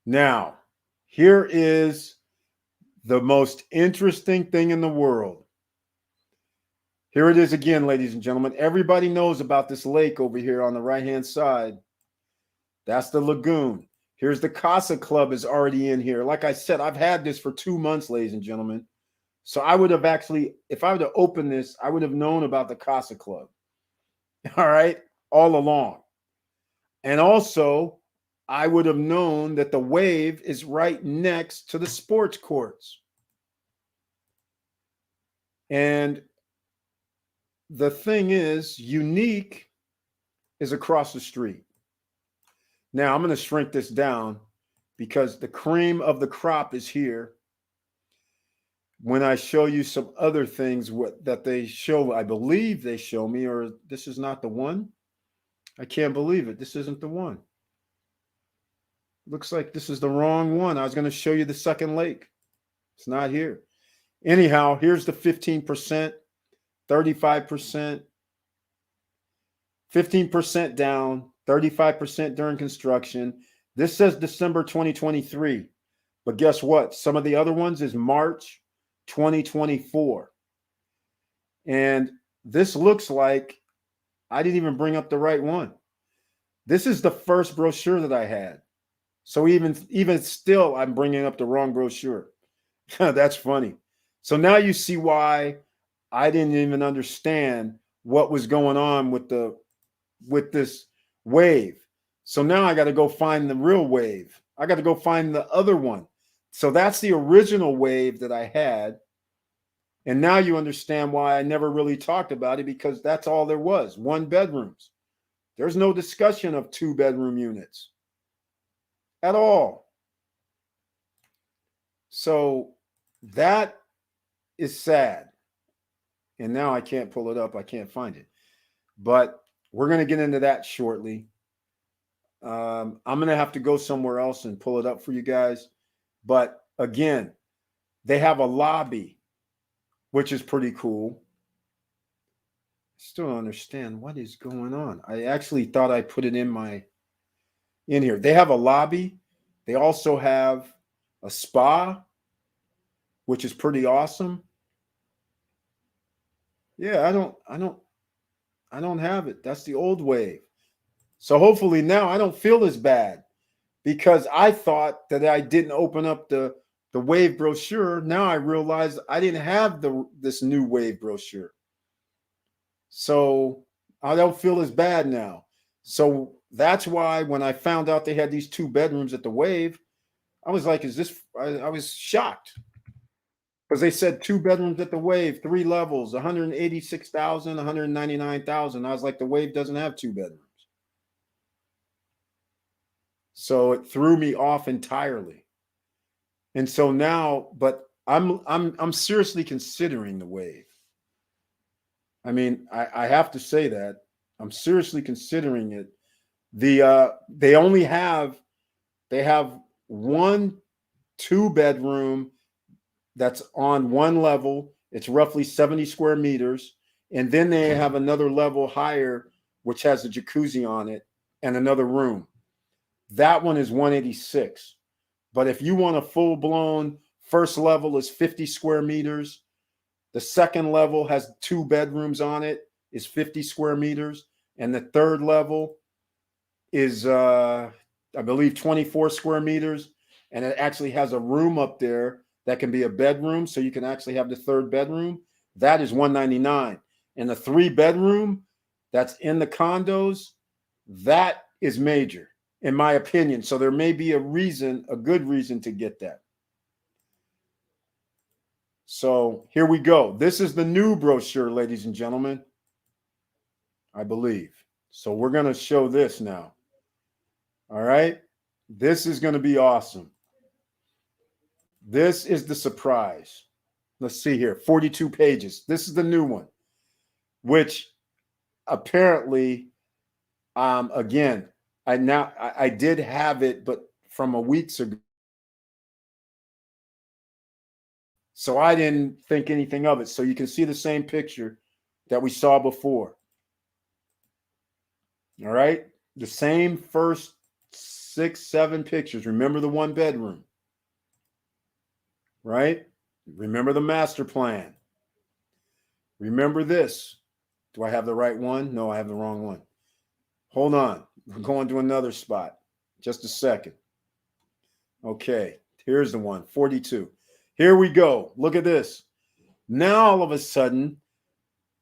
Now, here is the most interesting thing in the world. Here it is again, ladies and gentlemen. Everybody knows about this lake over here on the right-hand side. That's the lagoon. Here's the Casa Club is already in here. Like I said, I've had this for 2 months, ladies and gentlemen. So I would have actually, if I would have opened this, I would have known about the Casa Club. All right, all along. And also, I would have known that the wave is right next to the sports courts. And the thing is, Unique is across the street. Now, I'm going to shrink this down because the cream of the crop is here. When I show you some other things that they show, I believe they show me, or this is not the one. I can't believe it. This isn't the one. Looks like this is the wrong one. I was going to show you the second lake. It's not here. Anyhow, here's the 15%, 35%, 15% down, 35% during construction. This says December 2023. But guess what? Some of the other ones is March 2024. And this looks like I didn't even bring up the right one. This is the first brochure that I had. So even still, I'm bringing up the wrong brochure. That's funny. So now you see why I didn't even understand what was going on with this wave. So now I got to go find the real wave. I got to go find the other one. So that's the original wave that I had. And now you understand why I never really talked about it, because that's all there was, 1-bedrooms. There's no discussion of 2-bedroom units at all. So that is sad. And now I can't pull it up. I can't find it. But we're going to get into that shortly. I'm going to have to go somewhere else and pull it up for you guys. But again, they have a lobby, which is pretty cool. Still don't understand what is going on. I actually thought I put it in here. They have a lobby. They also have a spa, which is pretty awesome. Yeah, I don't have it. That's the old wave. So hopefully now I don't feel as bad because I thought that I didn't open up the wave brochure. Now I realize I didn't have this new wave brochure. So I don't feel as bad now. So that's why when I found out they had these 2 bedrooms at the wave, I was like, I was shocked. Because they said 2 bedrooms at the wave, 3 levels, 186,000, 199,000. I was like, the wave doesn't have 2 bedrooms. So it threw me off entirely. And so now, but I'm seriously considering the wave. I mean, I have to say that I'm seriously considering it. They have 1 2-bedroom that's on 1 level. It's roughly 70 square meters. And then they have another level higher, which has a jacuzzi on it and another room. That one is 186. But if you want a full-blown first level is 50 square meters. The second level has 2 bedrooms on it, is 50 square meters. And the third level is, I believe, 24 square meters. And it actually has a room up there that can be a bedroom. So you can actually have the third bedroom. That is 199. And the 3-bedroom that's in the condos, that is major, in my opinion. So there may be a good reason to get that. So here we go. This is the new brochure, ladies and gentlemen, I believe. So we're going to show this now. All right. This is going to be awesome. This is the surprise. Let's see here. 42 pages. This is the new one, which apparently, again, I did have it, but from a weeks ago. So I didn't think anything of it. So you can see the same picture that we saw before. All right. The same first 6, 7 pictures. Remember the 1 bedroom, right? Remember the master plan. Remember this. Do I have the right one? No, I have the wrong one. Hold on. We're going to another spot. Just a second. Okay. Here's the one, 42. Here we go. Look at this. Now, all of a sudden,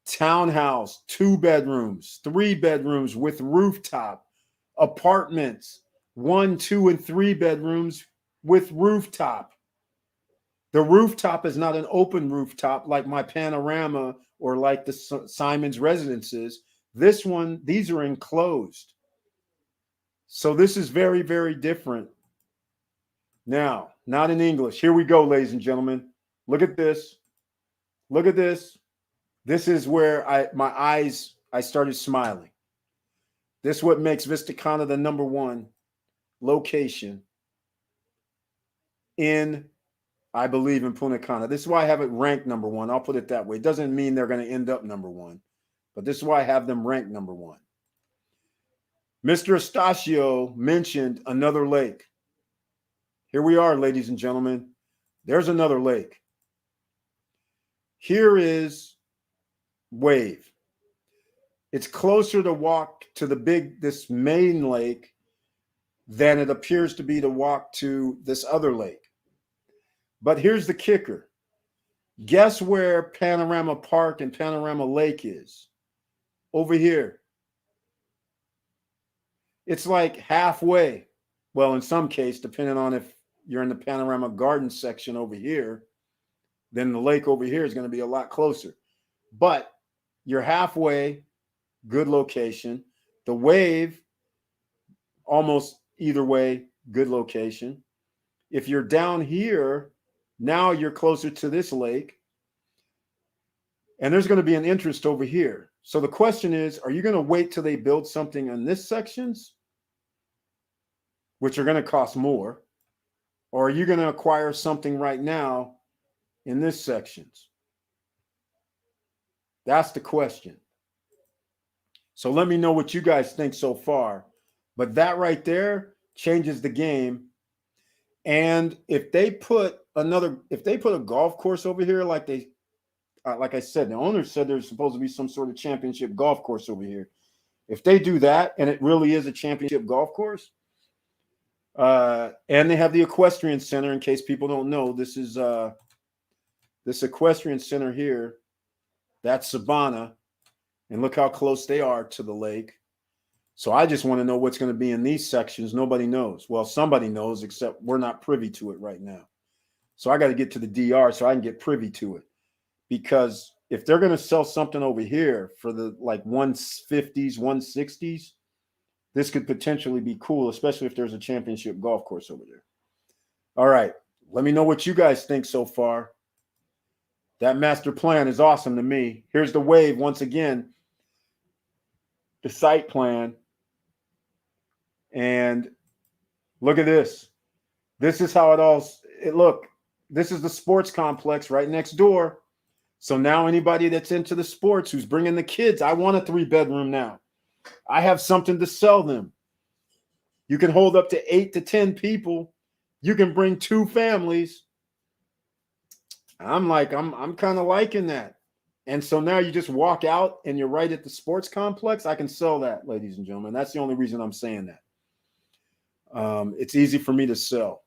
townhouse, 2 bedrooms, 3 bedrooms with rooftop, apartments, 1, 2, and 3 bedrooms with rooftop. The rooftop is not an open rooftop like my panorama or like the Simon's residences. These are enclosed. So this is very, very different. Now, not in English. Here we go, ladies and gentlemen. Look at this. Look at this. This is where I started smiling. This is what makes Vistacana the #1 location in, I believe, in Punta Cana. This is why I have it ranked #1. I'll put it that way. It doesn't mean they're going to end up #1, but this is why I have them ranked #1. Mr. Estacio mentioned another lake. Here we are, ladies and gentlemen. There's another lake. Here is Wave. It's closer to walk to this main lake than it appears to be to walk to this other lake. But here's the kicker. Guess where Panorama Park and Panorama Lake is? Over here. It's like halfway. Well, in some case, depending on if you're in the Panorama Garden section over here, then the lake over here is going to be a lot closer. But you're halfway, good location. The Wave, almost either way, good location. If you're down here, Now you're closer to this lake. And there's going to be an interest over here. So the question is, are you going to wait till they build something in this sections, which are going to cost more? Or are you going to acquire something right now in this sections? That's the question. So let me know what you guys think so far. But that right there changes the game. And if they put a golf course over here, like I said, the owner said there's supposed to be some sort of championship golf course over here. If they do that, and it really is a championship golf course, and they have the equestrian center, in case people don't know, this is this equestrian center here. That's Savannah, and look how close they are to the lake. So I just want to know what's going to be in these sections. Nobody knows. Well, somebody knows, except we're not privy to it right now. So I got to get to the DR so I can get privy to it. Because if they're going to sell something over here for the like 150s, 160s, this could potentially be cool, especially if there's a championship golf course over there. All right. Let me know what you guys think so far. That master plan is awesome to me. Here's the wave once again. The site plan. And look at this. This is how look, this is the sports complex right next door. So now anybody that's into the sports, who's bringing the kids, I want a 3-bedroom now. I have something to sell them. You can hold up to 8 to 10 people. You can bring 2 families. I'm kind of liking that. And so now you just walk out and you're right at the sports complex. I can sell that, ladies and gentlemen. That's the only reason I'm saying that. It's easy for me to sell.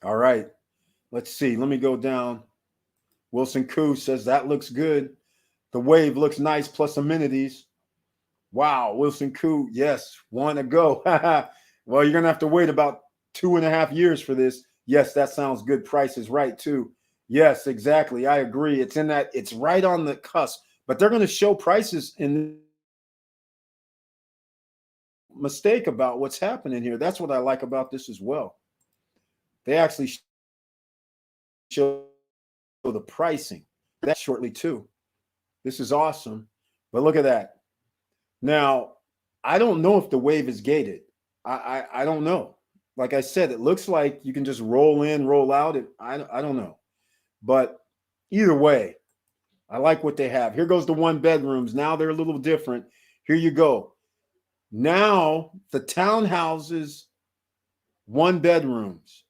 All right. Let's see. Let me go down. Wilson Koo says that looks good. The wave looks nice, plus amenities. Wow, Wilson Koo, yes, want to go. Well, you're going to have to wait about 2.5 years for this. Yes, that sounds good. Price is right, too. Yes, exactly. I agree. It's right on the cusp. But they're going to show prices in mistake about what's happening here. That's what I like about this as well. They actually show the pricing that shortly too. This is awesome. But look at that. Now, I don't know if the wave is gated. I don't know. Like I said, it looks like you can just roll in, roll out. I don't know. But either way, I like what they have. Here goes the 1-bedrooms. Now they're a little different. Here you go. Now the townhouses, 1-bedrooms.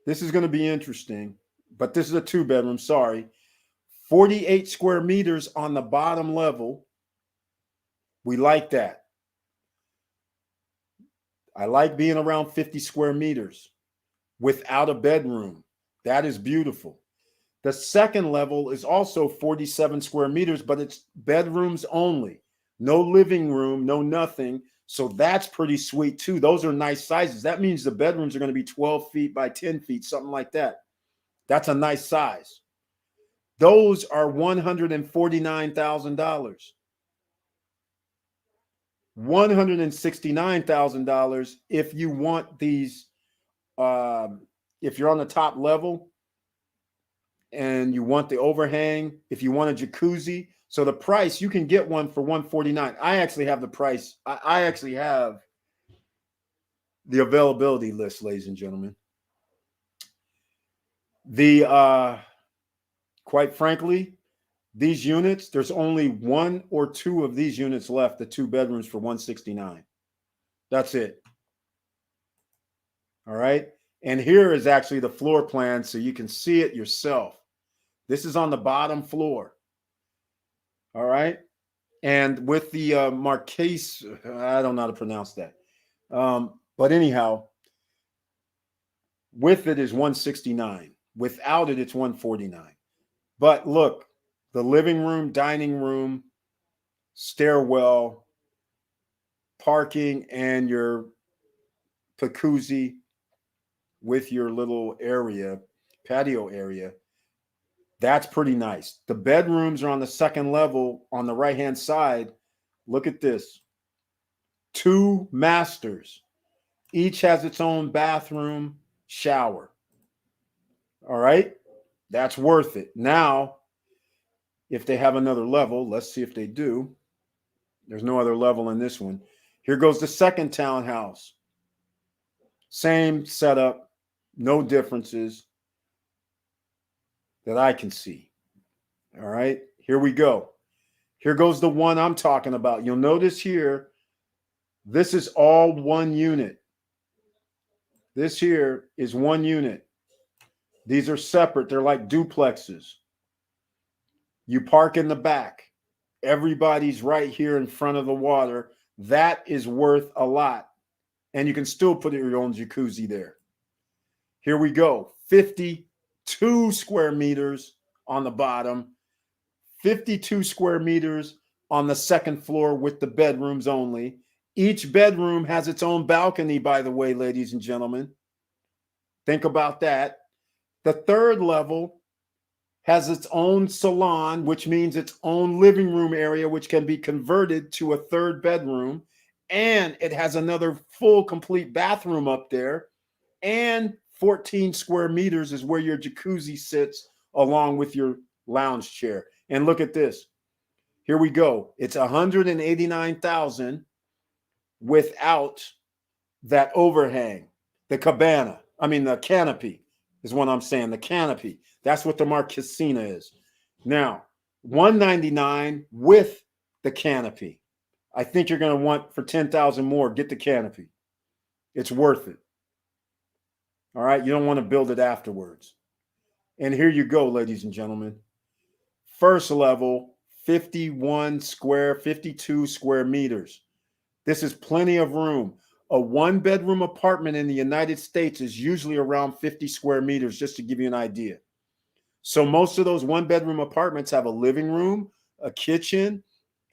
This is going to be interesting. But this is a 2-bedroom, sorry. 48 square meters on the bottom level. We like that. I like being around 50 square meters without a bedroom. That is beautiful. The second level is also 47 square meters, but it's bedrooms only. No living room, no nothing. So that's pretty sweet too. Those are nice sizes. That means the bedrooms are going to be 12 feet by 10 feet, something like that. That's a nice size. Those are $149,000. $169,000 if you want these, if you're on the top level and you want the overhang, if you want a jacuzzi. So the price, you can get one for $149,000. I actually have the price. I actually have the availability list, ladies and gentlemen. Quite frankly, these units, there's only 1 or 2 of these units left, the 2 bedrooms for $169,000. That's it. All right. And here is actually the floor plan so you can see it yourself. This is on the bottom floor. All right. And with the Marquise, I don't know how to pronounce that. But anyhow, with it is $169,000. Without it, it's $149,000. But look, the living room, dining room, stairwell, parking, and your jacuzzi with your little area, patio area, that's pretty nice. The bedrooms are on the second level on the right-hand side. Look at this. 2 masters. Each has its own bathroom, shower. All right. That's worth it. Now, if they have another level, let's see if they do. There's no other level in this one. Here goes the second townhouse. Same setup, no differences that I can see. All right, here we go. Here goes the one I'm talking about. You'll notice here, this is all one unit. This here is one unit. These are separate. They're like duplexes. You park in the back. Everybody's right here in front of the water. That is worth a lot. And you can still put your own jacuzzi there. Here we go. 52 square meters on the bottom, 52 square meters on the second floor with the bedrooms only. Each bedroom has its own balcony, by the way, ladies and gentlemen. Think about that. The third level has its own salon, which means its own living room area, which can be converted to a third bedroom. And it has another full, complete bathroom up there. And 14 square meters is where your jacuzzi sits along with your lounge chair. And look at this. Here we go. It's $189,000 without that overhang, the canopy is what I'm saying. The canopy. That's what the Marquesina is. Now, $199,000 with the canopy. I think you're going to want for $10,000 more. Get the canopy. It's worth it. All right. You don't want to build it afterwards. And here you go, ladies and gentlemen. First level, 52 square meters. This is plenty of room. A one-bedroom apartment in the United States is usually around 50 square meters, just to give you an idea. So most of those one-bedroom apartments have a living room, a kitchen,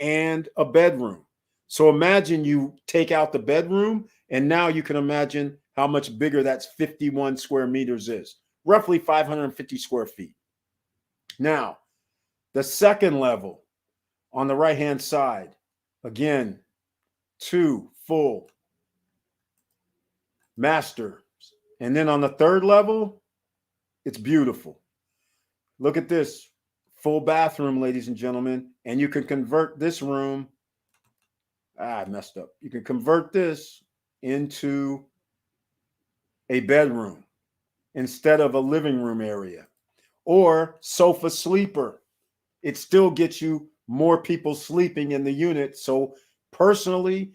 and a bedroom. So imagine you take out the bedroom, and now you can imagine how much bigger that 51 square meters is, roughly 550 square feet. Now, the second level on the right-hand side, again, 2 full masters. And then on the third level, it's beautiful. Look at this full bathroom, ladies and gentlemen. And you can convert this room. I messed up. You can convert this into a bedroom instead of a living room area, or sofa sleeper. It still gets you more people sleeping in the unit. So personally,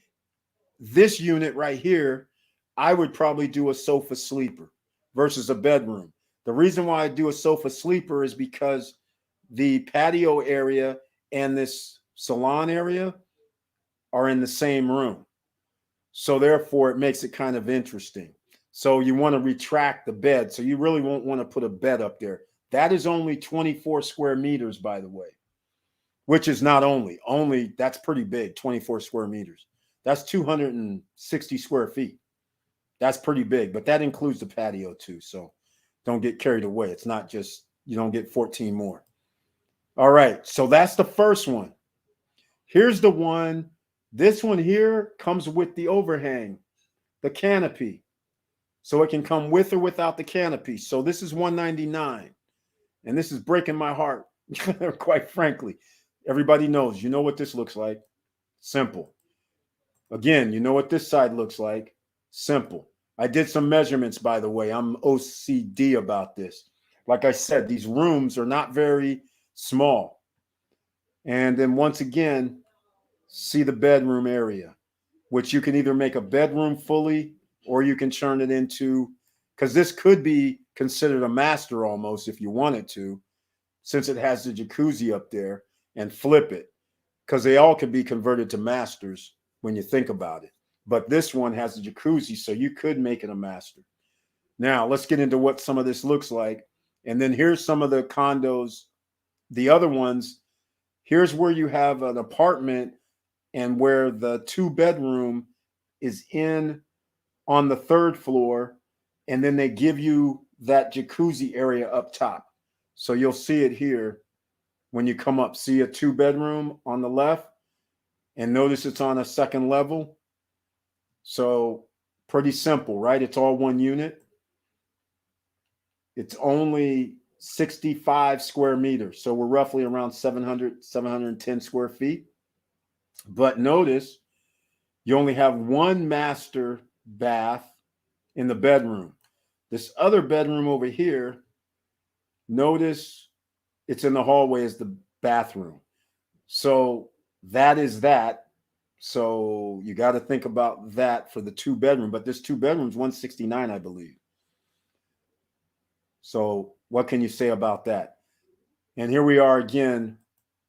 this unit right here, I would probably do a sofa sleeper versus a bedroom. The reason why I do a sofa sleeper is because the patio area and this salon area are in the same room. So therefore, it makes it kind of interesting. So you want to retract the bed. So you really won't want to put a bed up there. That is only 24 square meters, by the way, which is not only that's pretty big, 24 square meters. That's 260 square feet. That's pretty big, but that includes the patio too. So don't get carried away. It's not just, you don't get 14 more. All right. So that's the first one. Here's the one. This one here comes with the overhang, the canopy. So it can come with or without the canopy. So this is $199,000. And this is breaking my heart, quite frankly. Everybody knows, you know what this looks like. Simple. Again, you know what this side looks like. Simple. I did some measurements, by the way. I'm OCD about this. Like I said, these rooms are not very small. And then once again, see the bedroom area, which you can either make a bedroom fully or you can turn it into, because this could be considered a master almost if you wanted to, since it has the jacuzzi up there, and flip it, because they all could be converted to masters when you think about it. But this one has a jacuzzi, so you could make it a master. Now, let's get into what some of this looks like. And then here's some of the condos, the other ones. Here's where you have an apartment and where the 2-bedroom is in on the third floor. And then they give you that jacuzzi area up top. So you'll see it here when you come up. See a 2-bedroom on the left, and notice it's on a second level. So pretty simple, right? It's all one unit. It's only 65 square meters. So we're roughly around 700, 710 square feet. But notice you only have one master bath in the bedroom. This other bedroom over here, notice it's in the hallway as the bathroom. So that is that. So you got to think about that for the two bedroom. But this two bedrooms, 169, I believe. So what can you say about that? And here we are again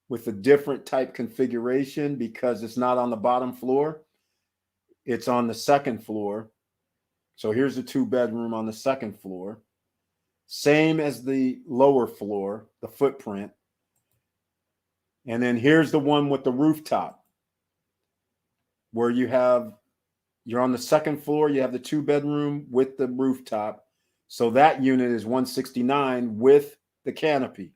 with a different type configuration because it's not on the bottom floor. It's on the second floor. So here's the two bedroom on the second floor. Same as the lower floor, the footprint. And then here's the one with the rooftop where you're on the second floor. You have the two bedroom with the rooftop. So that unit is 169 with the canopy.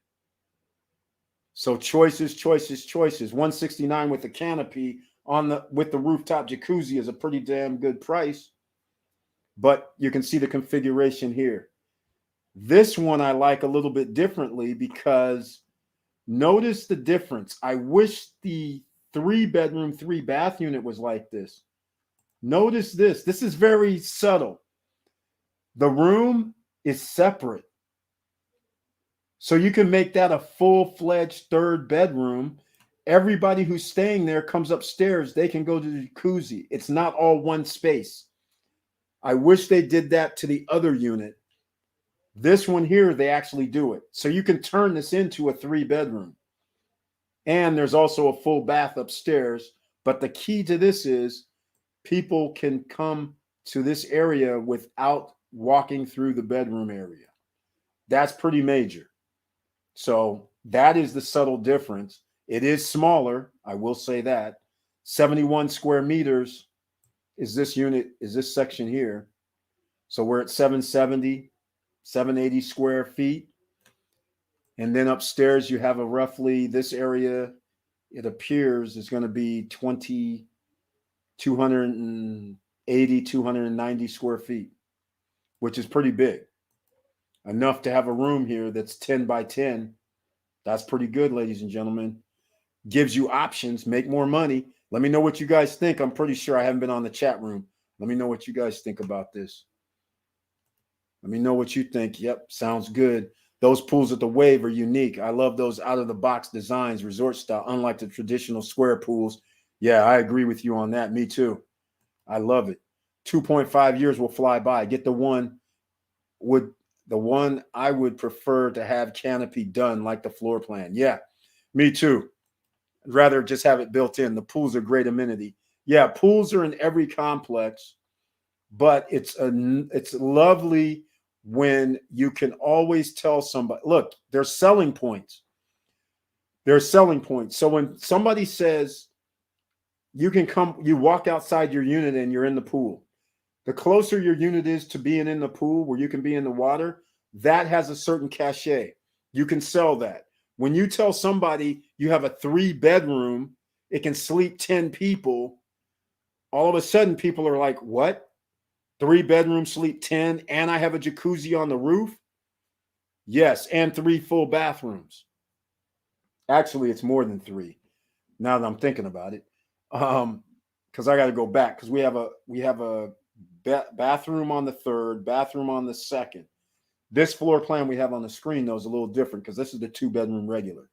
So choices, choices, choices. 169 with the canopy with the rooftop jacuzzi is a pretty damn good price. But you can see the configuration here. This one I like a little bit differently because notice the difference. I wish the 3-bedroom, 3-bath unit was like this. Notice this. This is very subtle. The room is separate. So you can make that a full-fledged 3rd bedroom. Everybody who's staying there comes upstairs. They can go to the jacuzzi. It's not all one space. I wish they did that to the other unit. This one here, they actually do it. So you can turn this into a 3-bedroom. And there's also a full bath upstairs. But the key to this is people can come to this area without walking through the bedroom area. That's pretty major. So that is the subtle difference. It is smaller, I will say that. 71 square meters is this section here. So we're at 770, 780 square feet. And then upstairs you have this area, it appears is going to be 280, 290 square feet, which is pretty big. Enough to have a room here that's 10 by 10. That's pretty good, ladies and gentlemen. Gives you options, make more money. Let me know what you guys think. I'm pretty sure I haven't been on the chat room. Let me know what you guys think about this. Let me know what you think. Yep, sounds good. Those pools at the Wave are unique. I love those out-of-the-box designs, resort style, unlike the traditional square pools. Yeah, I agree with you on that. Me too. I love it. 2.5 years will fly by. Get the one I would prefer to have canopy done like the floor plan. Yeah, me too. I'd rather just have it built in. The pools are great amenity. Yeah, pools are in every complex, but it's lovely when you can always tell somebody, look, there's selling points. There's selling points. So when somebody says you can come, you walk outside your unit and you're in the pool. The closer your unit is to being in the pool where you can be in the water, that has a certain cachet. You can sell that. When you tell somebody you have a 3-bedroom, it can sleep 10 people, all of a sudden people are like, what? 3-bedroom, sleep 10, and I have a jacuzzi on the roof? Yes, and 3 full bathrooms. Actually, it's more than 3 now that I'm thinking about it. Because I got to go back because we have a bathroom on the 3rd, bathroom on the 2nd. This floor plan we have on the screen, though, is a little different because this is the 2-bedroom regular.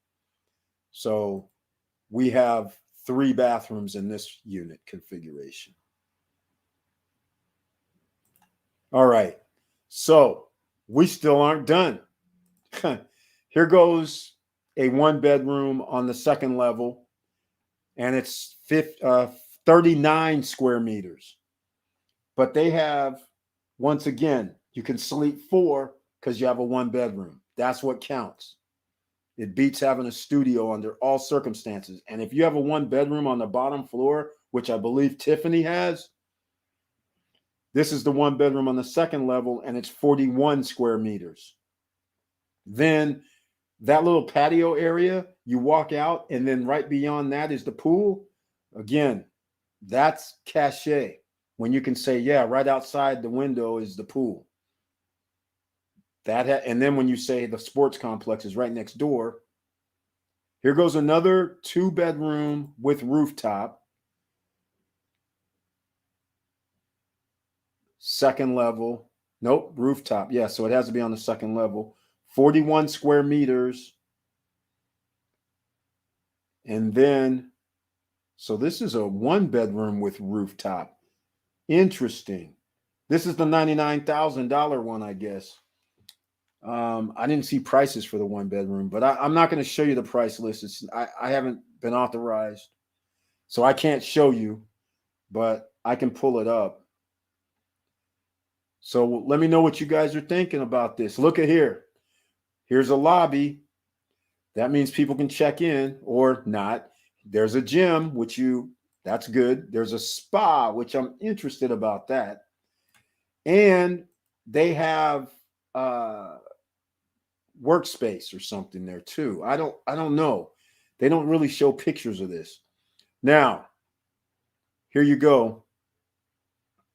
So we have 3 bathrooms in this unit configuration. All right. So we still aren't done. Here goes a 1-bedroom on the 2nd level, and it's 39 square meters. But they have, once again, you can sleep 4 because you have a 1-bedroom. That's what counts. It beats having a studio under all circumstances. And if you have a 1-bedroom on the bottom floor, which I believe Tiffany has, this is the 1-bedroom on the 2nd level, and it's 41 square meters. Then that little patio area, you walk out, and then right beyond that is the pool. Again, that's cachet. When you can say, yeah, right outside the window is the pool. And then when you say the sports complex is right next door, here goes another 2-bedroom with rooftop. Second level. Nope, rooftop. Yeah, so it has to be on the second level. 41 square meters. And then, so this is a 1-bedroom with rooftop. Interesting. This is the $99,000 one, I guess. I didn't see prices for the 1-bedroom, but I'm not going to show you the price list. I haven't been authorized, so I can't show you, but I can pull it up. So let me know what you guys are thinking about this. Look at here. Here's a lobby. That means people can check in or not. There's a gym, that's good. There's a spa, which I'm interested about that. And they have workspace or something there too. I don't know. They don't really show pictures of this. Now, here you go.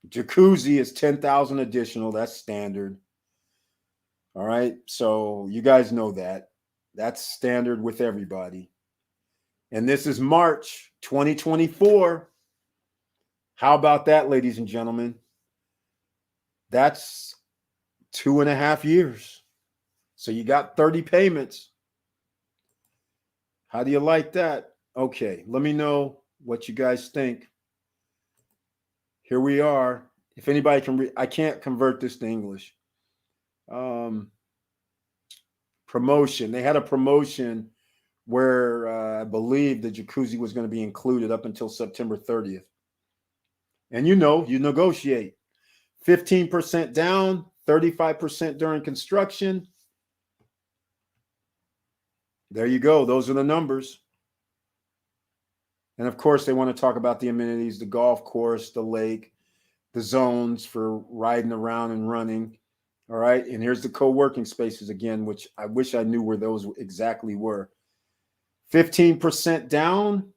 Jacuzzi is $10,000 additional. That's standard. All right. So you guys know that. That's standard with everybody. And this is March 2024. How about that, ladies and gentlemen? That's 2.5 years. So you got 30 payments. How do you like that? Okay, let me know what you guys think. Here we are. If anybody can read, I can't convert this to English. Promotion. They had a promotion where I believe the jacuzzi was going to be included up until September 30th. And you negotiate. 15% down, 35% during construction. There you go. Those are the numbers. And of course, they want to talk about the amenities, the golf course, the lake, the zones for riding around and running. All right. And here's the co-working spaces again, which I wish I knew where those exactly were. 15% down,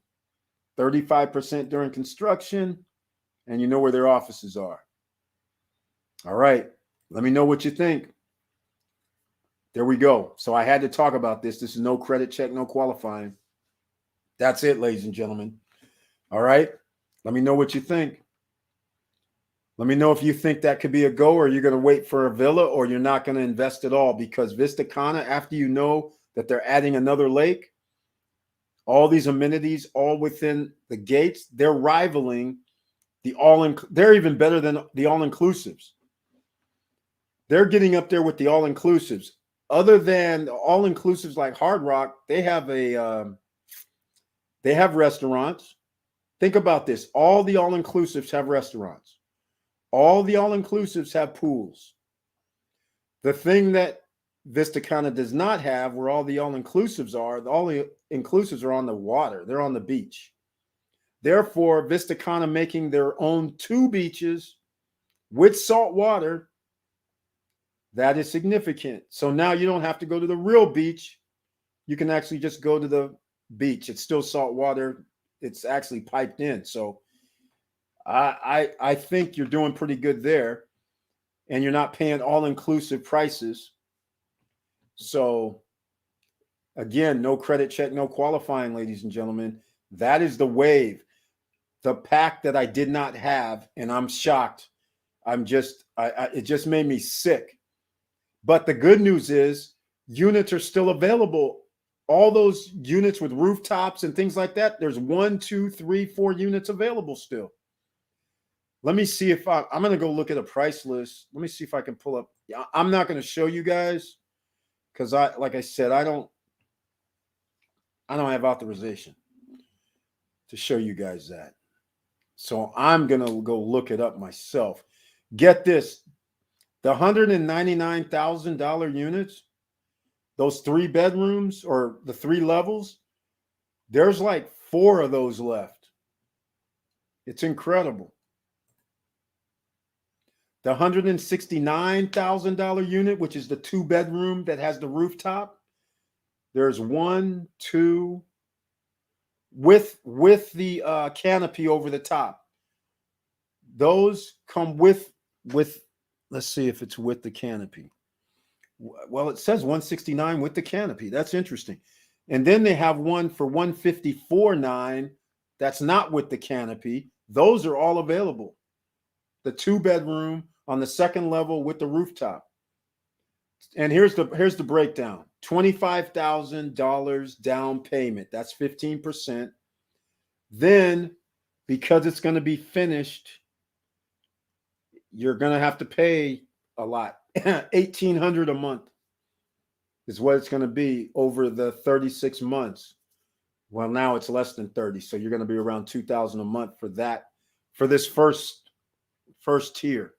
35% during construction, and you know where their offices are. All right. Let me know what you think. There we go. So I had to talk about this. This is no credit check, no qualifying. That's it, ladies and gentlemen. All right. Let me know what you think. Let me know if you think that could be a go, or you're going to wait for a villa, or you're not going to invest at all, because Vista Cana, after you know that they're adding another lake, all these amenities, all within the gates, they're rivaling they're even better than the all-inclusives. They're getting up there with the all-inclusives. Other than the all-inclusives like Hard Rock, they have restaurants. Think about this. All the all-inclusives have restaurants. All the all-inclusives have pools. The thing that Vista Cana does not have, where all the all-inclusives are, the all-inclusives are on the water. They're on the beach. Therefore, Vista Cana making their own 2 beaches with salt water, that is significant. So now you don't have to go to the real beach. You can actually just go to the beach. It's still salt water. It's actually piped in. So I think you're doing pretty good there, and you're not paying all-inclusive prices. So again, no credit check, no qualifying, ladies and gentlemen. That is the wave. The pack that I did not have, and I'm shocked. It just made me sick. But the good news is units are still available. All those units with rooftops and things like that, there's 1, 2, 3, 4 units available still. Let me see if I'm going to go look at a price list. Let me see if I can pull up. I'm not going to show you guys because like I said, I don't have authorization to show you guys that. So I'm going to go look it up myself. Get this. The $199,000 units, those 3 bedrooms or the 3 levels, there's like 4 of those left. It's incredible. The $169,000 unit, which is the 2-bedroom that has the rooftop, there's 1, 2, with the canopy over the top. Those come with let's see if it's with the canopy. Well, it says 169 with the canopy. That's interesting. And then they have one for 154.9 that's not with the canopy. Those are all available. The 2-bedroom on the second level with the rooftop. And here's the breakdown. $25,000 down payment. That's 15%. Then, because it's going to be finished, you're going to have to pay a lot. $1,800 a month is what it's going to be over the 36 months. Well, now it's less than 30, so you're going to be around $2,000 a month for that, for this first tier.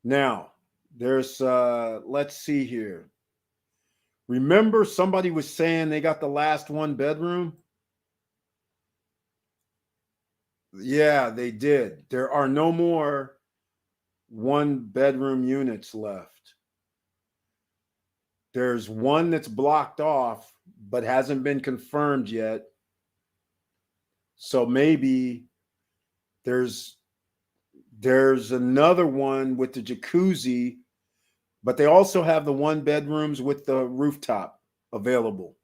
Now, there's let's see here. Remember, somebody was saying they got the last 1-bedroom? Yeah, they did. There are no more 1-bedroom units left. There's one that's blocked off, but hasn't been confirmed yet. So maybe there's another one with the jacuzzi, but they also have the 1-bedrooms with the rooftop available,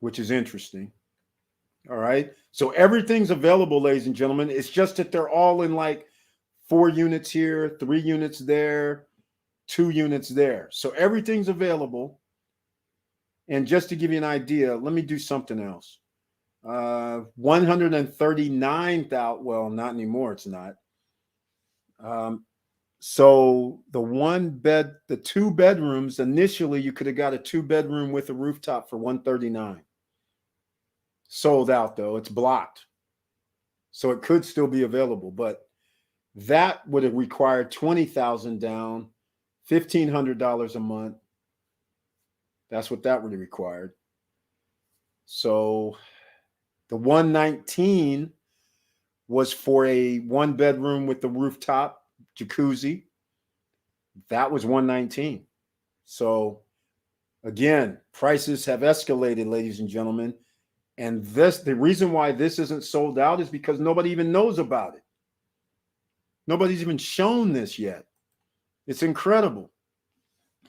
which is interesting. All right. So everything's available, ladies and gentlemen. It's just that they're all in like 4 units here, 3 units there, 2 units there. So everything's available. And just to give you an idea, let me do something else. 139,000. Well, not anymore. It's not. So the 2 bedrooms, initially you could have got a 2-bedroom with a rooftop for 139. Sold out though. It's blocked. So it could still be available, but that would have required $20,000 down, $1,500 a month. That's what that would have required. So the 119 was for a 1-bedroom with the rooftop jacuzzi. That was 119. So again, prices have escalated, ladies and gentlemen. And the reason why this isn't sold out is because nobody even knows about it. Nobody's even shown this yet. It's incredible.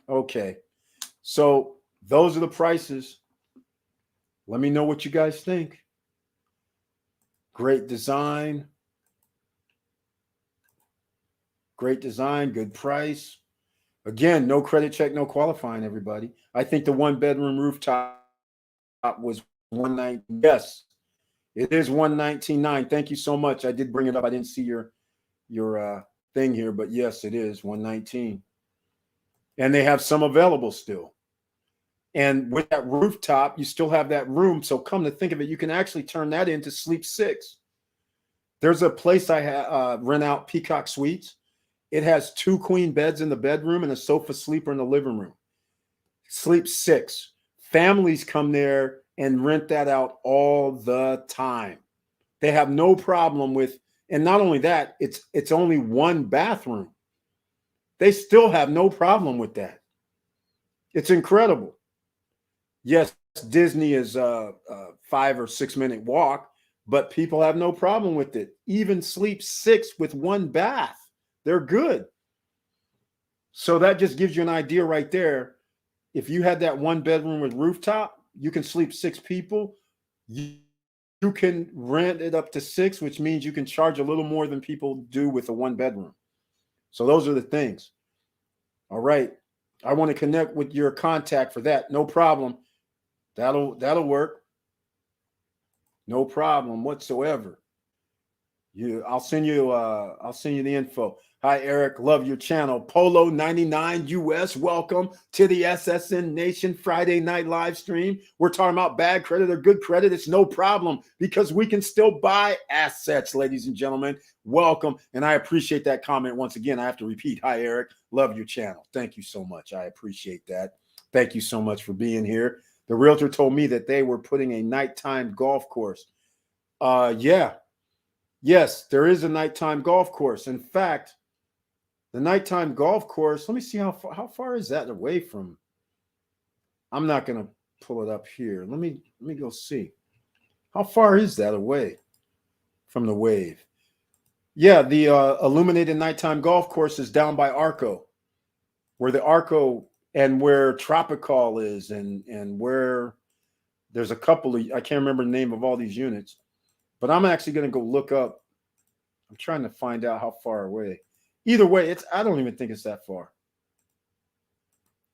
Okay. So those are the prices. Let me know what you guys think. Great design. Great design, good price. Again, no credit check, no qualifying, everybody. I think the 1-bedroom rooftop was 119. Yes, it is 119.9. Thank you so much. I did bring it up. I didn't see your thing here, but yes, it is 119. And they have some available still. And with that rooftop, you still have that room. So come to think of it, you can actually turn that into Sleep 6. There's a place I rent out, Peacock Suites. It has 2 queen beds in the bedroom and a sofa sleeper in the living room. Sleep 6. Families come there and rent that out all the time. They have no problem with, and not only that, it's only 1 bathroom. They still have no problem with that. It's incredible. Yes, Disney is a 5 or 6 minute walk, but people have no problem with it. Even Sleep 6 with 1 bath, they're good. So that just gives you an idea right there. If you had that 1-bedroom with rooftop, you can sleep 6 people. You can rent it up to 6, which means you can charge a little more than people do with a 1-bedroom. So those are the things. All right. I want to connect with your contact for that. No problem. That'll work. No problem whatsoever. I'll send you the info. Hi, Eric. Love your channel. Polo 99 US. Welcome to the SSN Nation Friday Night live stream. We're talking about bad credit or good credit. It's no problem because we can still buy assets, ladies and gentlemen. Welcome. And I appreciate that comment. Once again, I have to repeat. Hi, Eric. Love your channel. Thank you so much. I appreciate that. Thank you so much for being here. The realtor told me that they were putting a nighttime golf course. Yeah. Yes, there is a nighttime golf course. In fact, the nighttime golf course, let me see how far is that away from. I'm not going to pull it up here. Let me go see. How far is that away from the wave? Yeah, the illuminated nighttime golf course is down by Arco. where the Arco and where Tropical is, and where there's a couple of, I can't remember the name of all these units, but I'm actually going to go look up. I'm trying to find out how far away. Either way, I don't even think it's that far.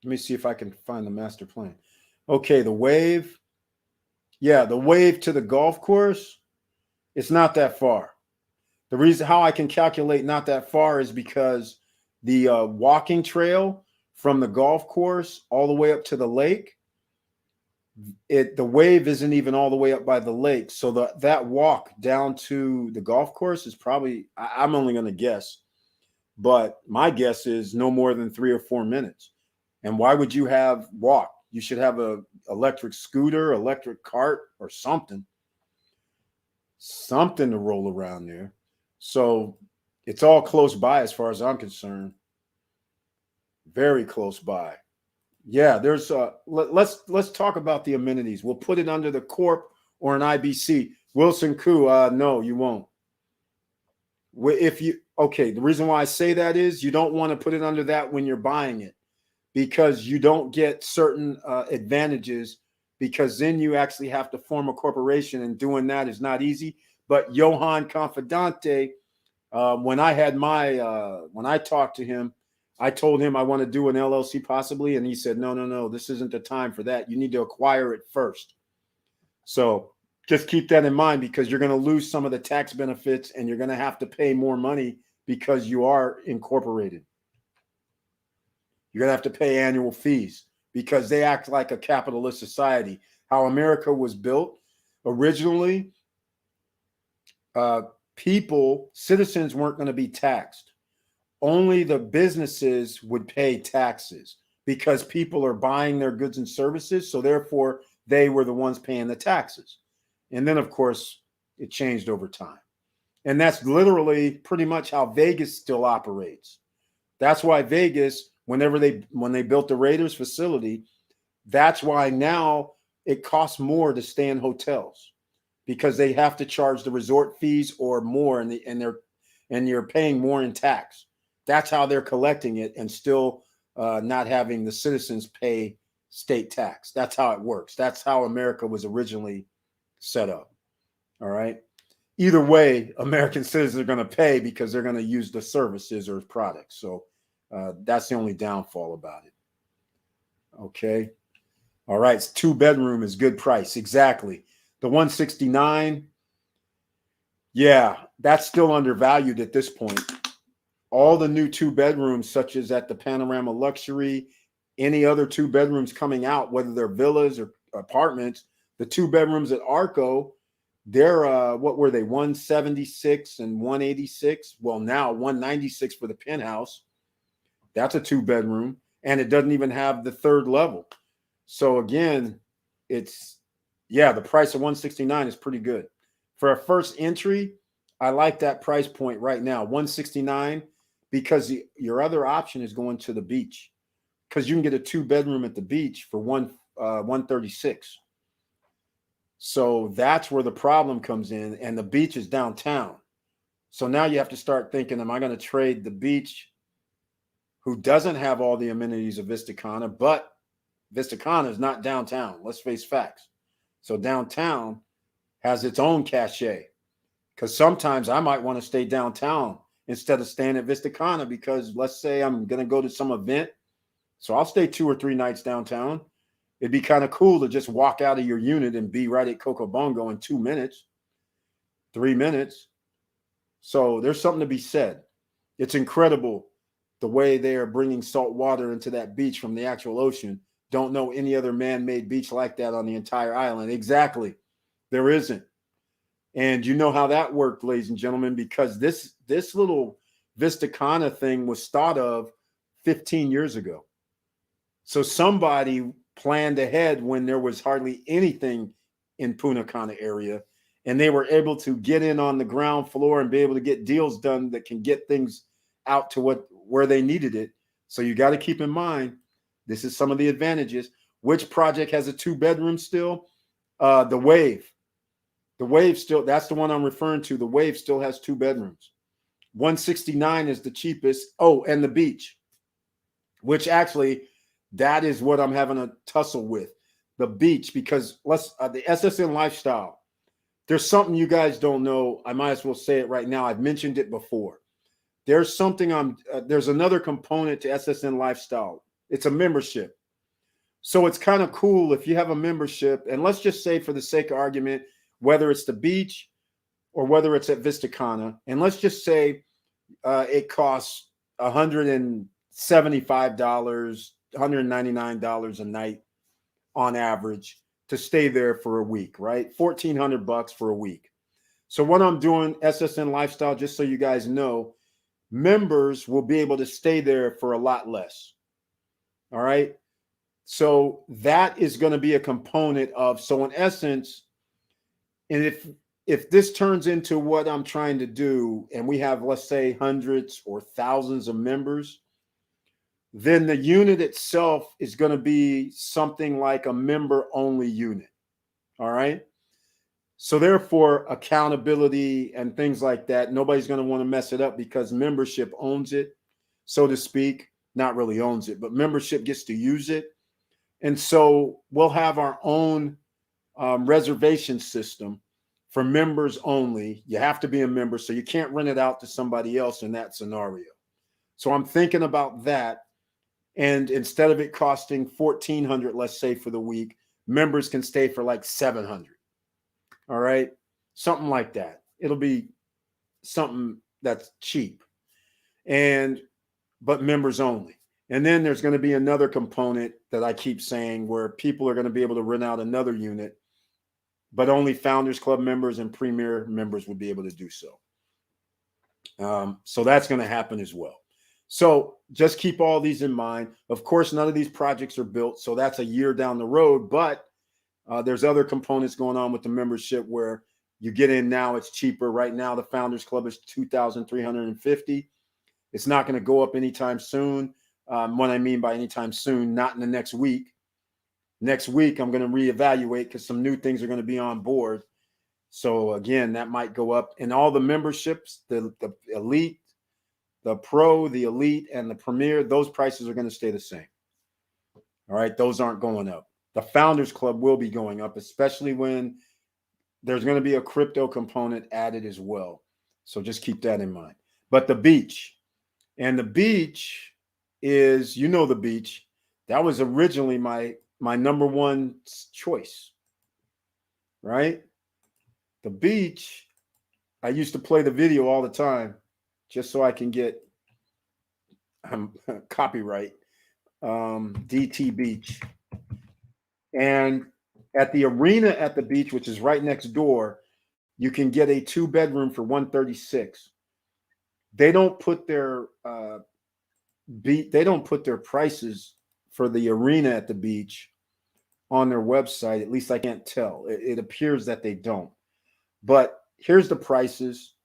Let me see if I can find the master plan. Okay, the wave. Yeah, the wave to the golf course, it's not that far. The reason how I can calculate not that far is because the walking trail from the golf course all the way up to the lake, the wave isn't even all the way up by the lake. So that walk down to the golf course is probably, I'm only going to guess, but my guess is no more than 3 or 4 minutes. And why would you have walk? You should have a electric scooter, electric cart, or something to roll around there. So it's all close by as far as I'm concerned. Very close by. Yeah, there's let's talk about the amenities. We'll put it under the Corp or an IBC. Wilson Koo, no, you won't. The reason why I say that is you don't want to put it under that when you're buying it, because you don't get certain advantages, because then you actually have to form a corporation, and doing that is not easy. But Johan Confidante, when I talked to him, I told him I want to do an LLC possibly, and he said, no, this isn't the time for that. You need to acquire it first. So just keep that in mind, because you're going to lose some of the tax benefits, and you're going to have to pay more money because you are incorporated. You're going to have to pay annual fees because they act like a capitalist society. How America was built originally, citizens weren't going to be taxed. Only the businesses would pay taxes because people are buying their goods and services. So therefore, they were the ones paying the taxes. And then, of course, it changed over time. And that's literally pretty much how Vegas still operates. That's why Vegas, when they built the Raiders facility, that's why now it costs more to stay in hotels, because they have to charge the resort fees or more, and you're paying more in tax. That's how they're collecting it, and still not having the citizens pay state tax. That's how it works. That's how America was originally set up. All right. Either way, American citizens are going to pay because they're going to use the services or products. So that's the only downfall about it. Okay. All right. 2-bedroom is good price. Exactly. The 169. Yeah, that's still undervalued at this point. All the new 2-bedrooms, such as at the Panorama Luxury, any other 2-bedrooms coming out, whether they're villas or apartments, the 2-bedrooms at Arco, they're what were they, 176 and 186? Well, now 196 for the penthouse. That's a 2-bedroom, and it doesn't even have the 3rd level. So again, the price of 169 is pretty good. For a first entry, I like that price point right now, 169, because your other option is going to the beach, because you can get a 2-bedroom at the beach for 136. So that's where the problem comes in, and the beach is downtown. So now you have to start thinking, am I going to trade the beach, who doesn't have all the amenities of Vista Cana, but Vista Cana is not downtown. Let's face facts. So downtown has its own cachet, because sometimes I might want to stay downtown instead of staying at Vista Cana, because let's say I'm going to go to some event. So I'll stay 2 or 3 nights downtown. It'd be kind of cool to just walk out of your unit and be right at Coco Bongo in 2 minutes, 3 minutes. So there's something to be said. It's incredible the way they are bringing salt water into that beach from the actual ocean. Don't know any other man-made beach like that on the entire island. Exactly. There isn't. And you know how that worked, ladies and gentlemen, because this little Vista Cana thing was thought of 15 years ago. So somebody planned ahead when there was hardly anything in Punta Cana area, and they were able to get in on the ground floor and be able to get deals done that can get things out to where they needed it. So you got to keep in mind, this is some of the advantages. Which project has a 2-bedroom still? The Wave. The Wave still, that's the one I'm referring to. The Wave still has 2 bedrooms. 169 is the cheapest. Oh, and the Beach. which actually that is what I'm having a tussle with, the beach, because the SSN lifestyle. There's something you guys don't know. I might as well say it right now. I've mentioned it before. There's something there's another component to SSN lifestyle. It's a membership. So it's kind of cool if you have a membership, and let's just say for the sake of argument, whether it's the beach or whether it's at Vista Cana, and let's just say it costs $175, $199 a night on average to stay there for a week, right? $1,400 for a week. So what I'm doing, SSN Lifestyle, just so you guys know, members will be able to stay there for a lot less. All right. So that is going to be a component of, so in essence, and if this turns into what I'm trying to do, and we have, let's say, hundreds or thousands of members, then the unit itself is going to be something like a member-only unit. All right. So therefore, accountability and things like that, nobody's going to want to mess it up because membership owns it, so to speak. Not really owns it, but membership gets to use it. And so we'll have our own reservation system for members only. You have to be a member, so you can't rent it out to somebody else in that scenario. So I'm thinking about that. And instead of it costing $1,400, let's say for the week, members can stay for like $700. All right. Something like that. It'll be something that's cheap but members only. And then there's going to be another component that I keep saying where people are going to be able to rent out another unit, but only Founders Club members and Premier members will be able to do so. So that's going to happen as well. So just keep all these in mind. Of course, none of these projects are built, so that's a year down the road, but there's other components going on with the membership where you get in now, it's cheaper. Right now, the Founders Club is $2,350. It's not going to go up anytime soon. What I mean by anytime soon, not in the next week. Next week, I'm going to reevaluate because some new things are going to be on board. So again, that might go up. And all the memberships, the Elite, the Pro, the Elite, and the Premier, those prices are going to stay the same. All right, those aren't going up. The Founders Club will be going up, especially when there's going to be a crypto component added as well. So just keep that in mind. But the beach, and the beach is, the beach, that was originally my number one choice, right? The beach, I used to play the video all the time just so I can get copyright, DT Beach. And at the arena at the beach, which is right next door, you can get a 2-bedroom for $136. They don't put their prices for the arena at the beach on their website. At least I can't tell. It appears that they don't. But here's the prices.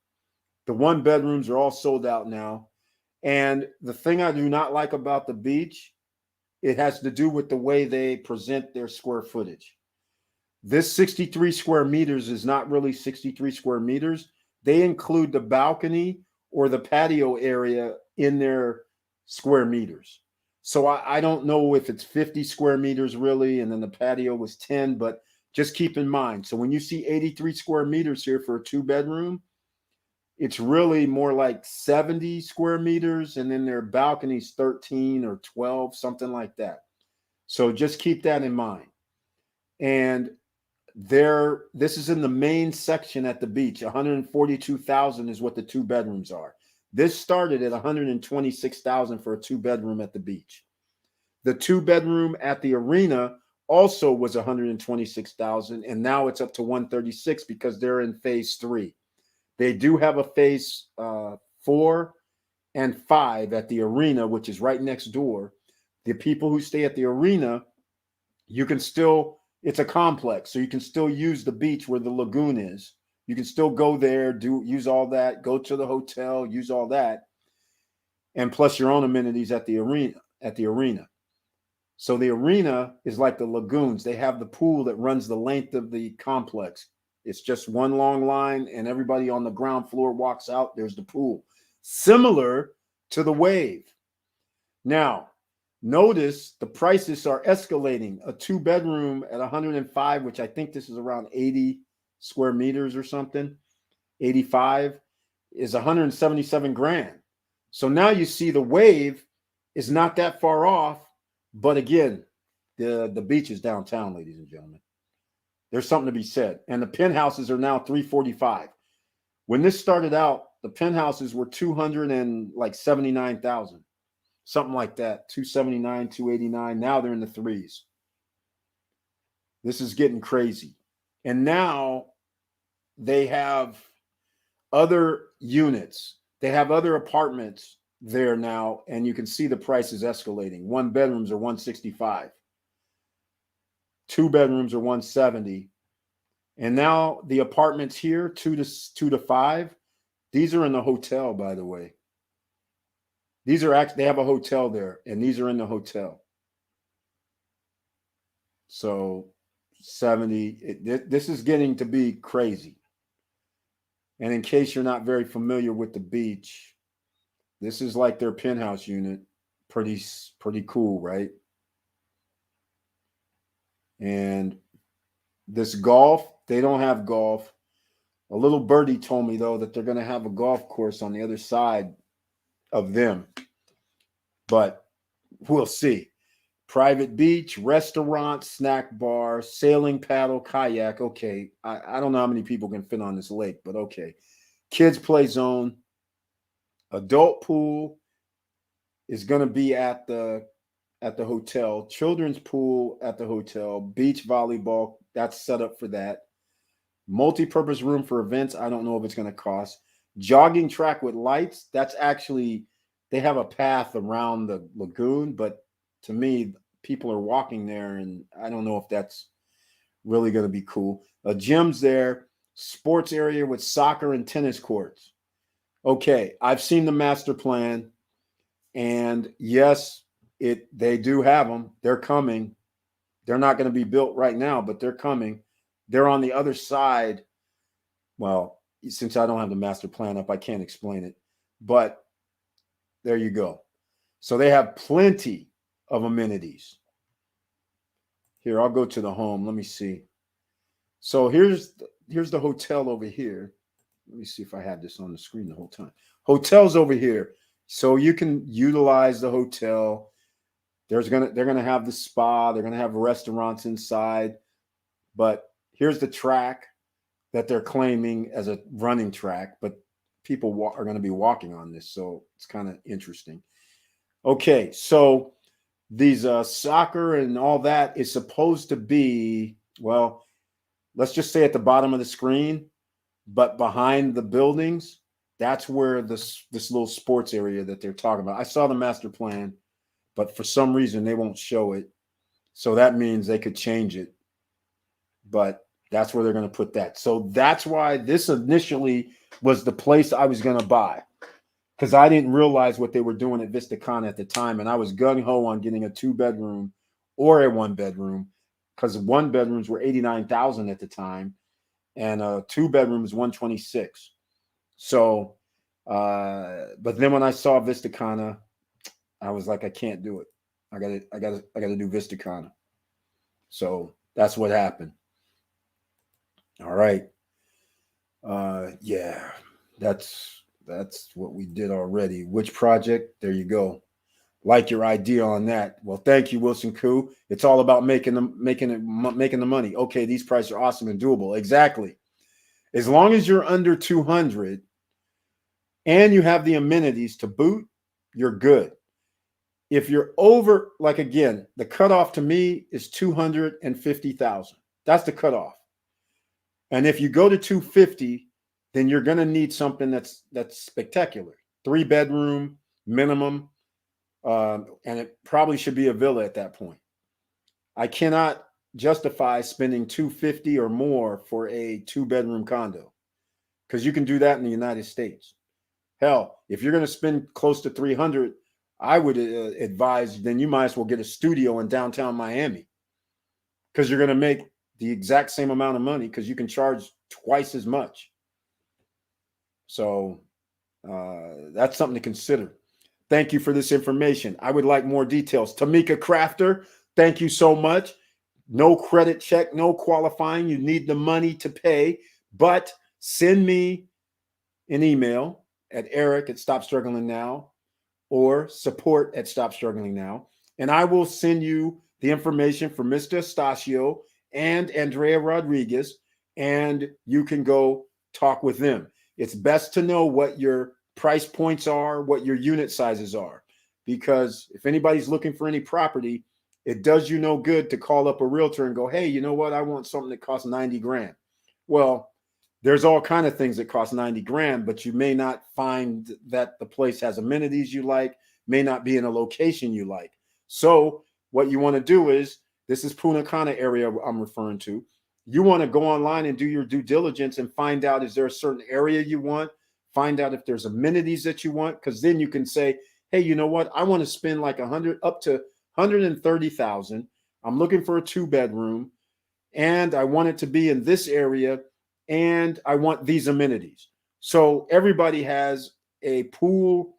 The 1-bedrooms are all sold out now. And the thing I do not like about the beach, it has to do with the way they present their square footage. This 63 square meters is not really 63 square meters. They include the balcony or the patio area in their square meters. So I don't know if it's 50 square meters really, and then the patio was 10, but just keep in mind. So when you see 83 square meters here for a 2-bedroom, it's really more like 70 square meters, and then their balcony's 13 or 12, something like that. So just keep that in mind. And this is in the main section at the beach. $142,000 is what the 2-bedrooms are. This started at $126,000 for a 2-bedroom at the beach. The 2-bedroom at the arena also was $126,000, and now it's up to $136 because they're in phase 3. They do have a phase 4 and 5 at the arena, which is right next door. The people who stay at the arena, it's a complex, so you can still use the beach where the lagoon is. You can still go there, use all that, go to the hotel, use all that, and plus your own amenities at the arena. So the arena is like the lagoons. They have the pool that runs the length of the complex. It's just one long line, and everybody on the ground floor walks out. There's the pool, similar to the Wave. Now, Notice the prices are escalating. A 2-bedroom at 105, which I think this is around 80 square meters or something, 85, is 177 grand. So now you see the wave is not that far off. But again, the beach is downtown, ladies and gentlemen. There's something to be said. And the penthouses are now 345. When this started out, the penthouses were 279,000. Something like that, 279, 289. Now they're in the threes. This is getting crazy. And now they have other units. They have other apartments there now, and you can see the prices escalating. 1 bedrooms are 165. 2 bedrooms are 170. And now the apartments here, 2 to 5, these are in the hotel, by the way. These are actually, they have a hotel there, and these are in the hotel. So 70, this is getting to be crazy. And in case you're not very familiar with the beach, this is like their penthouse unit. Pretty cool, right? And this golf, they don't have golf. A little birdie told me, though, that they're going to have a golf course on the other side of them. But we'll see. Private beach, restaurant, snack bar, sailing, paddle, kayak. Okay, I don't know how many people can fit on this lake, but okay. Kids play zone. Adult pool is going to be at the hotel. Children's pool at the hotel. Beach volleyball, that's set up for that. Multi-purpose room for events. I don't know if it's going to cost. Jogging track with lights. That's actually, they have a path around the lagoon, but to me, people are walking there, and I don't know if that's really going to be cool. A gym's there. Sports area with soccer and tennis courts. Okay, I've seen the master plan, and yes, they do have them. They're coming. They're not going to be built right now, but they're coming. They're on the other side. Well, since I don't have the master plan up, I can't explain it. But there you go. So they have plenty of amenities. Here, I'll go to the home. Let me see. So here's the hotel over here. Let me see if I have this on the screen the whole time. Hotel's over here. So you can utilize the hotel. They're gonna have the spa. They're gonna have restaurants inside. But here's the track that they're claiming as a running track. But people are going to be walking on this, so it's kind of interesting. Okay, so these soccer and all that is supposed to be, well, let's just say at the bottom of the screen, but behind the buildings, that's where this little sports area that they're talking about. I saw the master plan, but for some reason they won't show it. So that means they could change it. But that's where they're going to put that. So that's why this initially was the place I was going to buy, because I didn't realize what they were doing at VistaCon at the time. And I was gung-ho on getting a 2-bedroom or a 1-bedroom, because 1-bedrooms were $89,000 at the time, and a 2-bedroom is $126,000. So, but then when I saw VistaCon, I was like, I can't do it. I got to do VistaCon. So that's what happened. All right. Yeah, that's what we did already. Which project? There you go. Like your idea on that. Well, thank you, Wilson Koo. It's all about making the money. Okay, these prices are awesome and doable. Exactly. As long as you're under 200 and you have the amenities to boot, you're good. If you're over, like again, the cutoff to me is 250,000. That's the cutoff. And if you go to 250, then you're going to need something that's spectacular. 3-bedroom minimum, and it probably should be a villa at that point. I cannot justify spending 250 or more for a 2-bedroom condo, because you can do that in the United States. Hell, if you're going to spend close to 300, I would advise then you might as well get a studio in downtown Miami, because you're going to make the exact same amount of money, because you can charge twice as much. So that's something to consider. Thank you for this information. I would like more details. Tamika Crafter, thank you so much. No credit check, no qualifying. You need the money to pay, but send me an email at eric@stopstrugglingnow or support@stopstrugglingnow, and I will send you the information for Mr. Estacio and Andrea Rodriguez, and you can go talk with them. It's best to know what your price points are, what your unit sizes are, because if anybody's looking for any property, it does you no good to call up a realtor and go, hey, you know what? I want something that costs 90 grand. Well, there's all kind of things that cost 90 grand, but you may not find that the place has amenities you like, may not be in a location you like. So what you want to do is, this is Punta Cana area I'm referring to. You want to go online and do your due diligence and find out, is there a certain area you want? Find out if there's amenities that you want, because then you can say, hey, you know what? I want to spend like 100 up to 130,000. I'm looking for a 2-bedroom, and I want it to be in this area, and I want these amenities. So everybody has a pool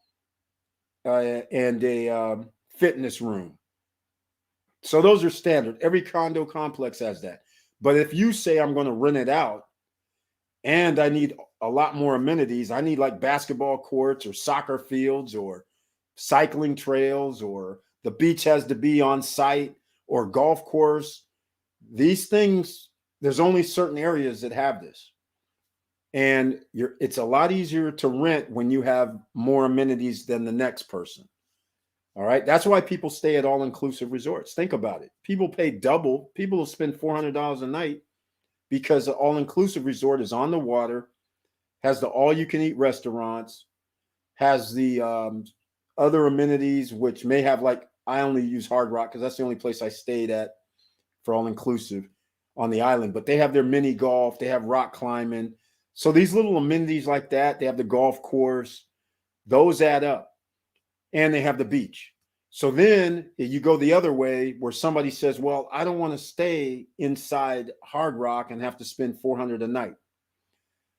and a fitness room. So those are standard. Every condo complex has that. But if you say I'm going to rent it out and I need a lot more amenities, I need like basketball courts or soccer fields or cycling trails, or the beach has to be on site, or golf course. These things, there's only certain areas that have this. And it's a lot easier to rent when you have more amenities than the next person. All right. That's why people stay at all-inclusive resorts. Think about it. People pay double. People will spend $400 a night because the all-inclusive resort is on the water, has the all-you-can-eat restaurants, has the other amenities, which may have, like, I only use Hard Rock because that's the only place I stayed at for all-inclusive on the island. But they have their mini golf. They have rock climbing. So these little amenities like that, they have the golf course. Those add up. And they have the beach. So then you go the other way where somebody says, well, I don't want to stay inside Hard Rock and have to spend $400 a night,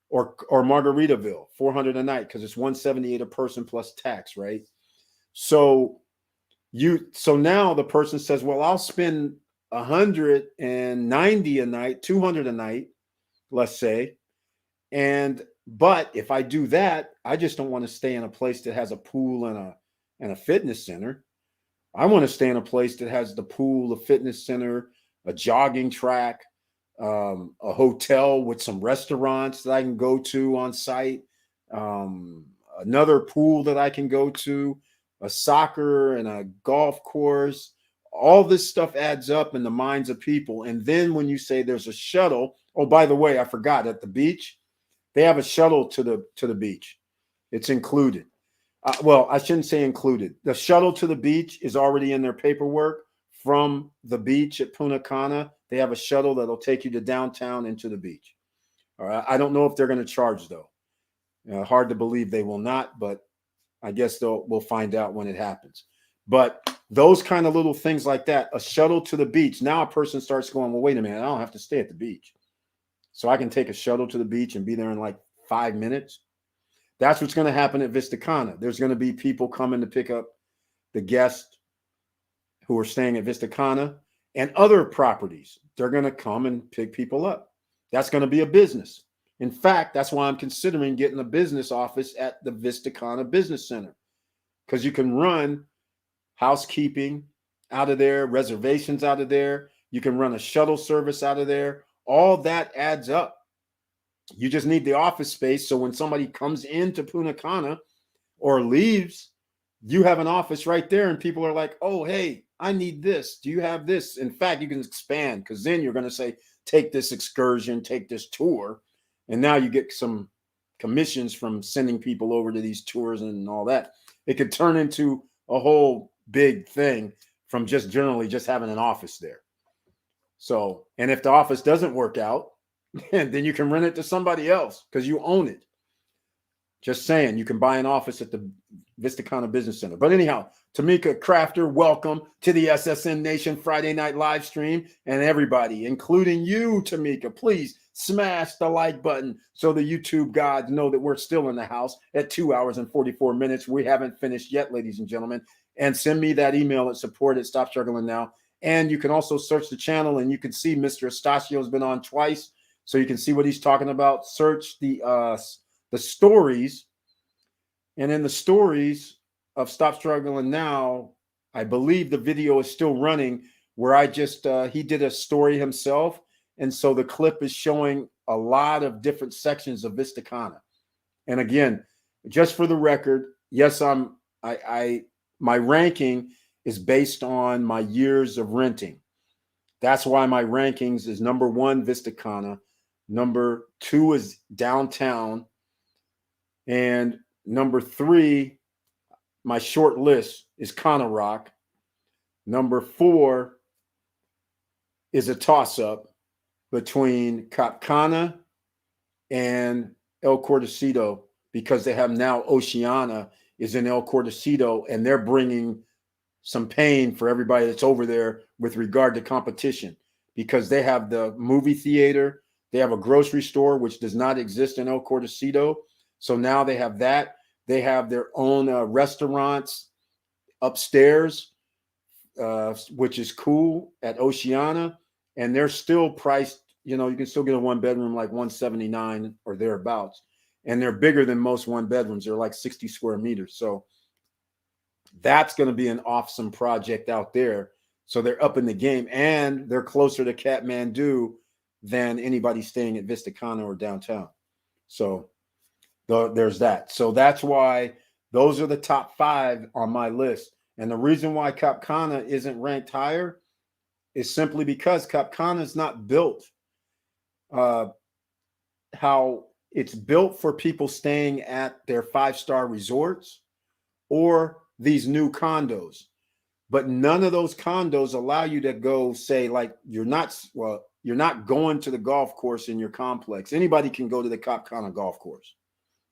or Margaritaville, $400 a night, because it's $178 a person plus tax, right? So now the person says, well, I'll spend $190 a night, $200 a night, let's say. But if I do that, I just don't want to stay in a place that has a pool and a fitness center. I want to stay in a place that has the pool, a fitness center, a jogging track, a hotel with some restaurants that I can go to on site, another pool that I can go to, a soccer and a golf course. All this stuff adds up in the minds of people. And then when you say there's a shuttle, oh, by the way, I forgot, at the beach, they have a shuttle to the beach. It's included. Well, I shouldn't say included. The shuttle to the beach is already in their paperwork. From the beach at Punta Cana, they have a shuttle that'll take you to downtown and to the beach. All right. I don't know if they're going to charge, though. Hard to believe they will not, but I guess we'll find out when it happens. But those kind of little things like that, a shuttle to the beach. Now a person starts going, well, wait a minute, I don't have to stay at the beach. So I can take a shuttle to the beach and be there in like 5 minutes. That's what's going to happen at Vista Cana. There's going to be people coming to pick up the guests who are staying at Vista Cana and other properties. They're going to come and pick people up. That's going to be a business. In fact, that's why I'm considering getting a business office at the Vista Cana Business Center, because you can run housekeeping out of there, reservations out of there. You can run a shuttle service out of there. All that adds up. You just need the office space. So when somebody comes into Punta Cana or leaves, you have an office right there, and people are like, oh, hey, I need this. Do you have this? In fact, you can expand, because then you're going to say, take this excursion, take this tour. And now you get some commissions from sending people over to these tours and all that. It could turn into a whole big thing from just generally just having an office there. So, and if the office doesn't work out, then you can rent it to somebody else because you own it. Just saying, you can buy an office at the Vistacana Business Center. But anyhow, Tamika Crafter, welcome to the SSN Nation Friday Night live stream. And everybody, including you, Tamika, please smash the like button so the YouTube gods know that we're still in the house at 2 hours and 44 minutes. We haven't finished yet, ladies and gentlemen. And send me that email at support@stopstrugglingnow. And you can also search the channel and you can see Mr. Estacio's been on twice. So you can see what he's talking about. Search the stories, and in the stories of Stop Struggling Now, I believe the video is still running where I just he did a story himself, and so the clip is showing a lot of different sections of Vistacana. And again, just for the record, yes, my ranking is based on my years of renting. That's why my rankings is number 1 Vistacana, number 2 is downtown, and number 3, my short list is Rock. Number 4 is a toss-up between Capcana and El Cortocito, because they have now Oceana is in El Cortocito, and they're bringing some pain for everybody that's over there with regard to competition, because they have the movie theater, they have a grocery store, which does not exist in El Cortocito. So now they have that. They have their own restaurants upstairs, which is cool, at Oceana. And they're still priced, you can still get a 1-bedroom like $179 or thereabouts. And they're bigger than most 1-bedrooms. They're like 60 square meters. So that's going to be an awesome project out there. So they're up in the game, and they're closer to Kathmandu than anybody staying at Vistacana or downtown. So there's that. So that's why those are the top 5 on my list. And the reason why Capcana isn't ranked higher is simply because Capcana is not built how it's built for people staying at their 5-star resorts or these new condos. But none of those condos allow you to go, say, like, you're not going to the golf course in your complex. Anybody can go to the Capcana golf course.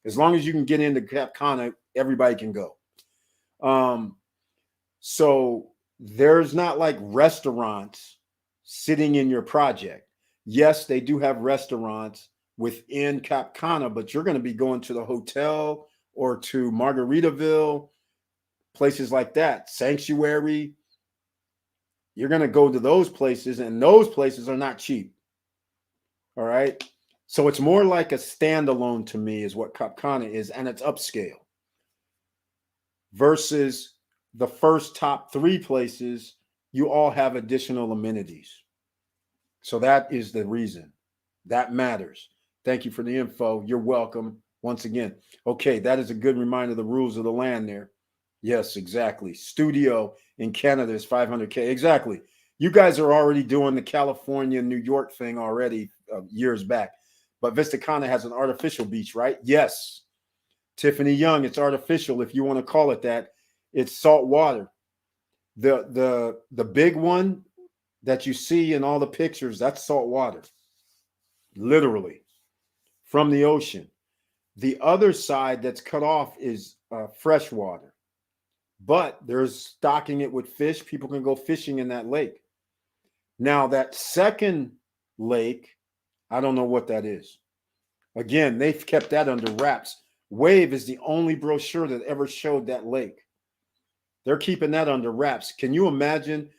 As long as you can get into Capcana, everybody can go. So there's not like restaurants sitting in your project. Yes, they do have restaurants within Capcana, but you're going to be going to the hotel or to Margaritaville, places like that, Sanctuary. You're going to go to those places, and those places are not cheap. All right. So it's more like a standalone to me is what Capcana is, and it's upscale. Versus the first top 3 places, you all have additional amenities. So that is the reason. That matters. Thank you for the info. You're welcome once again. Okay, that is a good reminder of the rules of the land there. Yes, exactly. Studio in Canada is $500K. Exactly. You guys are already doing the California, New York thing already years back. But Vistacana has an artificial beach, right? Yes. Tiffany Young, it's artificial if you want to call it that. It's salt water. The big one that you see in all the pictures, that's salt water. Literally. From the ocean. The other side that's cut off is fresh water. But there's stocking it with fish. People can go fishing in that lake. Now, that second lake, I don't know what that is. Again, they've kept that under wraps. Wave is the only brochure that ever showed that lake. They're keeping that under wraps. Can you imagine?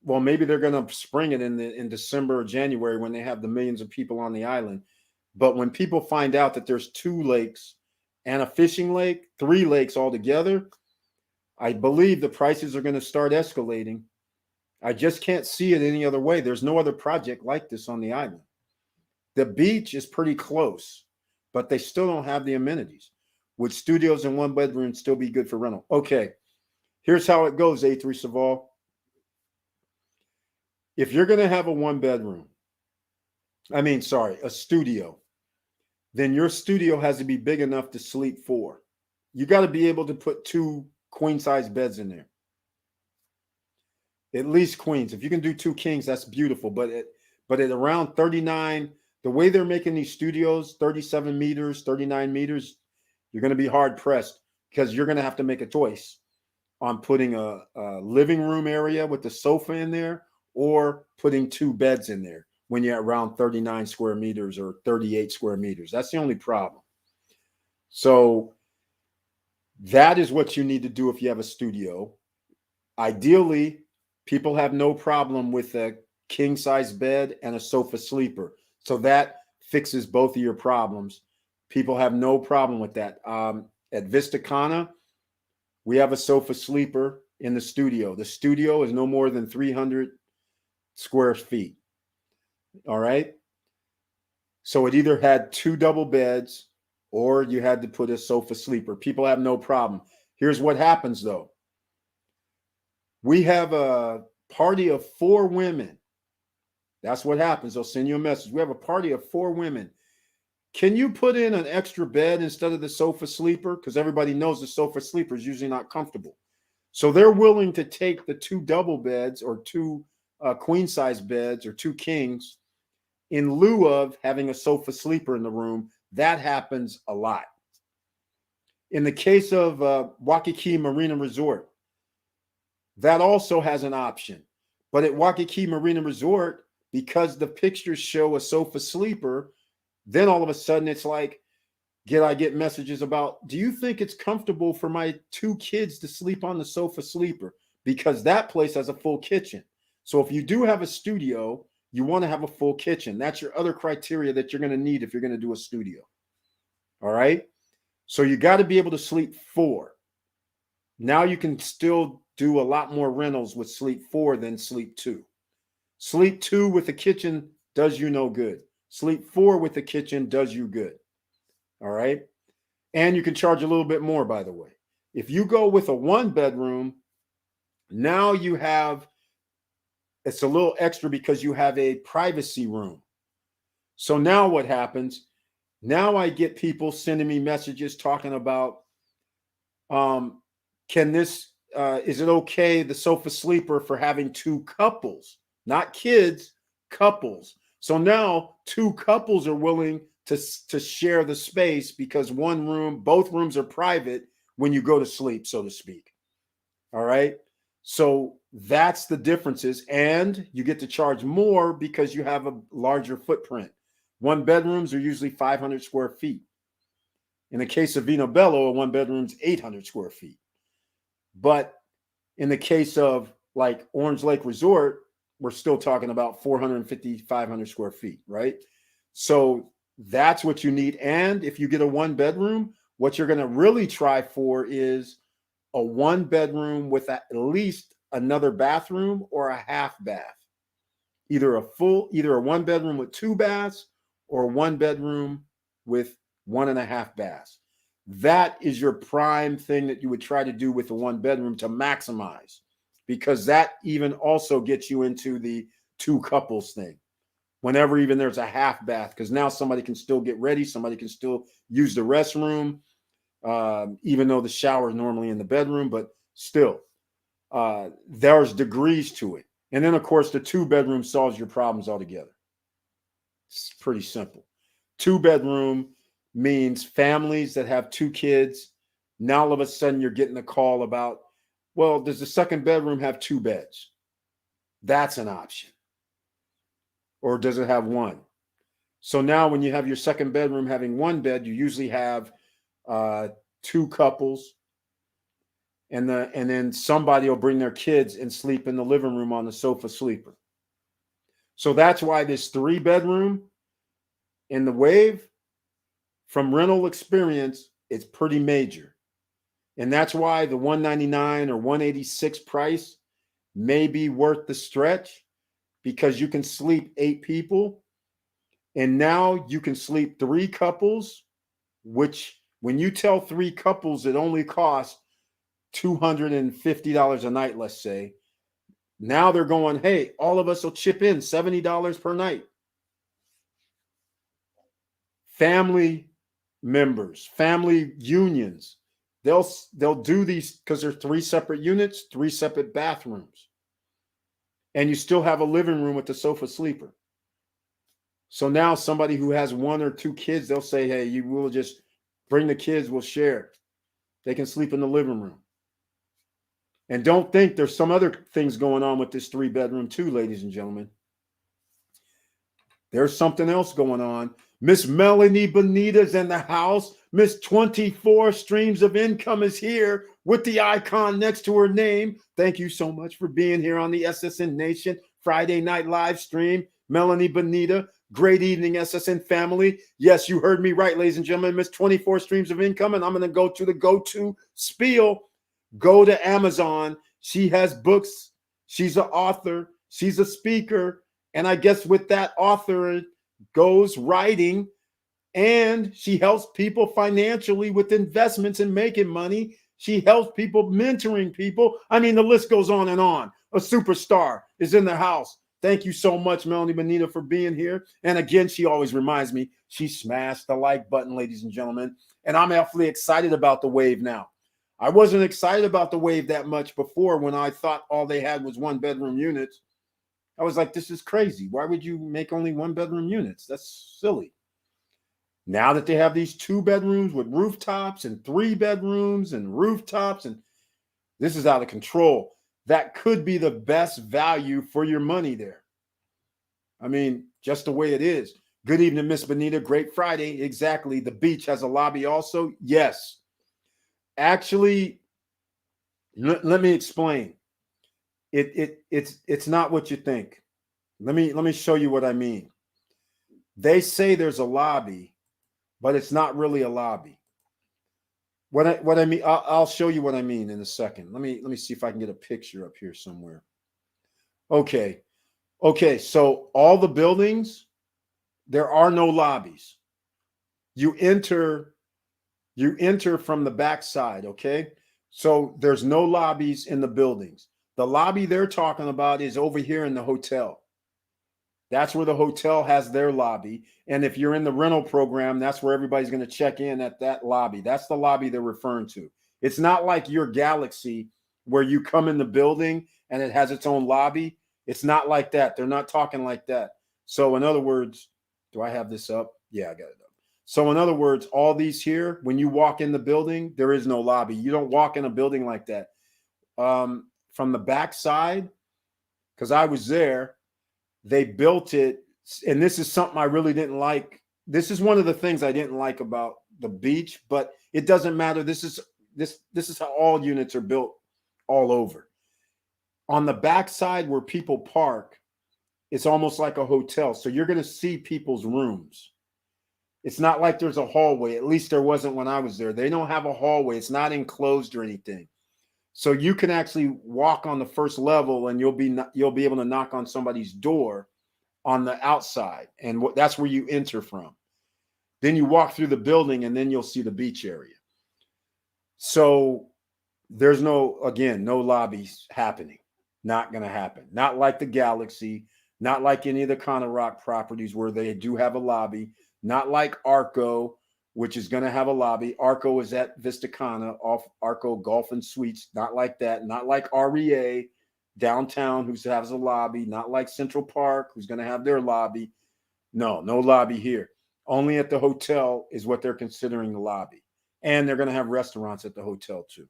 Well, maybe they're going to spring it in December or January when they have the millions of people on the island. But when people find out that there's 2 lakes and a fishing lake, 3 lakes altogether, I believe the prices are going to start escalating. I just can't see it any other way. There's no other project like this on the island. The beach is pretty close, but they still don't have the amenities. Would studios in 1 bedroom still be good for rental? Okay, here's how it goes, A3 Saval. If you're going to have a 1 bedroom, a studio, then your studio has to be big enough to sleep 4. You got to be able to put 2 queen-size beds in there. At least queens. If you can do 2 kings, that's beautiful. But at around 39, the way they're making these studios, 37 meters, 39 meters, You're going to be hard pressed because you're going to have to make a choice on putting a living room area with the sofa in there or putting 2 beds in there when you're around 39 square meters or 38 square meters. That's the only problem. So that is what you need to do if you have a studio. Ideally, people have no problem with a king size bed and a sofa sleeper. So that fixes both of your problems. People have no problem with that. At Vistacana, we have a sofa sleeper in the studio. The studio is no more than 300 square feet. All right. So it either had 2 double beds or you had to put a sofa sleeper. People have no problem. Here's what happens though. We have a party of 4 women. That's what happens. They'll send you a message. We have a party of 4 women. Can you put in an extra bed instead of the sofa sleeper? Because everybody knows the sofa sleeper is usually not comfortable. So they're willing to take the 2 double beds or 2 queen size beds or 2 kings in lieu of having a sofa sleeper in the room. That happens a lot. In the case of Waikiki Marina Resort, that also has an option. But at Waikiki Marina Resort, because the pictures show a sofa sleeper, then all of a sudden it's like, I get messages about, do you think it's comfortable for my 2 kids to sleep on the sofa sleeper? Because that place has a full kitchen. So if you do have a studio, you want to have a full kitchen. That's your other criteria that you're going to need if you're going to do a studio. All right. So you got to be able to sleep 4. Now you can still do a lot more rentals with sleep 4 than sleep 2. Sleep 2 with the kitchen does you no good. Sleep 4 with the kitchen does you good. All right. And you can charge a little bit more, by the way. If you go with a 1 bedroom, now you have, it's a little extra because you have a privacy room. So now what happens? Now I get people sending me messages talking about, is it okay, the sofa sleeper for having 2 couples, not kids, couples. So now 2 couples are willing to share the space because both rooms are private when you go to sleep, so to speak. All right. So that's the differences. And you get to charge more because you have a larger footprint. 1 bedrooms are usually 500 square feet. In the case of Vino Bello, a 1 bedroom's 800 square feet. But in the case of like Orange Lake Resort, we're still talking about 450, 500 square feet, right? So that's what you need. And if you get a 1 bedroom, what you're going to really try for is a 1 bedroom with at least another bathroom or a half bath. Either a 1 bedroom with 2 baths or a 1 bedroom with 1.5 baths. That is your prime thing that you would try to do with the 1 bedroom to maximize, because that even also gets you into the 2 couples thing. Whenever even there's a half bath, because now somebody can still get ready, somebody can still use the restroom, even though the shower is normally in the bedroom, but still, there's degrees to it. And then, of course, the 2 bedroom solves your problems altogether. It's pretty simple. 2 bedroom means families that have 2 kids. Now, all of a sudden, you're getting a call about, well, does the 2nd bedroom have 2 beds? That's an option. Or does it have 1? So now when you have your 2nd bedroom having 1 bed, you usually have 2 couples. And then somebody will bring their kids and sleep in the living room on the sofa sleeper. So that's why this 3 bedroom in the Wave, from rental experience, it's pretty major. And that's why the $199 or $186 price may be worth the stretch, because you can sleep 8 people. And now you can sleep 3 couples, which when you tell 3 couples it only costs $250 a night, let's say. Now they're going, hey, all of us will chip in $70 per night. Family members, family unions, they'll do these because they're 3 separate units, 3 separate bathrooms. And you still have a living room with the sofa sleeper. So now somebody who has 1 or 2 kids, they'll say, hey, you will just Bring the kids, we'll share. They can sleep in the living room. And don't think there's some other things going on with this 3-bedroom too, ladies and gentlemen. There's something else going on. Miss Melanie Bonita's in the house. Miss 24 Streams of Income is here with the icon next to her name. Thank you so much for being here on the SSN Nation Friday Night live stream. Melanie Bonita, great evening, SSN family. Yes, you heard me right, ladies and gentlemen. Miss 24 Streams of Income, and I'm going to go to the go-to spiel. Go to Amazon. She has books. She's an author. She's a speaker. And I guess with that author goes writing, and she helps people financially with investments and making money. She helps people, mentoring people. I mean, the list goes on and on. A superstar is in the house. Thank you so much, Melanie Bonita, for being here. And again, she always reminds me, she smashed the like button, ladies and gentlemen. And I'm awfully excited about the wave now. I wasn't excited about the wave that much before when I thought all they had was 1-bedroom units. I was like, this is crazy. Why would you make only 1-bedroom units? That's silly. Now that they have these 2 bedrooms with rooftops and 3 bedrooms and rooftops, and this is out of control. That could be the best value for your money there. I mean, just the way it is. Good evening, Miss Bonita. Great Friday. Exactly. The beach has a lobby also. Yes. Actually, let me explain. It's not what you think. Let me show you what I mean. They say there's a lobby, but it's not really a lobby. What I mean, I'll show you what I mean in a second. Let me see if I can get a picture up here somewhere. Okay. So all the buildings, there are no lobbies. You enter from the backside. Okay. So there's no lobbies in the buildings. The lobby they're talking about is over here in the hotel. That's where the hotel has their lobby. And if you're in the rental program, that's where everybody's going to check in at that lobby. That's the lobby they're referring to. It's not like your Galaxy where you come in the building and it has its own lobby. It's not like that. They're not talking like that. So in other words, do I have this up? Yeah, I got it up. So in other words, all these here, when you walk in the building, there is no lobby. You don't walk in a building like that. From the backside, because I was there, they built it, and this is something I really didn't like. This is one of the things I didn't like about the beach, but it doesn't matter. This is how all units are built all over. On the backside where people park, it's almost like a hotel. So you're going to see people's rooms. It's not like there's a hallway. At least there wasn't when I was there. They don't have a hallway. It's not enclosed or anything. So you can actually walk on the first level and you'll be able to knock on somebody's door on the outside. And that's where you enter from. Then you walk through the building and then you'll see the beach area. So there's no lobbies happening. Not going to happen. Not like the Galaxy, not like any of the Connor Rock properties where they do have a lobby, not like Arco, which is going to have a lobby. Arco is at Vista Cana off Arco Golf and Suites. Not like that. Not like REA downtown, who has a lobby. Not like Central Park, who's going to have their lobby. No lobby here. Only at the hotel is what they're considering the lobby. And they're going to have restaurants at the hotel too.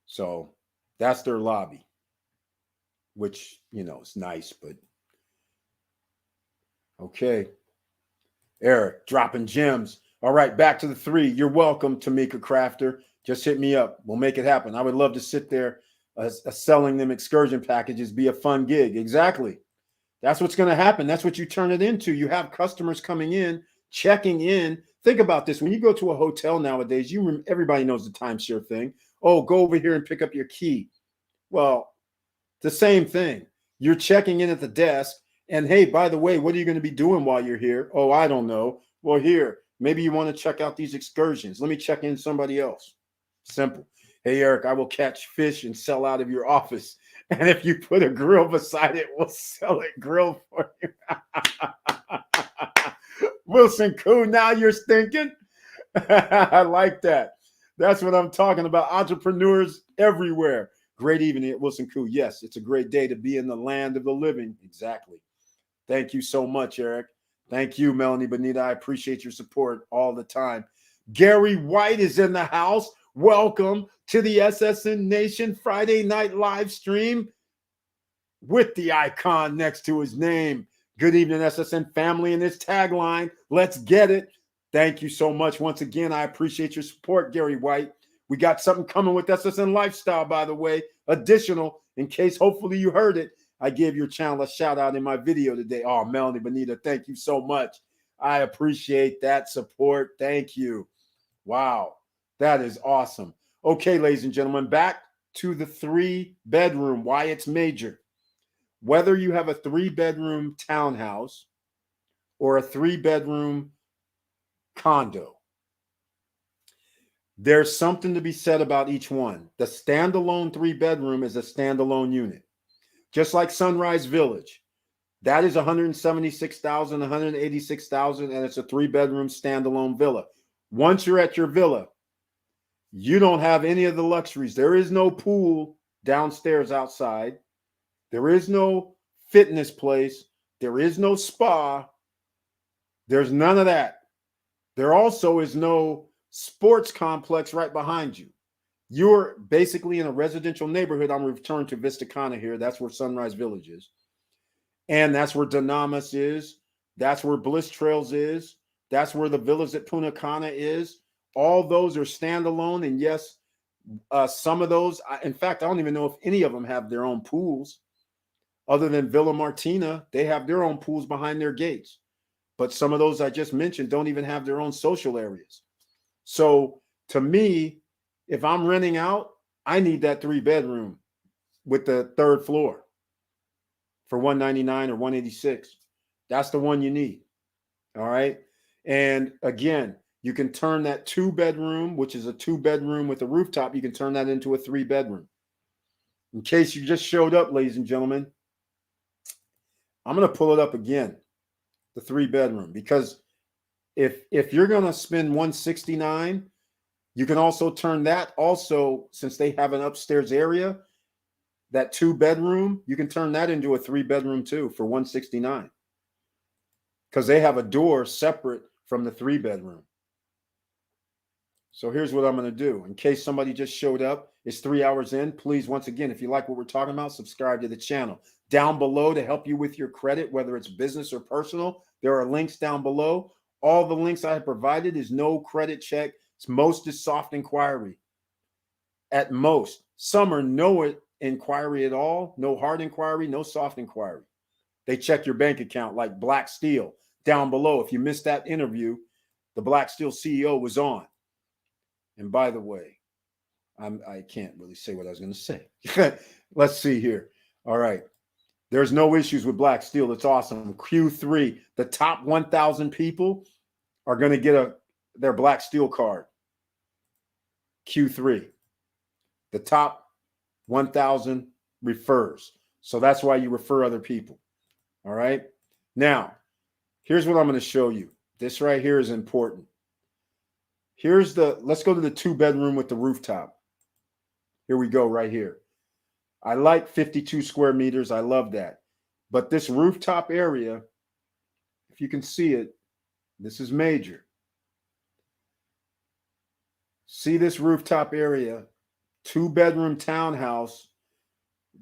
So that's their lobby, which, is nice, but okay. Eric, dropping gems. All right, back to the 3. You're welcome, Tamika Crafter. Just hit me up. We'll make it happen. I would love to sit there selling them excursion packages, be a fun gig. Exactly. That's what's going to happen. That's what you turn it into. You have customers coming in, checking in. Think about this. When you go to a hotel nowadays, everybody knows the timeshare thing. Oh, go over here and pick up your key. Well, the same thing. You're checking in at the desk. And hey, by the way, what are you going to be doing while you're here? Oh, I don't know. Well, here, maybe you want to check out these excursions. Let me check in somebody else. Simple. Hey, Eric, I will catch fish and sell out of your office. And if you put a grill beside it, we'll sell it grilled for you. Wilson Koo, now you're stinking. I like that. That's what I'm talking about. Entrepreneurs everywhere. Great evening at Wilson Koo. Yes, it's a great day to be in the land of the living. Exactly. Thank you so much, Eric. Thank you, Melanie Bonita. I appreciate your support all the time. Gary White is in the house. Welcome to the SSN Nation Friday Night live stream with the icon next to his name. Good evening, SSN family, and his tagline, let's get it. Thank you so much. Once again, I appreciate your support, Gary White. We got something coming with SSN Lifestyle, by the way, additional, in case hopefully you heard it. I gave your channel a shout out in my video today. Oh, Melanie Bonita, thank you so much. I appreciate that support. Thank you. Wow, that is awesome. Okay, ladies and gentlemen, back to the 3-bedroom, why it's major. Whether you have a 3-bedroom townhouse or a 3-bedroom condo, there's something to be said about each one. The standalone 3-bedroom is a standalone unit. Just like Sunrise Village, that is $176,000, $186,000, and it's a 3-bedroom standalone villa. Once you're at your villa, you don't have any of the luxuries. There is no pool downstairs outside. There is no fitness place. There is no spa. There's none of that. There also is no sports complex right behind you. You're basically in a residential neighborhood. I'm returning to Vista Cana here. That's where Sunrise Village is. And that's where Danamas is. That's where Bliss Trails is. That's where the Villas at Punta Cana is. All those are standalone. And yes, some of those, in fact, I don't even know if any of them have their own pools. Other than Villa Martina, they have their own pools behind their gates. But some of those I just mentioned don't even have their own social areas. So to me, if I'm renting out, I need that 3-bedroom with the 3rd floor for $199 or $186. That's the one you need. All right. And again, you can turn that 2-bedroom, which is a 2-bedroom with a rooftop, you can turn that into a 3-bedroom. In case you just showed up, ladies and gentlemen, I'm going to pull it up again, the 3-bedroom, because if you're going to spend $169, you can also turn that also, since they have an upstairs area, that 2-bedroom, you can turn that into a 3-bedroom too for $169 because they have a door separate from the 3-bedroom. So here's what I'm going to do. In case somebody just showed up, it's 3 hours in. Please, once again, if you like what we're talking about, subscribe to the channel. Down below to help you with your credit, whether it's business or personal, there are links down below. All the links I have provided is no credit check. Most is soft inquiry. At most. Some are no inquiry at all, no hard inquiry, no soft inquiry. They check your bank account like Black Steel. Down below, if you missed that interview, the Black Steel CEO was on. And by the way, I can't really say what I was going to say. Let's see here. All right. There's no issues with Black Steel. It's awesome. Q3, the top 1,000 people are going to get their Black Steel card. Q3. The top 1,000 refers. So that's why you refer other people. All right. Now, here's what I'm going to show you. This right here is important. Let's go to the 2-bedroom with the rooftop. Here we go right here. I like 52 square meters. I love that. But this rooftop area, if you can see it, this is major. See this rooftop area, 2-bedroom townhouse.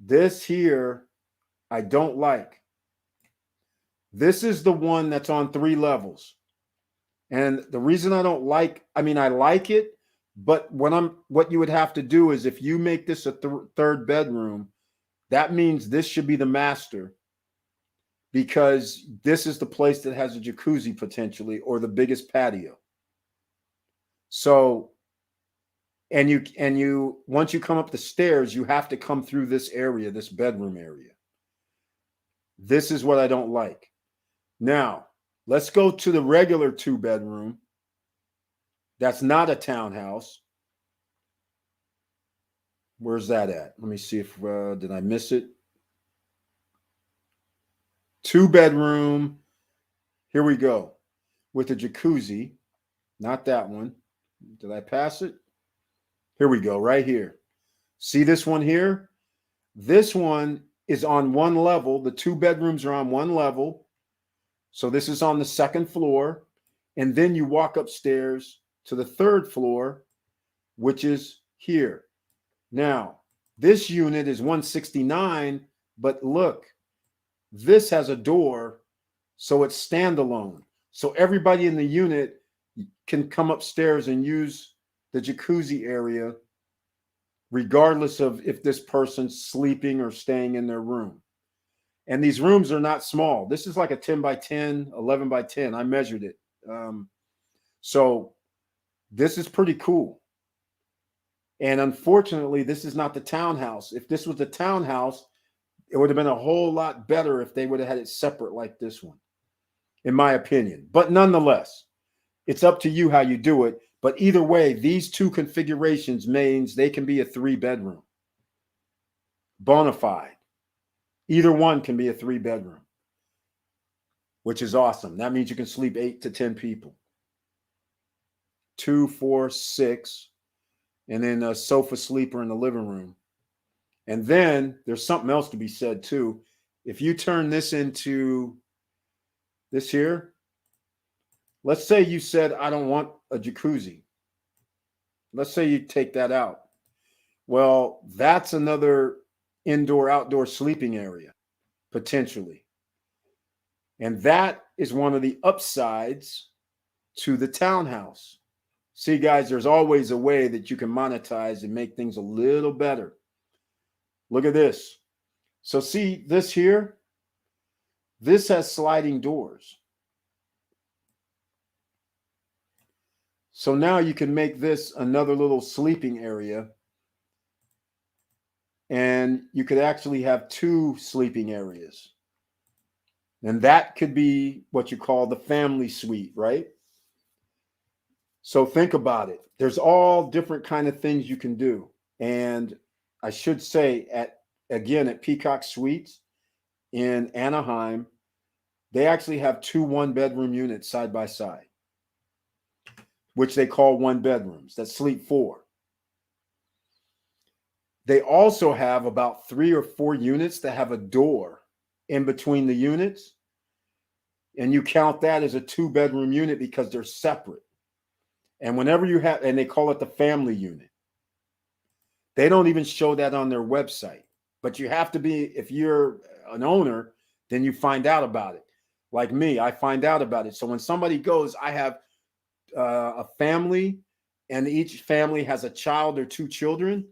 This here, I don't like. This is the one that's on 3 levels. And the reason I don't like, I like it, but what you would have to do is if you make this a 3rd bedroom, that means this should be the master because this is the place that has a jacuzzi potentially or the biggest patio. So, and you once you come up the stairs, you have to come through this area, this bedroom area. This is what I don't like. Now, let's go to the regular 2-bedroom. That's not a townhouse. Where's that at? Let me see if, did I miss it? 2-bedroom. Here we go. With a jacuzzi. Not that one. Did I pass it? Here we go, right here. See this one here? This one is on 1 level. The 2 bedrooms are on 1 level. So this is on the second floor. And then you walk upstairs to the third floor, which is here. Now, this unit is 169, but look, this has a door, so it's standalone. So everybody in the unit can come upstairs and use the jacuzzi area, regardless of if this person's sleeping or staying in their room. And these rooms are not small. This is like a 10 by 10, 11 by 10. I measured it. So this is pretty cool. And unfortunately, this is not the townhouse. If this was the townhouse, it would have been a whole lot better if they would have had it separate like this one, in my opinion. But nonetheless, it's up to you how you do it. But either way, these two configurations means they can be a 3-bedroom. Bona fide. Either one can be a 3-bedroom, which is awesome. That means you can sleep 8 to 10 people. 2, 4, 6, and then a sofa sleeper in the living room. And then there's something else to be said too. If you turn this into this here, let's say you said, I don't want a jacuzzi. Let's say you take that out. Well, that's another indoor-outdoor sleeping area, potentially. And that is one of the upsides to the townhouse. See, guys, there's always a way that you can monetize and make things a little better. Look at this. So see this here? This has sliding doors. So now you can make this another little sleeping area. And you could actually have 2 sleeping areas. And that could be what you call the family suite, right? So think about it. There's all different kind of things you can do. And I should say at Peacock Suites in Anaheim, they actually have 2 1-bedroom units side by side, which they call 1-bedrooms that sleep 4. They also have about 3 or 4 units that have a door in between the units. And you count that as a 2-bedroom unit because they're separate. And whenever you have, and they call it the family unit. They don't even show that on their website. But you have to be, if you're an owner, then you find out about it. Like me, I find out about it. So when somebody goes, I have a family, and each family has a child or 2 children.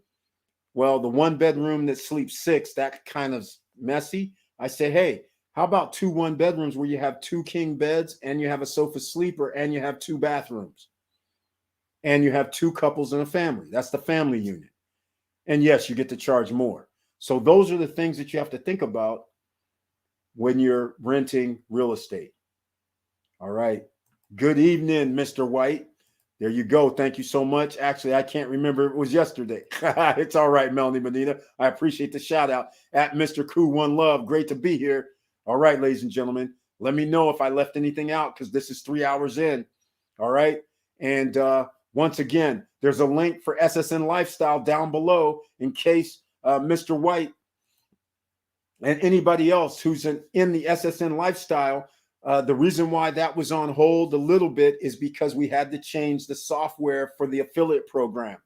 Well, the 1-bedroom that sleeps 6, that kind of messy. I say, hey, how about 2 1-bedrooms where you have 2 king beds and you have a sofa sleeper and you have 2 bathrooms and you have 2 couples in a family? That's the family unit. And yes, you get to charge more. So those are the things that you have to think about when you're renting real estate. All right. Good evening, Mr. White. There you go. Thank you so much. Actually, I can't remember. It was yesterday. It's all right, Melanie Bonita. I appreciate the shout out at Mr. Koo One Love. Great to be here. All right, ladies and gentlemen, let me know if I left anything out because this is 3 hours in. All right. And once again, there's a link for SSN Lifestyle down below in case Mr. White and anybody else who's in the SSN Lifestyle. The reason why that was on hold a little bit is because we had to change the software for the affiliate program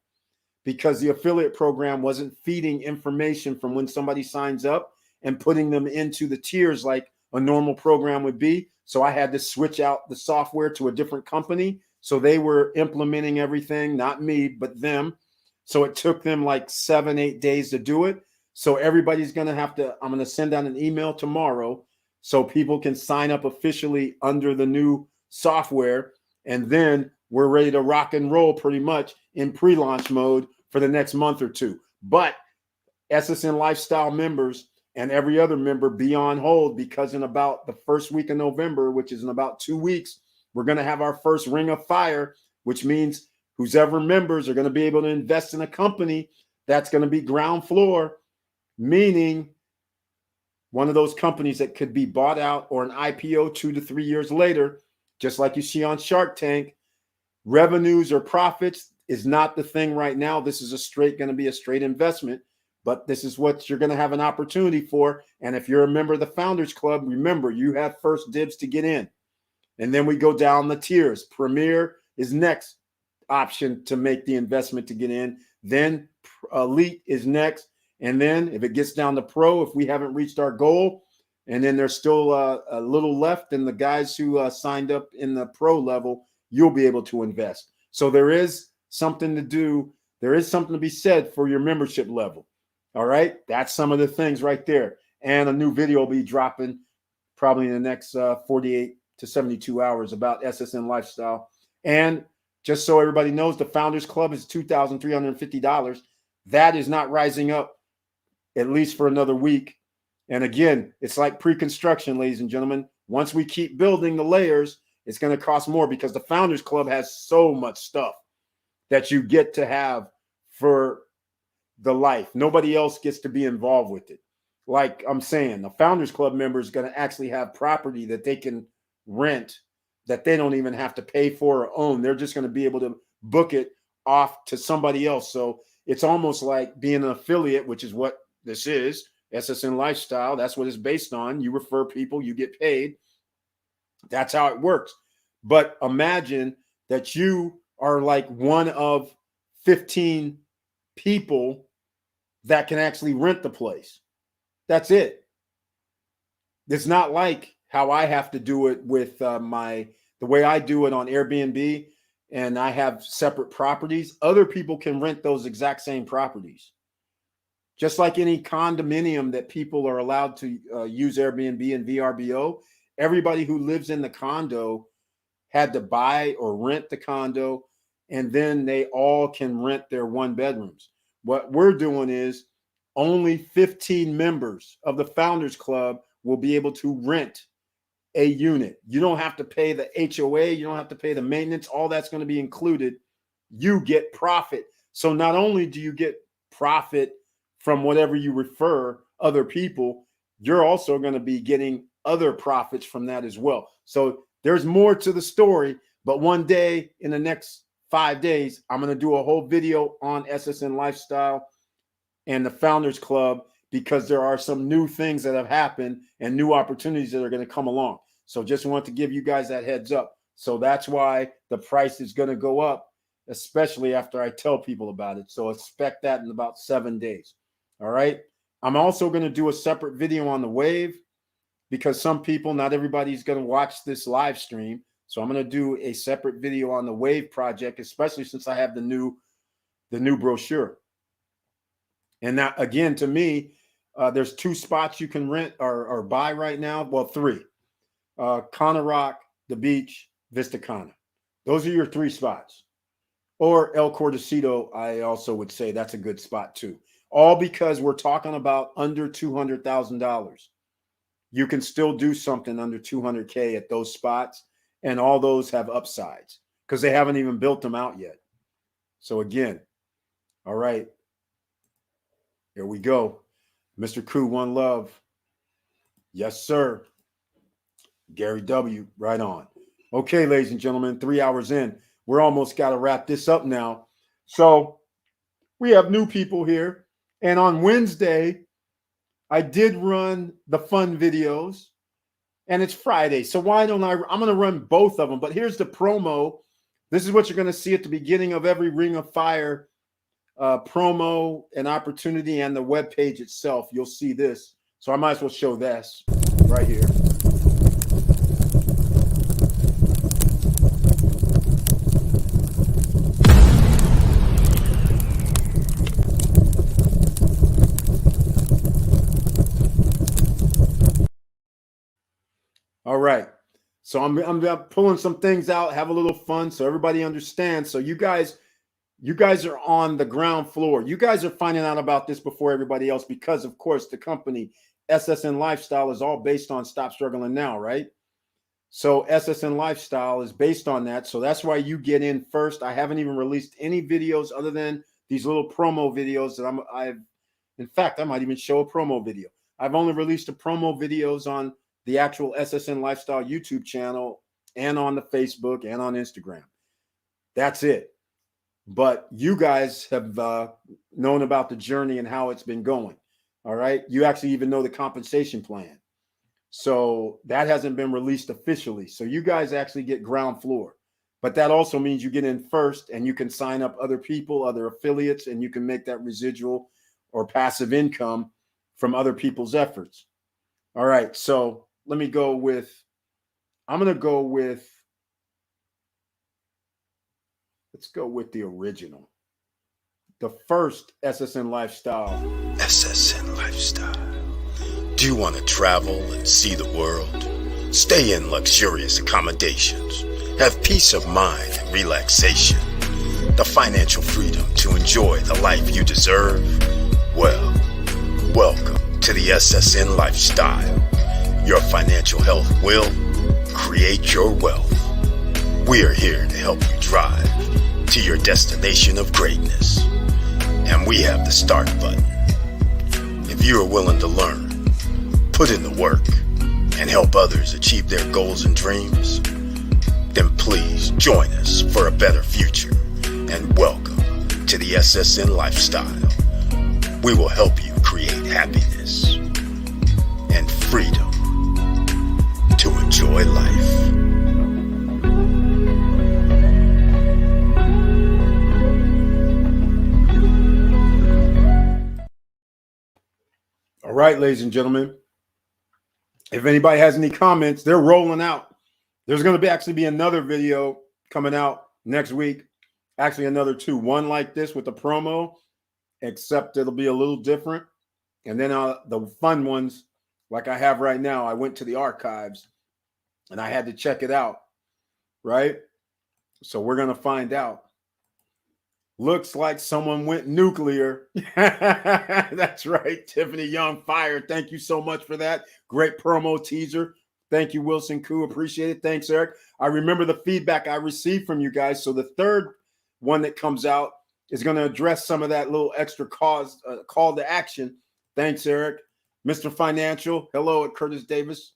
because the affiliate program wasn't feeding information from when somebody signs up and putting them into the tiers like a normal program would be. So I had to switch out the software to a different company. So they were implementing everything, not me, but them. So it took them like 7-8 days to do it. So everybody's going to have to, I'm going to send out an email tomorrow so people can sign up officially under the new software. And then we're ready to rock and roll pretty much in pre-launch mode for the next month or 2. But SSN Lifestyle members and every other member be on hold because in about the first week of November, which is in about 2 weeks, we're going to have our first Ring of Fire, which means whoever members are going to be able to invest in a company that's going to be ground floor, meaning one of those companies that could be bought out or an IPO 2 to 3 years later, just like you see on Shark Tank. Revenues or profits is not the thing right now. This is going to be a straight investment. but this is what you're going to have an opportunity for. And if you're a member of the Founders Club, remember, you have first dibs to get in. And then we go down the tiers. Premier is next option to make the investment to get in. Then Elite is next. And then if it gets down to Pro, if we haven't reached our goal, and then there's still a little left, and the guys who signed up in the Pro level, you'll be able to invest. So there is something to do. There is something to be said for your membership level. All right. That's some of the things right there. And a new video will be dropping probably in the next 48 to 72 hours about SSN Lifestyle. And just so everybody knows, the Founders Club is $2,350. That is not rising up at least for another week. And again, it's like pre-construction, ladies and gentlemen. Once we keep building the layers, it's going to cost more because the Founders Club has so much stuff that you get to have for the life. Nobody else gets to be involved with it. Like I'm saying, the Founders Club member is going to actually have property that they can rent that they don't even have to pay for or own. They're just going to be able to book it off to somebody else. So it's almost like being an affiliate, which is what this is, SSN Lifestyle. That's what it's based on. You refer people, you get paid. That's how it works. But imagine that you are like one of 15 people that can actually rent the place. That's it. It's not like how I have to do it with the way I do it on Airbnb, and I have separate properties. Other people can rent those exact same properties. Just like any condominium that people are allowed to use Airbnb and VRBO, everybody who lives in the condo had to buy or rent the condo, and then they all can rent their one bedrooms. What we're doing is only 15 members of the Founders Club will be able to rent a unit. You don't have to pay the HOA. You don't have to pay the maintenance. All that's going to be included. You get profit. So not only do you get profit from whatever you refer other people, you're also going to be getting other profits from that as well. So there's more to the story, but one day in the next 5 days, I'm going to do a whole video on SSN Lifestyle and the Founders Club, because there are some new things that have happened and new opportunities that are going to come along. So just want to give you guys that heads up. So that's why the price is going to go up, especially after I tell people about it. So expect that in about 7 days. All right. I'm also going to do a separate video on the Wave, because some people, not everybody's going to watch this live stream. So I'm going to do a separate video on the Wave project, especially since I have the new brochure. And now, again, to me, there's 2 spots you can rent or buy right now. Well, 3. Cana Rock, the beach, Vista Cana. Those are your 3 spots. Or El Cordacito, I also would say that's a good spot too. All because we're talking about under $200,000. You can still do something under 200K at those spots. And all those have upsides because they haven't even built them out yet. So again, all right. Here we go. Mr. Crew, one love. Yes, sir. Gary W. Right on. Okay, ladies and gentlemen, 3 hours in. We're almost got to wrap this up now. So we have new people here. And on Wednesday, I did run the fun videos. And it's Friday. So why don't I'm going to run both of them. But here's the promo. This is what you're going to see at the beginning of every Ring of Fire promo and opportunity, and the web page itself. You'll see this. So I might as well show this right here. All right. So I'm pulling some things out, have a little fun so everybody understands. So you guys are on the ground floor. You guys are finding out about this before everybody else because, of course, the company SSN Lifestyle is all based on Stop Struggling Now, right? So SSN Lifestyle is based on that. So that's why you get in first. I haven't even released any videos other than these little promo videos that in fact, I might even show a promo video. I've only released the promo videos on the actual SSN Lifestyle YouTube channel and on the Facebook and on Instagram. That's it. but you guys have known about the journey and how it's been going. All right. You actually even know the compensation plan. So that hasn't been released officially. So you guys actually get ground floor. But that also means you get in first and you can sign up other people, other affiliates, and you can make that residual or passive income from other people's efforts. All right. So let me go with, let's go with the original. The first SSN Lifestyle. SSN Lifestyle. Do you want to travel and see the world? Stay in luxurious accommodations. Have peace of mind and relaxation. The financial freedom to enjoy the life you deserve? Well, welcome to the SSN Lifestyle. Your financial health will create your wealth. We're here to help you drive to your destination of greatness. And we have the start button. If you are willing to learn, put in the work, and help others achieve their goals and dreams, then please join us for a better future and welcome to the SSN Lifestyle. We will help you create happiness and freedom to enjoy life. All right, ladies and gentlemen. If anybody has any comments, they're rolling out. There's going to actually be another video coming out next week. Actually, another two. One like this with the promo, except it'll be a little different. And then the fun ones, like I have right now, I went to the archives and I had to check it out, right? So we're going to find out. Looks like someone went nuclear. That's right. Tiffany Young fired. Thank you so much for that. Great promo teaser. Thank you, Wilson Koo. Appreciate it. Thanks, Eric. I remember the feedback I received from you guys. So the third one that comes out is going to address some of that little extra call to action. Thanks, Eric. Mr. Financial. Hello at Curtis Davis.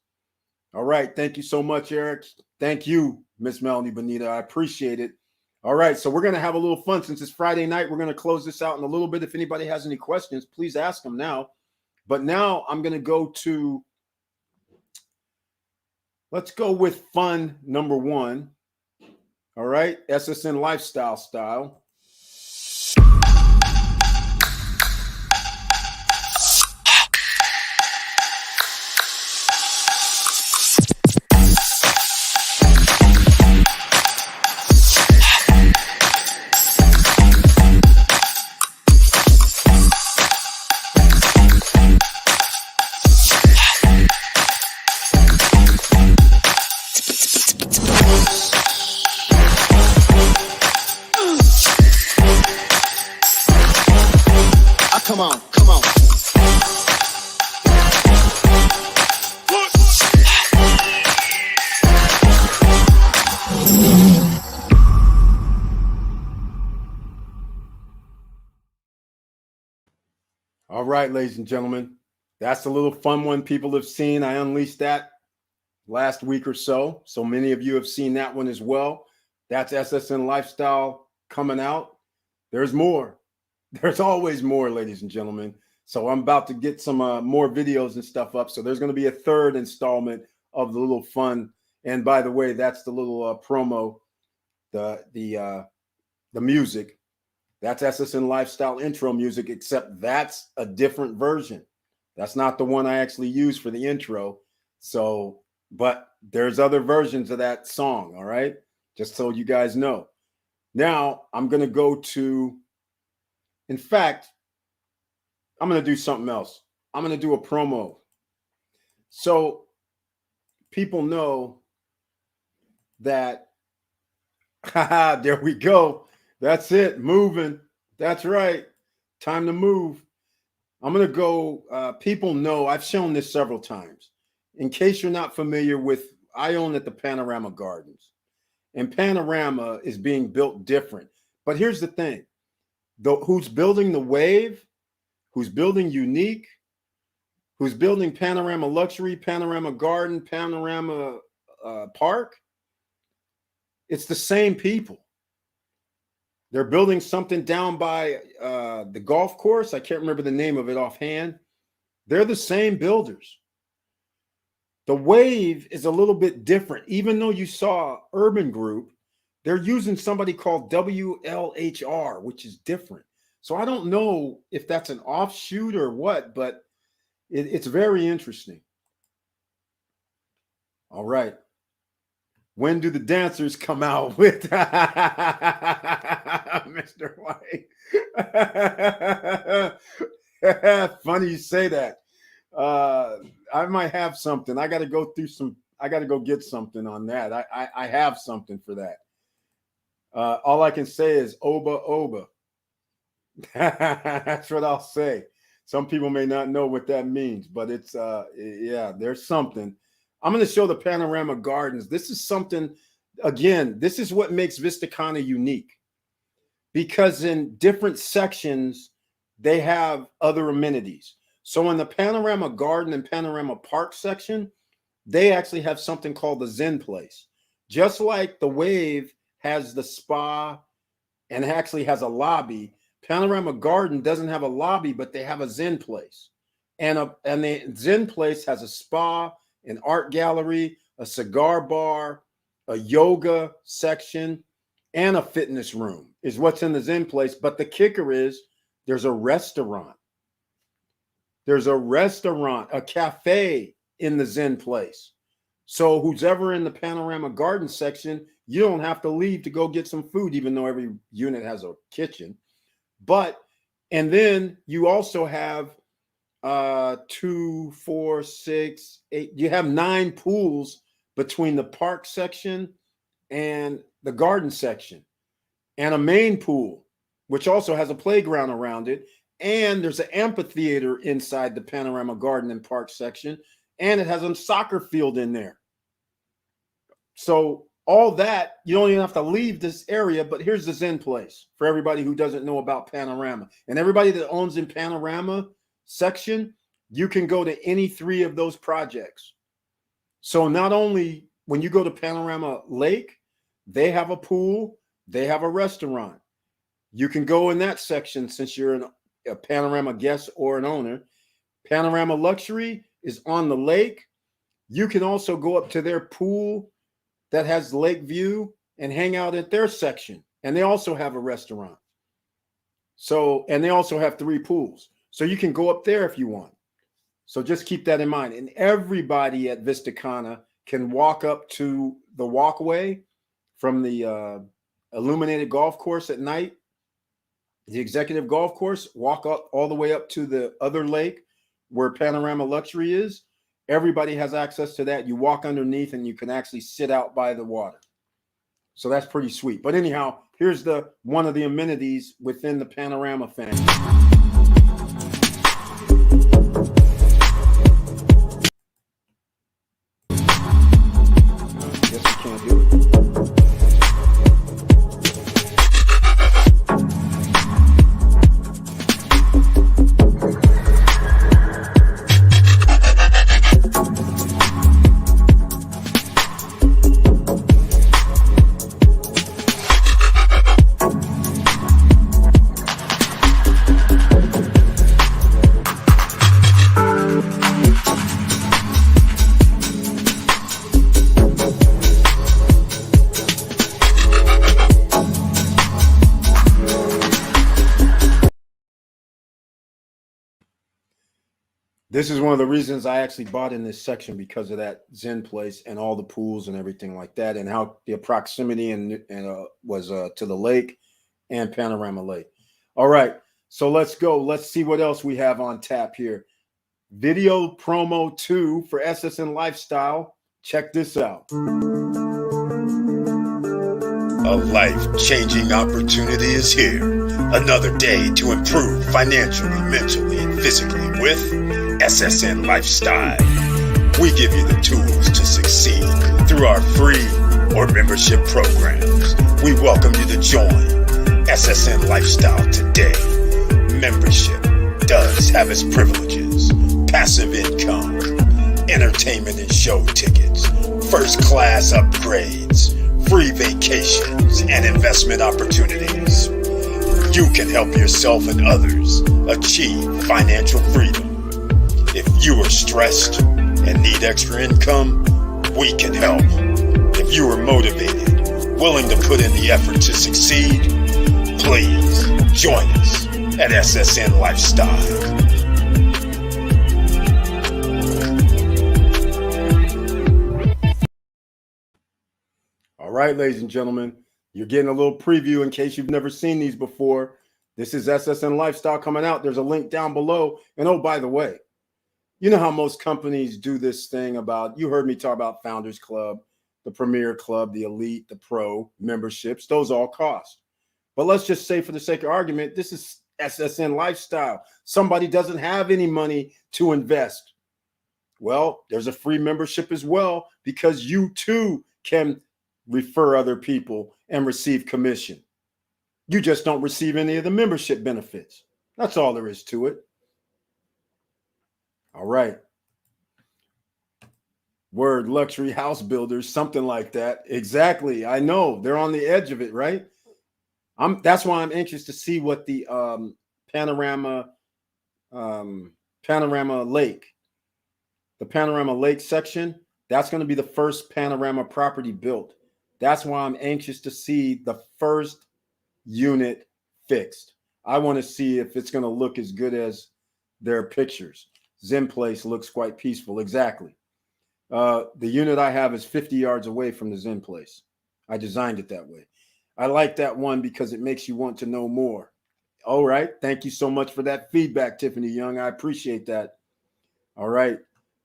All right. Thank you so much, Eric. Thank you, Miss Melanie Bonita. I appreciate it. All right, so we're going to have a little fun since it's Friday night. We're going to close this out in a little bit. If anybody has any questions, please ask them now. But now I'm going to go to, let's go with fun number one. All right, SSN Lifestyle style. Come on, come on. All right, ladies and gentlemen, that's a little fun one people have seen. I unleashed that last week or so. So many of you have seen that one as well. That's SSN Lifestyle coming out. There's more. There's always more, ladies and gentlemen. So I'm about to get some more videos and stuff up. So there's going to be a third installment of the little fun. And by the way, that's the little promo, the music. That's SSN Lifestyle intro music, except that's a different version. That's not the one I actually use for the intro. So, but there's other versions of that song. All right. Just so you guys know. Now I'm going to go to, in fact, I'm going to do something else. I'm going to do a promo. So people know that, there we go. That's it. Moving. That's right. Time to move. I'm going to go. People know I've shown this several times. In case you're not familiar with, I own at the Panorama Gardens. And Panorama is being built different. But here's the thing. Who's building the Wave, who's building Unique, who's building Panorama Luxury, Panorama Garden, Panorama Park, it's the same people. They're building something down by the golf course. I can't remember the name of it offhand. They're the same builders. The Wave is a little bit different. Even though you saw Urban Group, they're using somebody called WLHR, which is different. So I don't know if that's an offshoot or what, but it's very interesting. All right. When do the dancers come out with Mr. White? Funny you say that. I might have something. I got to go get something on that. I have something for that. All I can say is Oba Oba. That's what I'll say. Some people may not know what that means, but it's yeah, there's something. I'm going to show the Panorama Gardens. This is something, again, this is what makes Vistacana unique, because in different sections, they have other amenities. So in the Panorama Garden and Panorama Park section, they actually have something called the Zen Place. Just like the Wave has the spa and actually has a lobby, Panorama Garden doesn't have a lobby, but they have a Zen Place. And the Zen Place has a spa, an art gallery, a cigar bar, a yoga section, and a fitness room is what's in the Zen Place. But the kicker is there's a restaurant. There's a restaurant, a cafe in the Zen Place. So who's ever in the Panorama Garden section, you don't have to leave to go get some food, even though every unit has a kitchen. And then you also have 2, 4, 6, 8. You have 9 pools between the park section and the garden section, and a main pool, which also has a playground around it. And there's an amphitheater inside the Panorama Garden and Park section, and it has a soccer field in there. So all that, you don't even have to leave this area, but here's the Zen Place for everybody who doesn't know about Panorama. And everybody that owns in Panorama section, you can go to any 3 of those projects. So not only when you go to Panorama Lake, they have a pool, they have a restaurant. You can go in that section since you're a Panorama guest or an owner. Panorama Luxury is on the lake. You can also go up to their pool that has lake view and hang out at their section. And they also have a restaurant. So, and they also have 3 pools. So you can go up there if you want. So just keep that in mind. And everybody at Vistacana can walk up to the walkway from the illuminated golf course at night, the executive golf course, walk up all the way up to the other lake where Panorama Luxury is. Everybody has access to that. You walk underneath and you can actually sit out by the water. So that's pretty sweet. But anyhow, here's one of the amenities within the Panorama family. Guess we can't do it. This is one of the reasons I actually bought in this section, because of that Zen Place and all the pools and everything like that, and how the proximity was to the lake and Panorama Lake. All right, so let's go. Let's see what else we have on tap here. Video promo 2 for SSN Lifestyle. Check this out. A life-changing opportunity is here. Another day to improve financially, mentally, and physically with SSN Lifestyle. We give you the tools to succeed through our free or membership programs. We welcome you to join SSN Lifestyle today. Membership does have its privileges: passive income, entertainment and show tickets, first class upgrades, free vacations, and investment opportunities. you can help yourself and others achieve financial freedom. If you are stressed and need extra income, we can help. If you are motivated, willing to put in the effort to succeed, please join us at SSN Lifestyle. All right, ladies and gentlemen, you're getting a little preview in case you've never seen these before. This is SSN Lifestyle coming out. There's a link down below. And oh, by the way, you know how most companies do this thing about, you heard me talk about Founders Club, the Premier Club, the Elite, the Pro memberships. Those all cost. But let's just say for the sake of argument, this is SSN Lifestyle. Somebody doesn't have any money to invest. Well, there's a free membership as well, because you too can refer other people and receive commission. You just don't receive any of the membership benefits. That's all there is to it. All right. Word, luxury house builders, something like that. Exactly. I know they're on the edge of it, right? That's why I'm anxious to see what the Panorama Lake, the Panorama Lake section, that's going to be the first Panorama property built. That's why I'm anxious to see the first unit fixed. I want to see if it's going to look as good as their pictures. Zen Place looks quite peaceful. Exactly. The unit I have is 50 yards away from the Zen Place. I designed it that way. I like that one because it makes you want to know more. All right. Thank you so much for that feedback, Tiffany Young. I appreciate that. All right.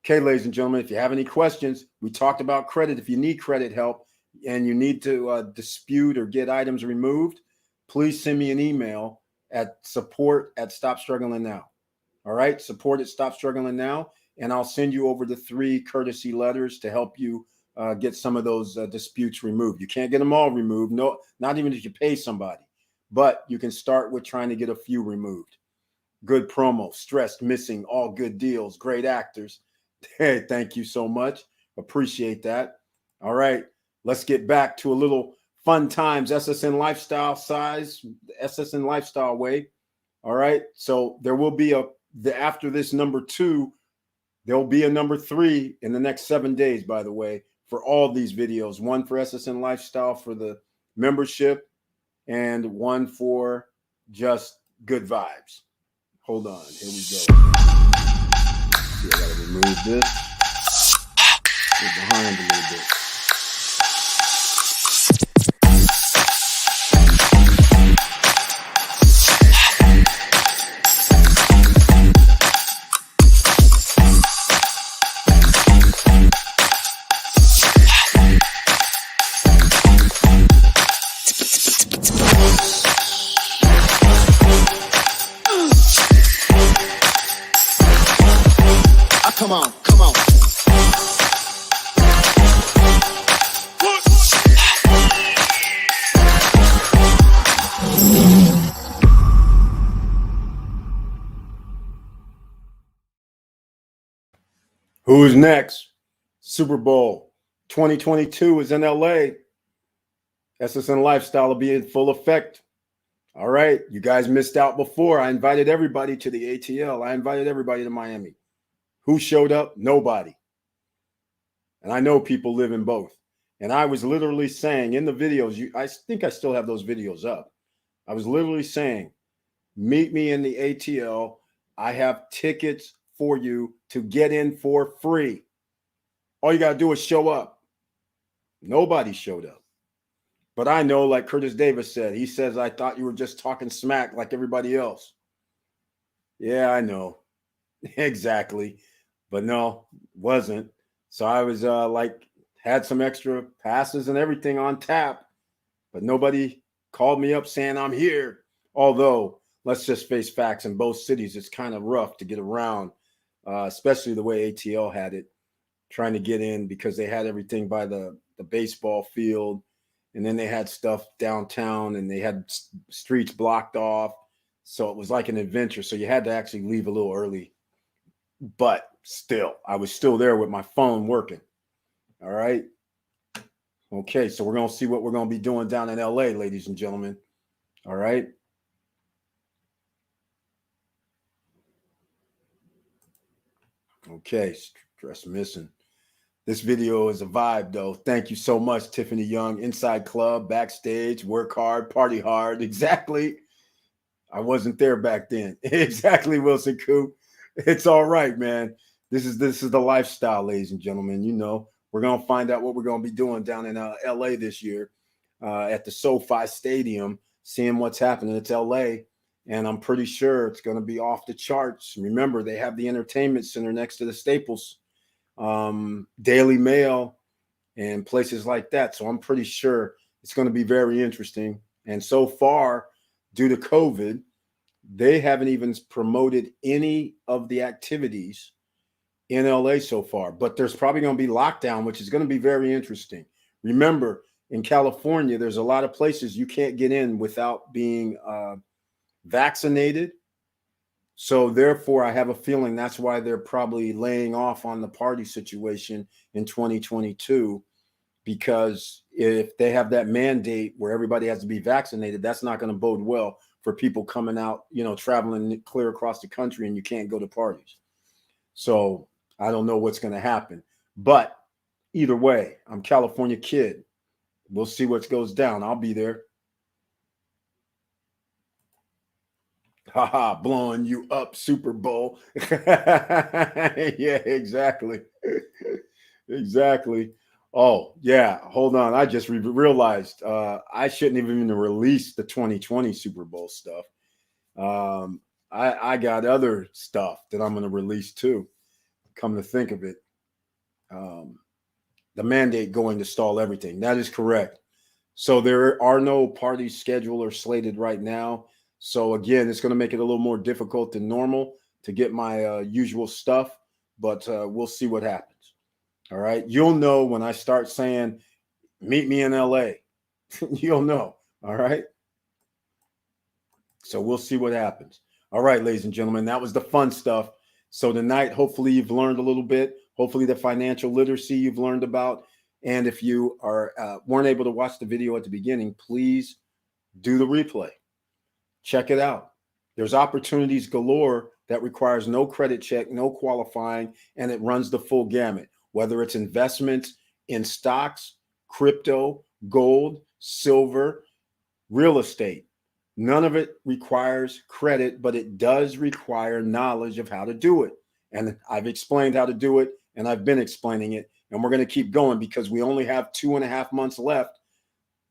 Okay, ladies and gentlemen, if you have any questions, we talked about credit. If you need credit help and you need to dispute or get items removed, please send me an email at support@stopstrugglingnow. All right. Support@stopstrugglingnow. And I'll send you over the 3 courtesy letters to help you get some of those disputes removed. You can't get them all removed. No, not even if you pay somebody, but you can start with trying to get a few removed. Good promo, stressed, missing, all good deals, great actors. Hey, thank you so much. Appreciate that. All right, let's get back to a little fun times, SSN Lifestyle size, SSN Lifestyle way. All right, so there will be after this number 2, there'll be a number 3 in the next 7 days, by the way, for all these videos. One for SSN Lifestyle for the membership and one for just good vibes. Hold on. Here we go. See, I got to remove this. Get behind a little bit. Come on, come on. Who's next? Super Bowl 2022 is in LA. SSN Lifestyle will be in full effect. All right. You guys missed out before. I invited everybody to the ATL. I invited everybody to Miami. Who showed up? Nobody. And I know people live in both. And I was literally saying in the videos, I think I still have those videos up. I was literally saying, meet me in the ATL. I have tickets for you to get in for free. All you got to do is show up. Nobody showed up. But I know, like Curtis Davis said, he says, I thought you were just talking smack like everybody else. Yeah, I know. Exactly. But no, wasn't. So I was had some extra passes and everything on tap, but nobody called me up saying I'm here. Although, let's just face facts, in both cities, it's kind of rough to get around, especially the way ATL had it, trying to get in because they had everything by the baseball field. And then they had stuff downtown and they had streets blocked off. So it was like an adventure. So you had to actually leave a little early. But still, I was still there with my phone working. All right. Okay, so we're going to see what we're going to be doing down in LA, ladies and gentlemen. All right. Okay, stress missing. This video is a vibe, though. Thank you so much, Tiffany Young. Inside Club, backstage, work hard, party hard. Exactly. I wasn't there back then. Exactly, Wilson Coop. It's all right, man. This is the lifestyle, ladies and gentlemen. You know, we're gonna find out what we're gonna be doing down in LA this year at the SoFi Stadium, seeing what's happening. It's LA, and I'm pretty sure it's gonna be off the charts. Remember, they have the entertainment center next to the Staples, Daily Mail, and places like that. So I'm pretty sure it's going to be very interesting. And so far, due to COVID, they haven't even promoted any of the activities in LA so far. But there's probably going to be lockdown, which is going to be very interesting. Remember, in California, there's a lot of places you can't get in without being vaccinated. So therefore, I have a feeling that's why they're probably laying off on the party situation in 2022, because if they have that mandate where everybody has to be vaccinated, that's not going to bode well for people coming out, you know, traveling clear across the country, and you can't go to parties. So I don't know what's going to happen. But either way, I'm a California kid. We'll see what goes down. I'll be there. Haha, blowing you up, Super Bowl. Yeah, exactly. Exactly. Oh, yeah. Hold on. I just realized I shouldn't even release the 2020 Super Bowl stuff. I got other stuff that I'm going to release too. Come to think of it. The mandate going to stall everything. That is correct. So there are no parties scheduled or slated right now. So again, it's going to make it a little more difficult than normal to get my usual stuff, but we'll see what happens. All right. You'll know when I start saying, meet me in LA. You'll know. All right. So we'll see what happens. All right, ladies and gentlemen, that was the fun stuff. So tonight, hopefully you've learned a little bit. Hopefully the financial literacy you've learned about. And if you weren't able to watch the video at the beginning, please do the replay. Check it out. There's opportunities galore that requires no credit check, no qualifying, and it runs the full gamut, whether it's investments in stocks, crypto, gold, silver, real estate. None of it requires credit, but it does require knowledge of how to do it. And I've explained how to do it, and I've been explaining it, and we're going to keep going because we only have 2.5 months left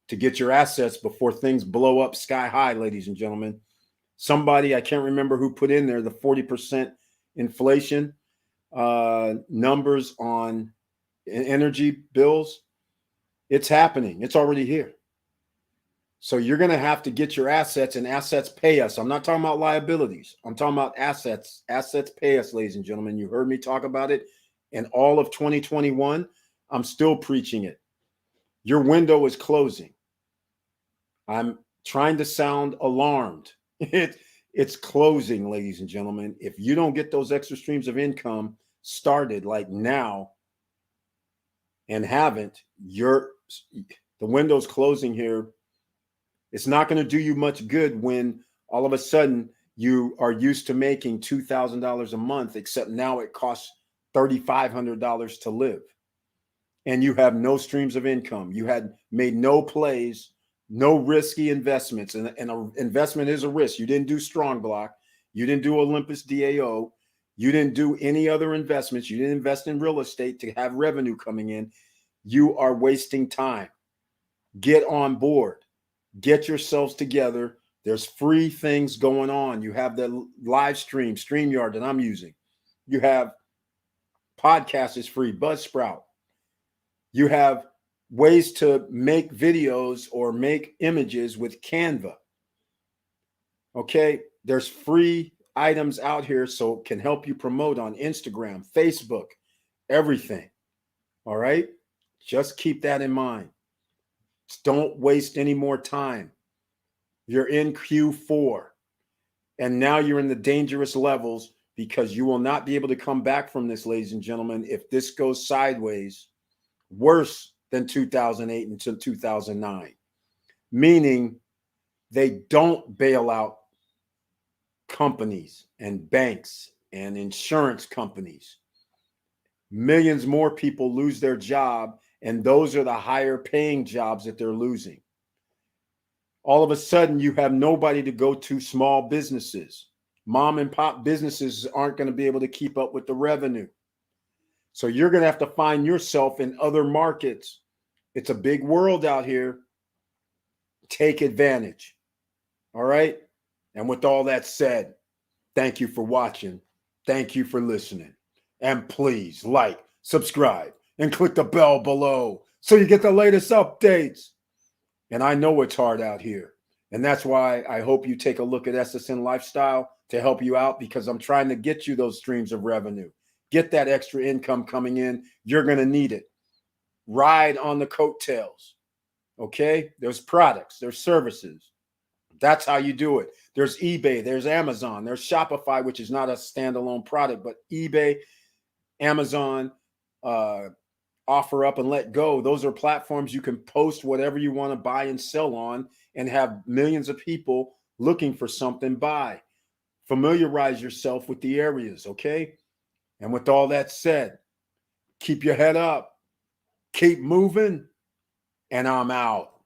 to get your assets before things blow up sky high, ladies and gentlemen. Somebody, I can't remember who put in there the 40% inflation numbers on energy bills. It's happening. It's already here. So you're going to have to get your assets, and assets pay us. I'm not talking about liabilities. I'm talking about assets. Assets pay us, ladies and gentlemen. You heard me talk about it in all of 2021. I'm still preaching it. Your window is closing. I'm trying to sound alarmed. It's closing, ladies and gentlemen. If you don't get those extra streams of income started like now and haven't, the window's closing here. It's not going to do you much good when all of a sudden you are used to making $2,000 a month, except now it costs $3,500 to live. And you have no streams of income. You had made no plays, no risky investments. And an investment is a risk. You didn't do Strong Block. You didn't do Olympus DAO. You didn't do any other investments. You didn't invest in real estate to have revenue coming in. You are wasting time. Get on board. Get yourselves together. There's free things going on. You have the live stream, StreamYard that I'm using. You have podcast is free, Buzzsprout. You have ways to make videos or make images with Canva. Okay, there's free items out here so it can help you promote on Instagram, Facebook, everything. All right, just keep that in mind. Don't waste any more time. You're in Q4, and now you're in the dangerous levels because you will not be able to come back from this, ladies and gentlemen, if this goes sideways, worse than 2008 until 2009, meaning they don't bail out companies and banks and insurance companies. Millions more people lose their job, and those are the higher paying jobs that they're losing. All of a sudden, you have nobody to go to small businesses. Mom and pop businesses aren't going to be able to keep up with the revenue. So you're going to have to find yourself in other markets. It's a big world out here. Take advantage. All right. And with all that said, thank you for watching. Thank you for listening. And please like, subscribe, and click the bell below so you get the latest updates. And I know it's hard out here. And that's why I hope you take a look at SSN Lifestyle to help you out, because I'm trying to get you those streams of revenue. Get that extra income coming in. You're going to need it. Ride on the coattails. Okay? There's products, there's services. That's how you do it. There's eBay, there's Amazon, there's Shopify, which is not a standalone product, but eBay, Amazon, Offer Up and Let Go. Those are platforms you can post whatever you want to buy and sell on and have millions of people looking for something buy. Familiarize yourself with the areas, okay? And with all that said, keep your head up, keep moving, and I'm out.